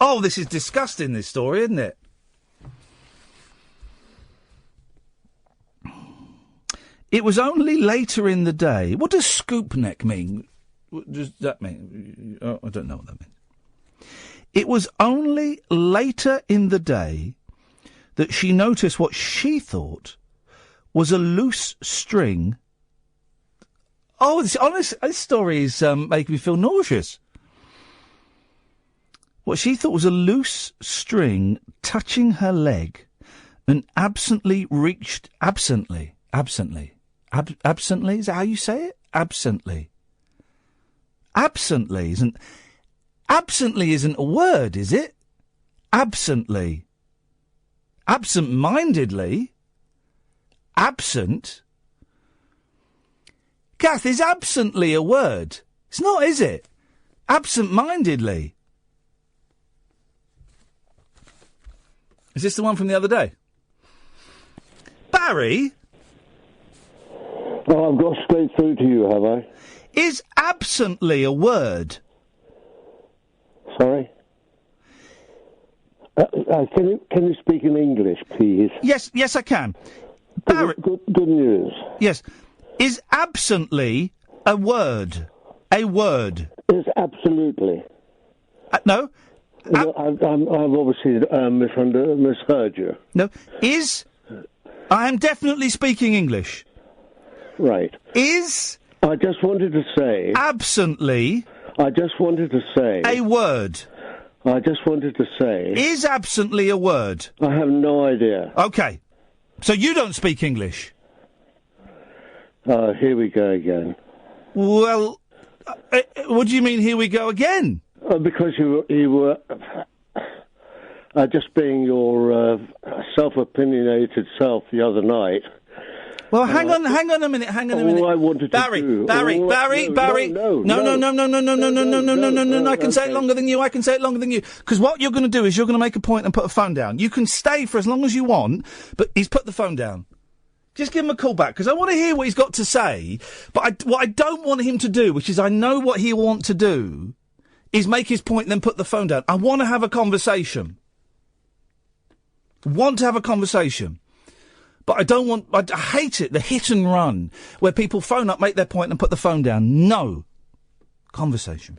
Oh, this is disgusting, this story, isn't it? It was only later in the day. What does scoop neck mean? What does that mean? Oh, I don't know what that means. It was only later in the day that she noticed what she thought was a loose string. Oh, this story is making me feel nauseous. What she thought was a loose string touching her leg and absently, is that how you say it? Absently isn't a word, is it? Absently. Absent-mindedly. Absent? Kath, is absently a word? It's not, is it? Absent-mindedly. Is this the one from the other day? Barry? Well, I've got straight through to you, have I? Is absently a word? Sorry? Can you speak in English, please? Yes, I can. Barry, good news. Yes. Is absently a word? A word? It's absolutely. No. I've obviously misheard you. No. I am definitely speaking English. Right. I just wanted to say... Absently... I just wanted to say... A word. I just wanted to say... Is absently a word? I have no idea. OK. So you don't speak English? Here we go again. Well, what do you mean, here we go again? Because you were just being your self-opinionated self the other night. Well, hang on a minute. All I wanted to do... Barry. No. I can say it longer than you. Because what you're going to do is you're going to make a point and put a phone down. You can stay for as long as you want, but he's put the phone down. Just give him a call back, because I want to hear what he's got to say. But what I don't want him to do, which is I know what he'll want to do, is make his point and then put the phone down. I want to have a conversation. But I don't want... I hate it, the hit and run, where people phone up, make their point and put the phone down. No. Conversation.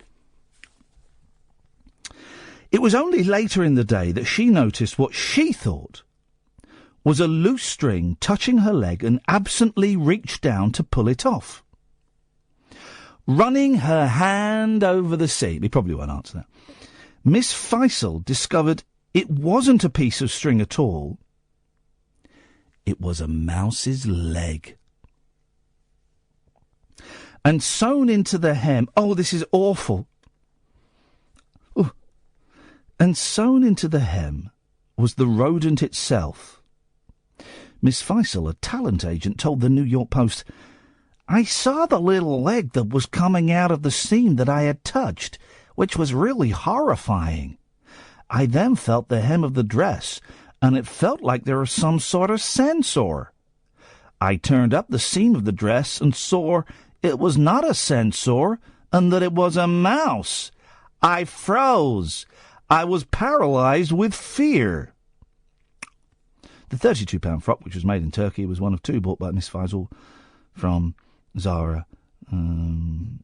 It was only later in the day that she noticed what she thought was a loose string touching her leg and absently reached down to pull it off. Running her hand over the seam, he probably won't answer that, Miss Faisal discovered it wasn't a piece of string at all. It was a mouse's leg. And sewn into the hem, oh, this is awful. Ooh. And sewn into the hem was the rodent itself. Miss Faisal, a talent agent, told the New York Post, I saw the little leg that was coming out of the seam that I had touched, which was really horrifying. I then felt the hem of the dress, and it felt like there was some sort of sensor. I turned up the seam of the dress and saw it was not a sensor, and that it was a mouse. I froze. I was paralyzed with fear. The £32 frock, which was made in Turkey, was one of two bought by Miss Faisal from Zara. Oh,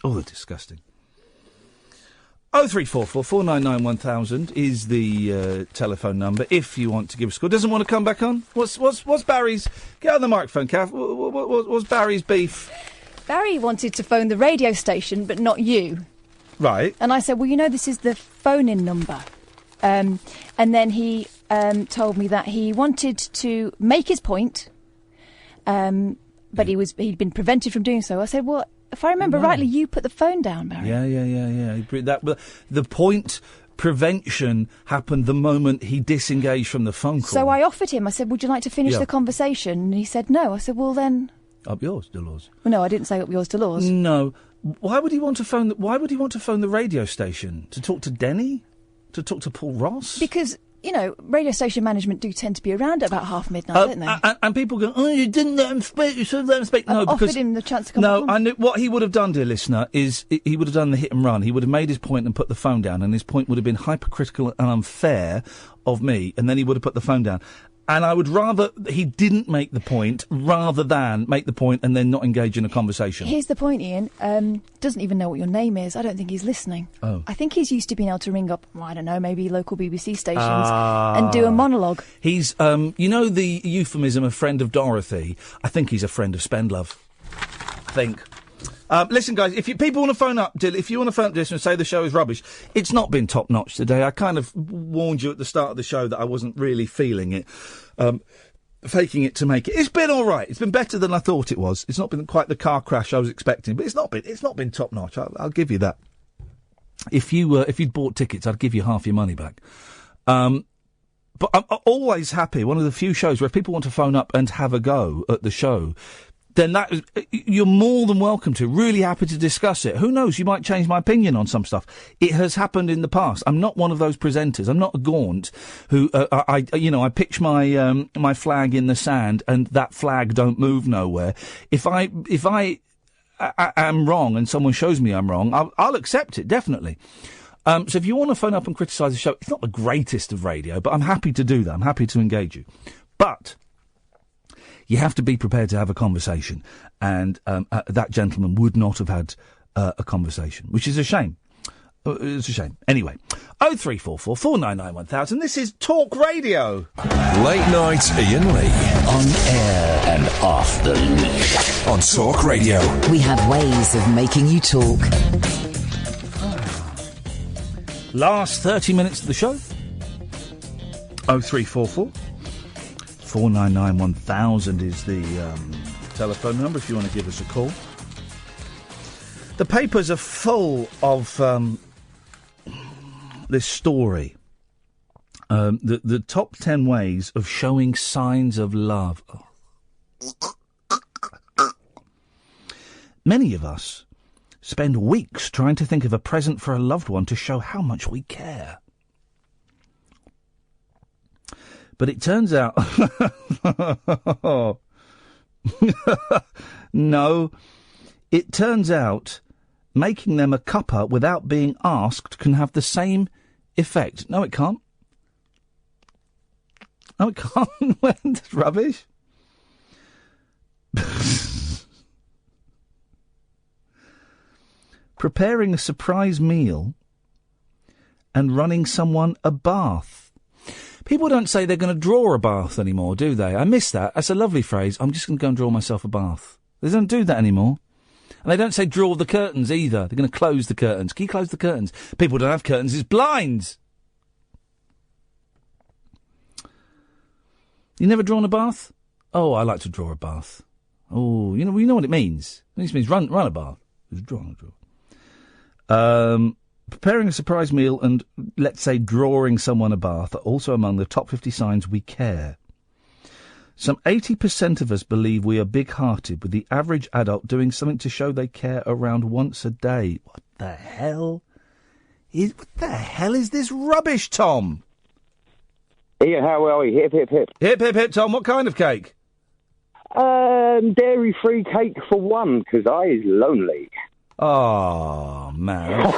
they're disgusting. 0344 499 1000 is the telephone number if you want to give us a call. Doesn't want to come back on? What's Barry's... Get on the microphone, Kath. What's Barry's beef? Barry wanted to phone the radio station, but not you. Right. And I said, well, you know, this is the phone-in number. And then he told me that he wanted to make his point, but he'd been prevented from doing so. I said, well, if I remember rightly, you put the phone down, Barry. Yeah. The point prevention happened the moment he disengaged from the phone call. So I offered him, I said, would you like to finish Yeah. the conversation? And he said no. I said, well, then... Up yours, Dolores. Well, no, I didn't say up yours, Dolores. No. Why would he want to phone the radio station? To talk to Denny? To talk to Paul Ross? Because, you know, radio station management do tend to be around at about half midnight, don't they? And people go, oh, you didn't let him speak, you should let him speak. No, I because... offered him the chance to come No, on. I knew what he would have done, dear listener, is he would have done the hit and run. He would have made his point and put the phone down, and his point would have been hypercritical and unfair of me, and then he would have put the phone down. And I would rather he didn't make the point rather than make the point and then not engage in a conversation. Here's the point, Ian. Doesn't even know what your name is. I don't think he's listening. Oh. I think he's used to being able to ring up, I don't know, maybe local BBC stations and do a monologue. He's, you know the euphemism, a friend of Dorothy? I think he's a friend of Spendlove. I think. Listen, guys, if people want to phone up, if you want to phone up this and say the show is rubbish, it's not been top-notch today. I kind of warned you at the start of the show that I wasn't really feeling it, faking it to make it. It's been all right. It's been better than I thought it was. It's not been quite the car crash I was expecting, but it's not been top-notch. I'll give you that. If you'd bought tickets, I'd give you half your money back. But I'm always happy. One of the few shows where if people want to phone up and have a go at the show, then you're more than welcome to. Really happy to discuss it. Who knows? You might change my opinion on some stuff. It has happened in the past. I'm not one of those presenters. I'm not a gaunt who I pitch my my flag in the sand and that flag don't move nowhere. If I am wrong and someone shows me I'm wrong, I'll accept it, definitely. So if you want to phone up and criticise the show, it's not the greatest of radio, but I'm happy to do that. I'm happy to engage you. But you have to be prepared to have a conversation. And that gentleman would not have had a conversation, which is a shame. It's a shame. Anyway, 0344 499 1000. This is Talk Radio. Late night Iain Lee. On air and off the leash. On Talk Radio. We have ways of making you talk. Last 30 minutes of the show. 0344 499 1000 is the telephone number if you want to give us a call. The papers are full of this story. The top 10 ways of showing signs of love. Many of us spend weeks trying to think of a present for a loved one to show how much we care. But it turns out... No. It turns out making them a cuppa without being asked can have the same effect. No, it can't. No, it can't. That's rubbish. Preparing a surprise meal and running someone a bath. People don't say they're going to draw a bath anymore, do they? I miss that. That's a lovely phrase. I'm just going to go and draw myself a bath. They don't do that anymore. And they don't say draw the curtains either. They're going to close the curtains. Can you close the curtains? People don't have curtains. It's blinds. You never drawn a bath? Oh, I like to draw a bath. Oh, you know what it means. It just means run a bath. Draw. Preparing a surprise meal and, let's say, drawing someone a bath are also among the top 50 signs we care. Some 80% of us believe we are big-hearted, with the average adult doing something to show they care around once a day. What the hell is this rubbish, Tom? Iain, how are we? Hip, hip, hip. Hip, hip, hip, Tom. What kind of cake? Dairy-free cake for one, because I is lonely. Oh, man.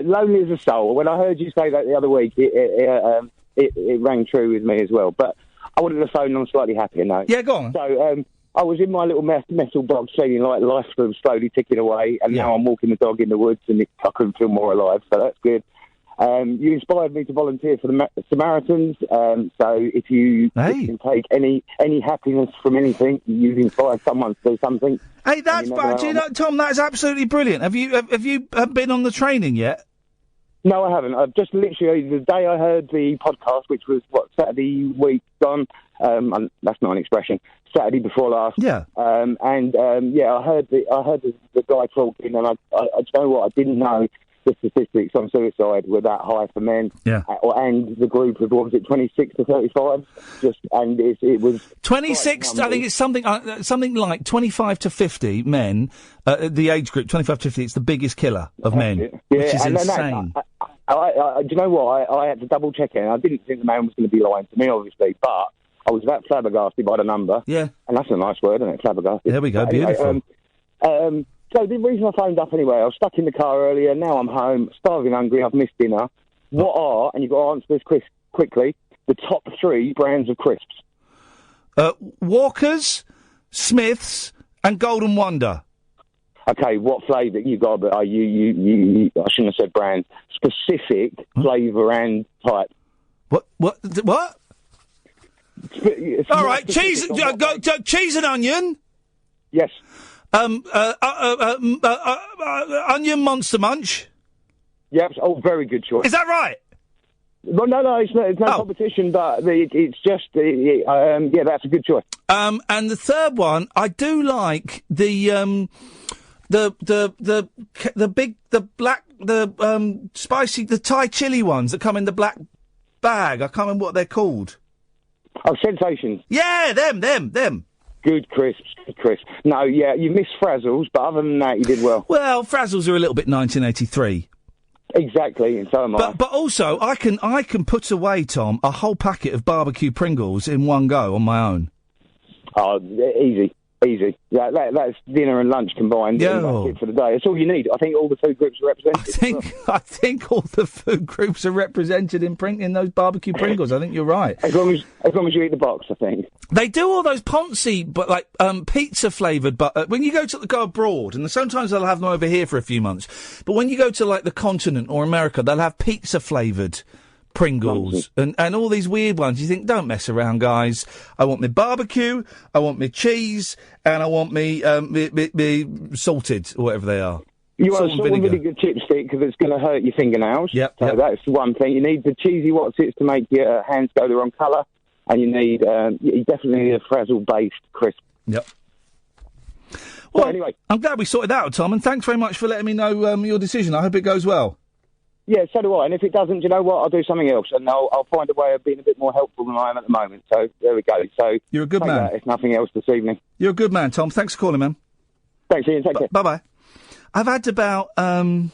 Lonely as a soul. When I heard you say that the other week, it rang true with me as well. But I wanted to phone on a slightly happier note. Yeah, go on. So, I was in my little metal box feeling like life was slowly ticking away, and now I'm walking the dog in the woods, and I couldn't feel more alive, so that's good. You inspired me to volunteer for the Samaritans, so if you can take any happiness from anything, you've inspired someone to do something. Hey, that's bad. Do you know, Tom, that is absolutely brilliant. Have you been on the training yet? No, I haven't. I've just literally, the day I heard the podcast, which was, Saturday week gone, that's not an expression, Saturday before last. Yeah. I heard the guy talking, and I you know what, I didn't know the statistics on suicide were that high for men. Yeah. And the group of, 26 to 35? It was 26, I think it's something like 25 to 50 men, the age group, 25 to 50, it's the biggest killer of men, which is insane. Do you know what? I had to double check it, and I didn't think the man was going to be lying to me, obviously, but I was that flabbergasted by the number. Yeah. And that's a nice word, isn't it? Flabbergasted. There we go, beautiful. So the reason I phoned up anyway, I was stuck in the car earlier, now I'm home, starving hungry, I've missed dinner. What are, and you've got to answer this quickly, the top 3 brands of crisps? Walkers, Smiths, and Golden Wonder. Okay, what flavour you got? But you I shouldn't have said brand. Specific flavour and type. What? All right, cheese and onion. Yes. Onion Monster Munch. Yep. Oh, very good choice. Is that right? Well, no, it's no competition, but it's just that's a good choice. And the third one, I do like the spicy, the Thai chili ones that come in the black bag. I can't remember what they're called. Oh, Sensations. Yeah, them. Good crisps. No, yeah, you missed Frazzles, but other than that, you did well. Well, Frazzles are a little bit 1983. Exactly, and so am I. But also, I can put away, Tom, a whole packet of barbecue Pringles in one go on my own. Oh, easy. That's dinner and lunch combined. Yeah. And that's it for the day. That's all you need. I think all the food groups are represented. I think all the food groups are represented in those barbecue Pringles. I think you're right. As long as you eat the box, I think. They do all those Ponzi, but like pizza flavoured. But when you go abroad, and sometimes they'll have them over here for a few months. But when you go to like the continent or America, they'll have pizza flavoured Pringles and all these weird ones. You think, don't mess around, guys. I want me barbecue, I want me cheese, and I want me salted, or whatever they are. You want a really good chipstick because it's going to hurt your fingernails. Yep. So that's one thing. You need the cheesy Wotsits to make your hands go the wrong colour, and you definitely need a Frazzle-based crisp. Yep. Well, so anyway, I'm glad we sorted that out, Tom, and thanks very much for letting me know your decision. I hope it goes well. Yeah, so do I. And if it doesn't, you know what? I'll do something else, and I'll find a way of being a bit more helpful than I am at the moment. So there we go. So you're a good man. If nothing else this evening. You're a good man, Tom. Thanks for calling, man. Thanks, Iain. Take care. Bye-bye. I've had about 2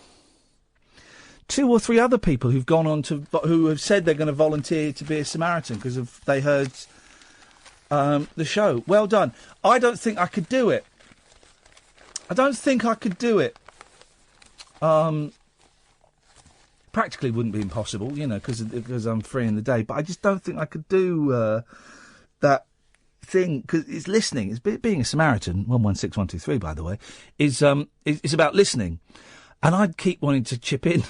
or 3 other people who've gone on who have said they're going to volunteer to be a Samaritan because they heard the show. Well done. I don't think I could do it. Practically wouldn't be impossible, because I'm free in the day. But I just don't think I could do that thing, because it's listening. It's being a Samaritan. 116123, by the way, is about listening, and I'd keep wanting to chip in.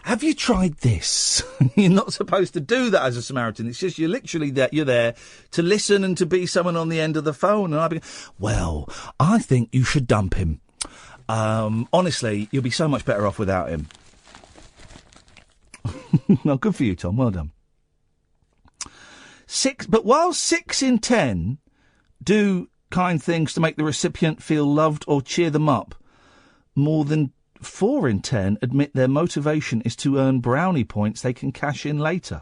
Have you tried this? You're not supposed to do that as a Samaritan. It's just you're literally there. You're there to listen and to be someone on the end of the phone. And I'd be, well, I think you should dump him. Honestly, you'll be so much better off without him. Well, good for you, Tom. Well done. But while 6 in 10 do kind things to make the recipient feel loved or cheer them up, more than 4 in 10 admit their motivation is to earn brownie points they can cash in later.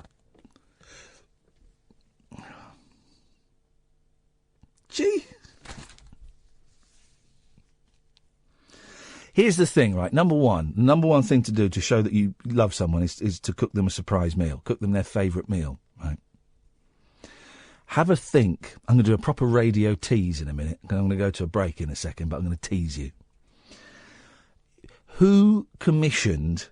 Gee. Here's the thing, right? Number one thing to do to show that you love someone is to cook them a surprise meal. Cook them their favourite meal, right? Have a think. I'm going to do a proper radio tease in a minute. I'm going to go to a break in a second, but I'm going to tease you. Who commissioned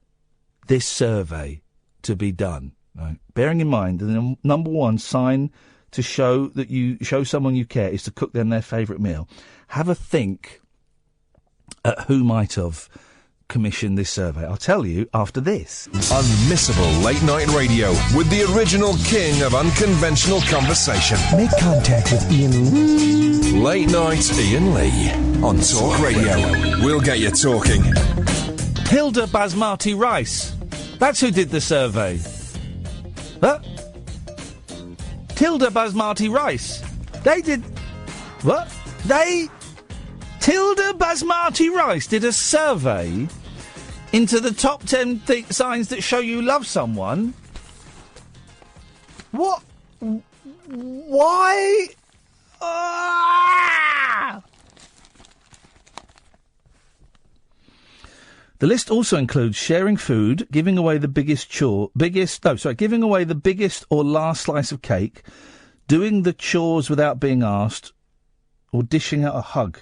this survey to be done? Right? Bearing in mind that the number one sign to show that you show someone you care is to cook them their favourite meal. Have a think at who might have commissioned this survey. I'll tell you after this. Unmissable late night radio with the original king of unconventional conversation. Make contact with Iain. Late night Iain Lee on Talk Radio. We'll get you talking. Hilda Basmati Rice. That's who did the survey. Huh? Tilda Basmati Rice. They did... What? Tilda Basmati Rice did a survey into the top 10 signs that show you love someone. What? Why? The list also includes sharing food, giving away the giving away the biggest or last slice of cake, doing the chores without being asked, or dishing out a hug.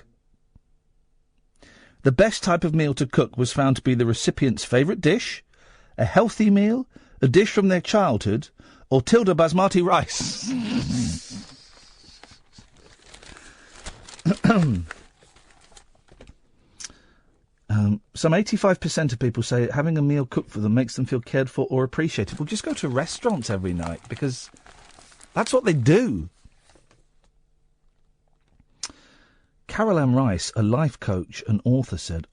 The best type of meal to cook was found to be the recipient's favourite dish, a healthy meal, a dish from their childhood, or Tilda Basmati rice. Some 85% of people say having a meal cooked for them makes them feel cared for or appreciated. Well, just go to restaurants every night, because that's what they do. Carol Ann Rice, a life coach and author, said,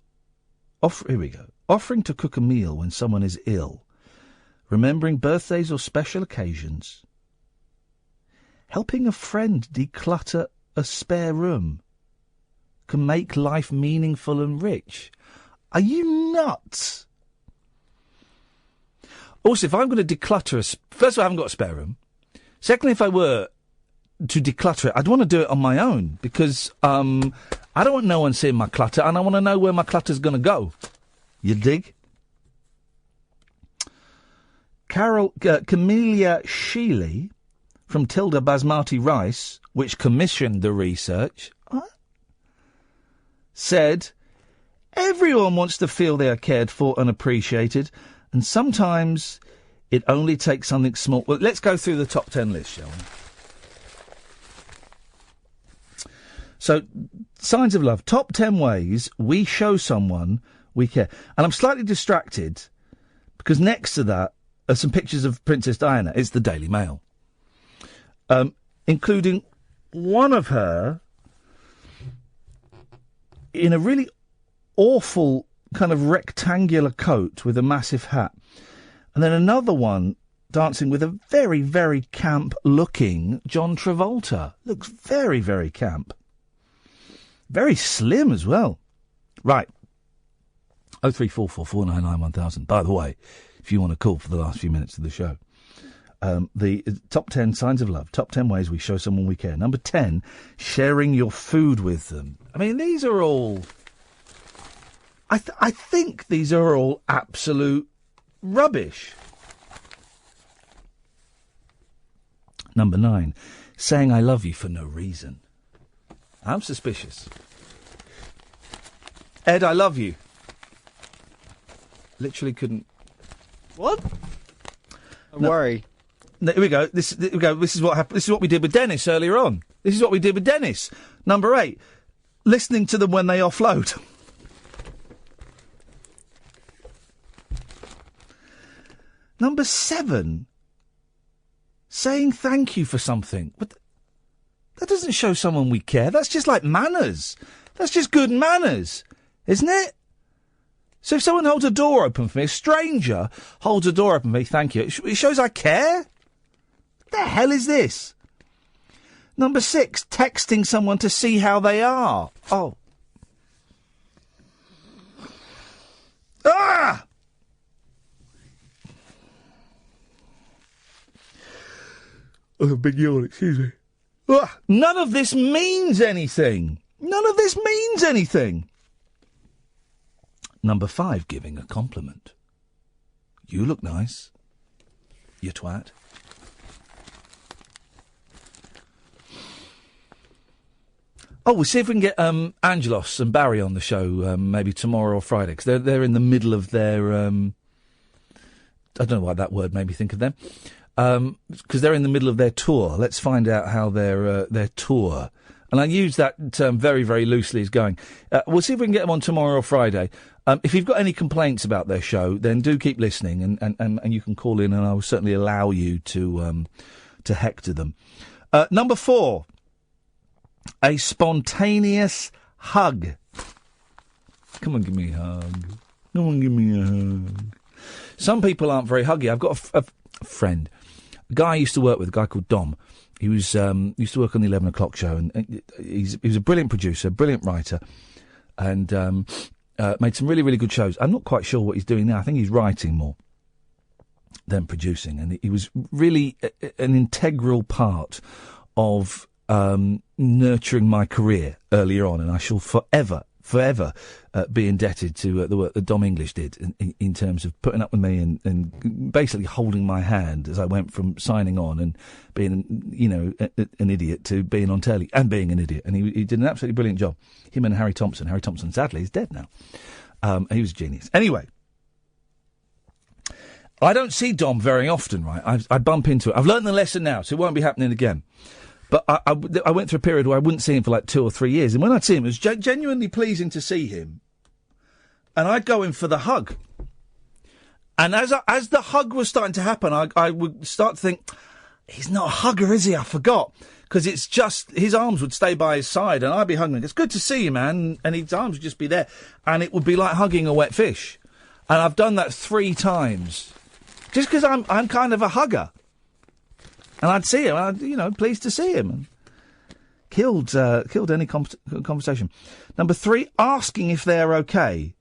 here we go. Offering to cook a meal when someone is ill, remembering birthdays or special occasions, helping a friend declutter a spare room can make life meaningful and rich. Are you nuts? Also, if I'm going to declutter first of all, I haven't got a spare room. Secondly, if I were to declutter it, I'd want to do it on my own, because I don't want no one seeing my clutter, and I want to know where my clutter's going to go. You dig? Camellia Sheely from Tilda Basmati Rice, which commissioned the research, said, everyone wants to feel they are cared for and appreciated, and sometimes it only takes something small. Well, let's go through the top 10 list, shall we? So, signs of love. Top 10 ways we show someone we care. And I'm slightly distracted because next to that are some pictures of Princess Diana. It's the Daily Mail. Including one of her in a really awful kind of rectangular coat with a massive hat. And then another one dancing with a very, very camp-looking John Travolta. Looks very, very camp. Very slim as well. Right. 0344 499 1000. By the way, if you want to call for the last few minutes of the show. The top 10 signs of love. Top 10 ways we show someone we care. Number 10, sharing your food with them. I mean, these are all... I think these are all absolute rubbish. Number 9, saying I love you for no reason. I'm suspicious. Ed, I love you. Literally couldn't... What? Worry. No, here we go. This is what happened. This is what we did with Dennis earlier on. This is what we did with Dennis. Number 8, listening to them when they offload. Number 7, saying thank you for something. But that doesn't show someone we care. That's just like manners. That's just good manners, isn't it? So if someone holds a door open for me, a stranger holds a door open for me, thank you, it shows I care? What the hell is this? Number 6, texting someone to see how they are. Oh. Ah! Oh, a big yawn, excuse me. Ugh. None of this means anything. None of this means anything. Number 5, giving a compliment. You look nice, you twat. Oh, we'll see if we can get Angelos and Barry on the show maybe tomorrow or Friday, because they're in the middle of their... I don't know why that word made me think of them. Because they're in the middle of their tour. Let's find out how their tour... And I use that term very, very loosely is going. We'll see if we can get them on tomorrow or Friday. If you've got any complaints about their show, then do keep listening, and you can call in, and I will certainly allow you to hector them. Number 4, a spontaneous hug. Come on, give me a hug. Come on, give me a hug. Some people aren't very huggy. I've got a friend, a guy I used to work with, a guy called Dom. He was used to work on the 11 o'clock show, and he was a brilliant producer, brilliant writer, and made some really, really good shows. I'm not quite sure what he's doing now. I think he's writing more than producing, and he was really an integral part of nurturing my career earlier on, and I shall forever be indebted to the work that Dom English did in terms of putting up with me and basically holding my hand as I went from signing on and being, an idiot to being on telly and being an idiot. And he did an absolutely brilliant job. Him and Harry Thompson. Harry Thompson, sadly, is dead now. He was a genius. Anyway, I don't see Dom very often, right? I bump into it. I've learned the lesson now, so it won't be happening again. But I went through a period where I wouldn't see him for like 2 or 3 years. And when I'd see him, it was genuinely pleasing to see him. And I'd go in for the hug. And as the hug was starting to happen, I would start to think, he's not a hugger, is he? I forgot. Because it's just, his arms would stay by his side and I'd be hugging him. It's good to see you, man. And his arms would just be there. And it would be like hugging a wet fish. And I've done that 3 times. Just because I'm kind of a hugger. And I'd see him, and I'd, pleased to see him. And killed any conversation. Number 3, asking if they're okay.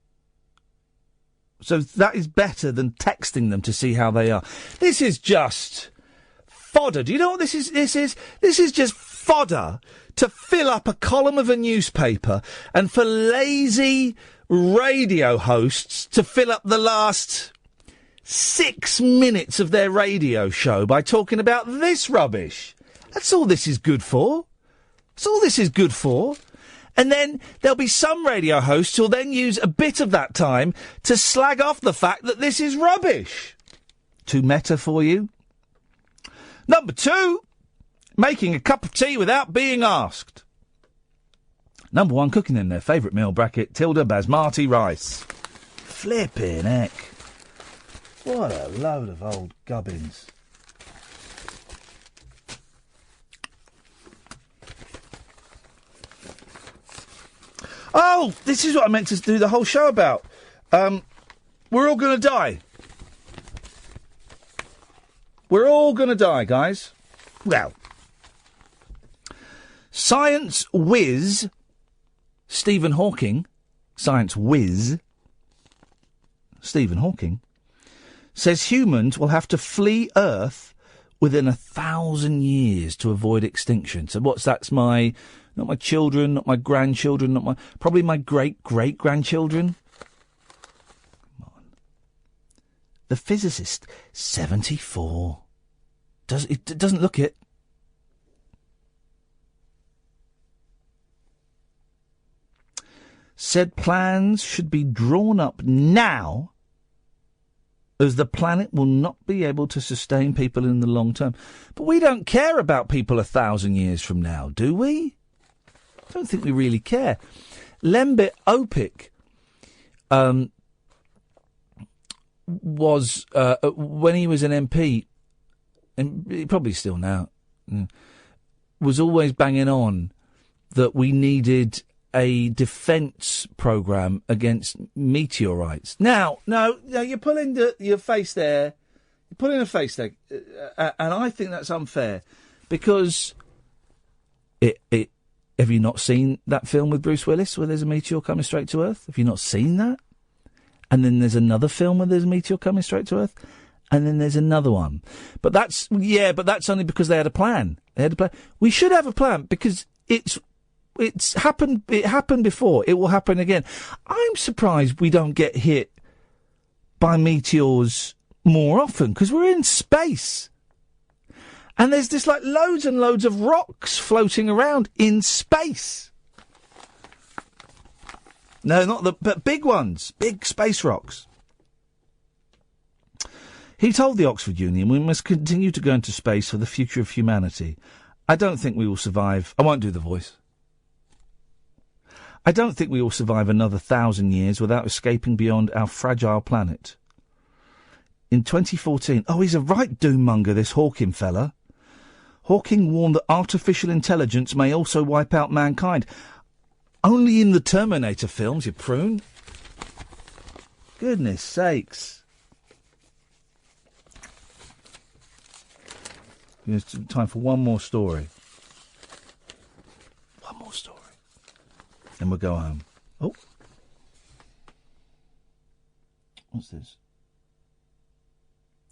So that is better than texting them to see how they are. This is just fodder. Do you know what this is? This is just fodder to fill up a column of a newspaper and for lazy radio hosts to fill up the last 6 minutes of their radio show by talking about this rubbish. That's all this is good for. That's all this is good for. And then there'll be some radio hosts who'll then use a bit of that time to slag off the fact that this is rubbish. Too meta for you? Number 2, making a cup of tea without being asked. Number 1, cooking in their favourite meal bracket, Tilda basmati rice. Flippin' heck. What a load of old gubbins. Oh, this is what I meant to do the whole show about. We're all going to die. We're all going to die, guys. Well, science whiz Stephen Hawking, science whiz Stephen Hawking, says humans will have to flee Earth within 1,000 years to avoid extinction. So that's not my children, not my grandchildren, probably my great-great-grandchildren. Come on. The physicist, 74. It doesn't look it. Said plans should be drawn up now, as the planet will not be able to sustain people in the long term. But we don't care about people 1,000 years from now, do we? I don't think we really care. Lembit Opik was when he was an MP, and probably still now, was always banging on that we needed a defence programme against meteorites. Now, you're pulling your face there. You're pulling a face there, and I think that's unfair because have you not seen that film with Bruce Willis where there's a meteor coming straight to Earth? Have you not seen that? And then there's another film where there's a meteor coming straight to Earth, and then there's another one. But that's only because they had a plan. We should have a plan because it's happened. It happened before. It will happen again. I'm surprised we don't get hit by meteors more often because we're in space. And there's just like loads and loads of rocks floating around in space. No, but big ones. Big space rocks. He told the Oxford Union we must continue to go into space for the future of humanity. I don't think we will survive. I won't do the voice. I don't think we will survive another 1,000 years without escaping beyond our fragile planet. In 2014... Oh, he's a right doom-monger, this Hawking fella. Hawking warned that artificial intelligence may also wipe out mankind. Only in the Terminator films, you prune. Goodness sakes. There's time for one more story. One more story. And we'll go home. Oh. What's this?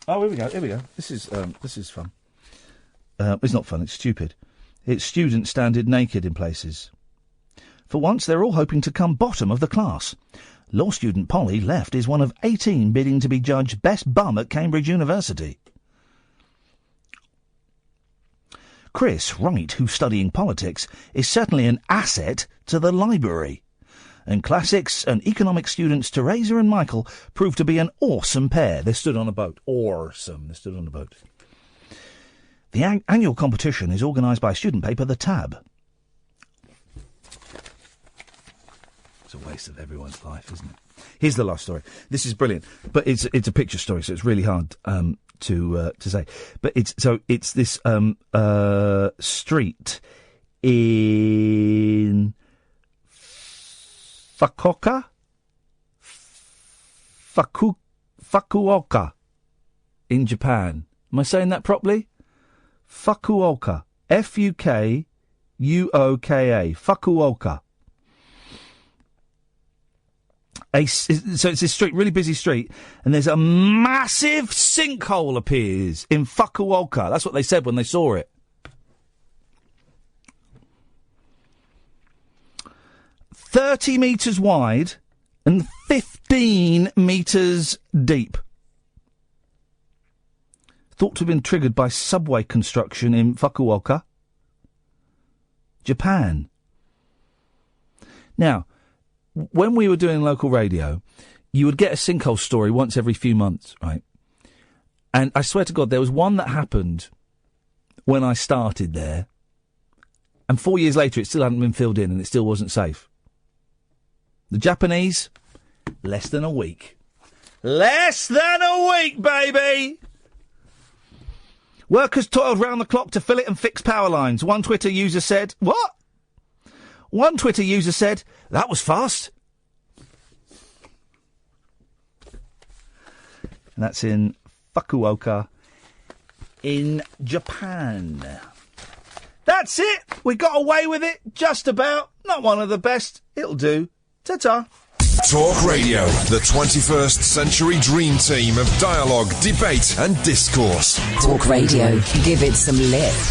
Oh, here we go. This is fun. It's not fun, it's stupid. It's students standing naked in places. For once, they're all hoping to come bottom of the class. Law student Polly Left is one of 18 bidding to be judged best bum at Cambridge University. Chris Wright, who's studying politics, is certainly an asset to the library. And classics and economics students Teresa and Michael proved to be an awesome pair. They stood on a boat. Awesome. They stood on a boat. The annual competition is organised by student paper The Tab. It's a waste of everyone's life, isn't it? Here's the last story. This is brilliant, but it's a picture story, so it's really hard to say. But it's this street in Fukuoka in Japan. Am I saying that properly? Fukuoka. Fukuoka. Fukuoka. So it's this street, really busy street, and there's a massive sinkhole appears in Fukuoka. That's what they said when they saw it. 30 metres wide and 15 metres deep. Thought to have been triggered by subway construction in Fukuoka, Japan. Now, when we were doing local radio, you would get a sinkhole story once every few months, right? And I swear to God, there was one that happened when I started there, and 4 years later it still hadn't been filled in and it still wasn't safe. The Japanese, less than a week. Less than a week, baby! Workers toiled round the clock to fill it and fix power lines. One Twitter user said, what? One Twitter user said, that was fast. And that's in Fukuoka in Japan. That's it. We got away with it. Just about. Not one of the best. It'll do. Ta-ta. Talk Radio, the 21st century dream team of dialogue, debate and discourse. Talk Radio. Give it some lift.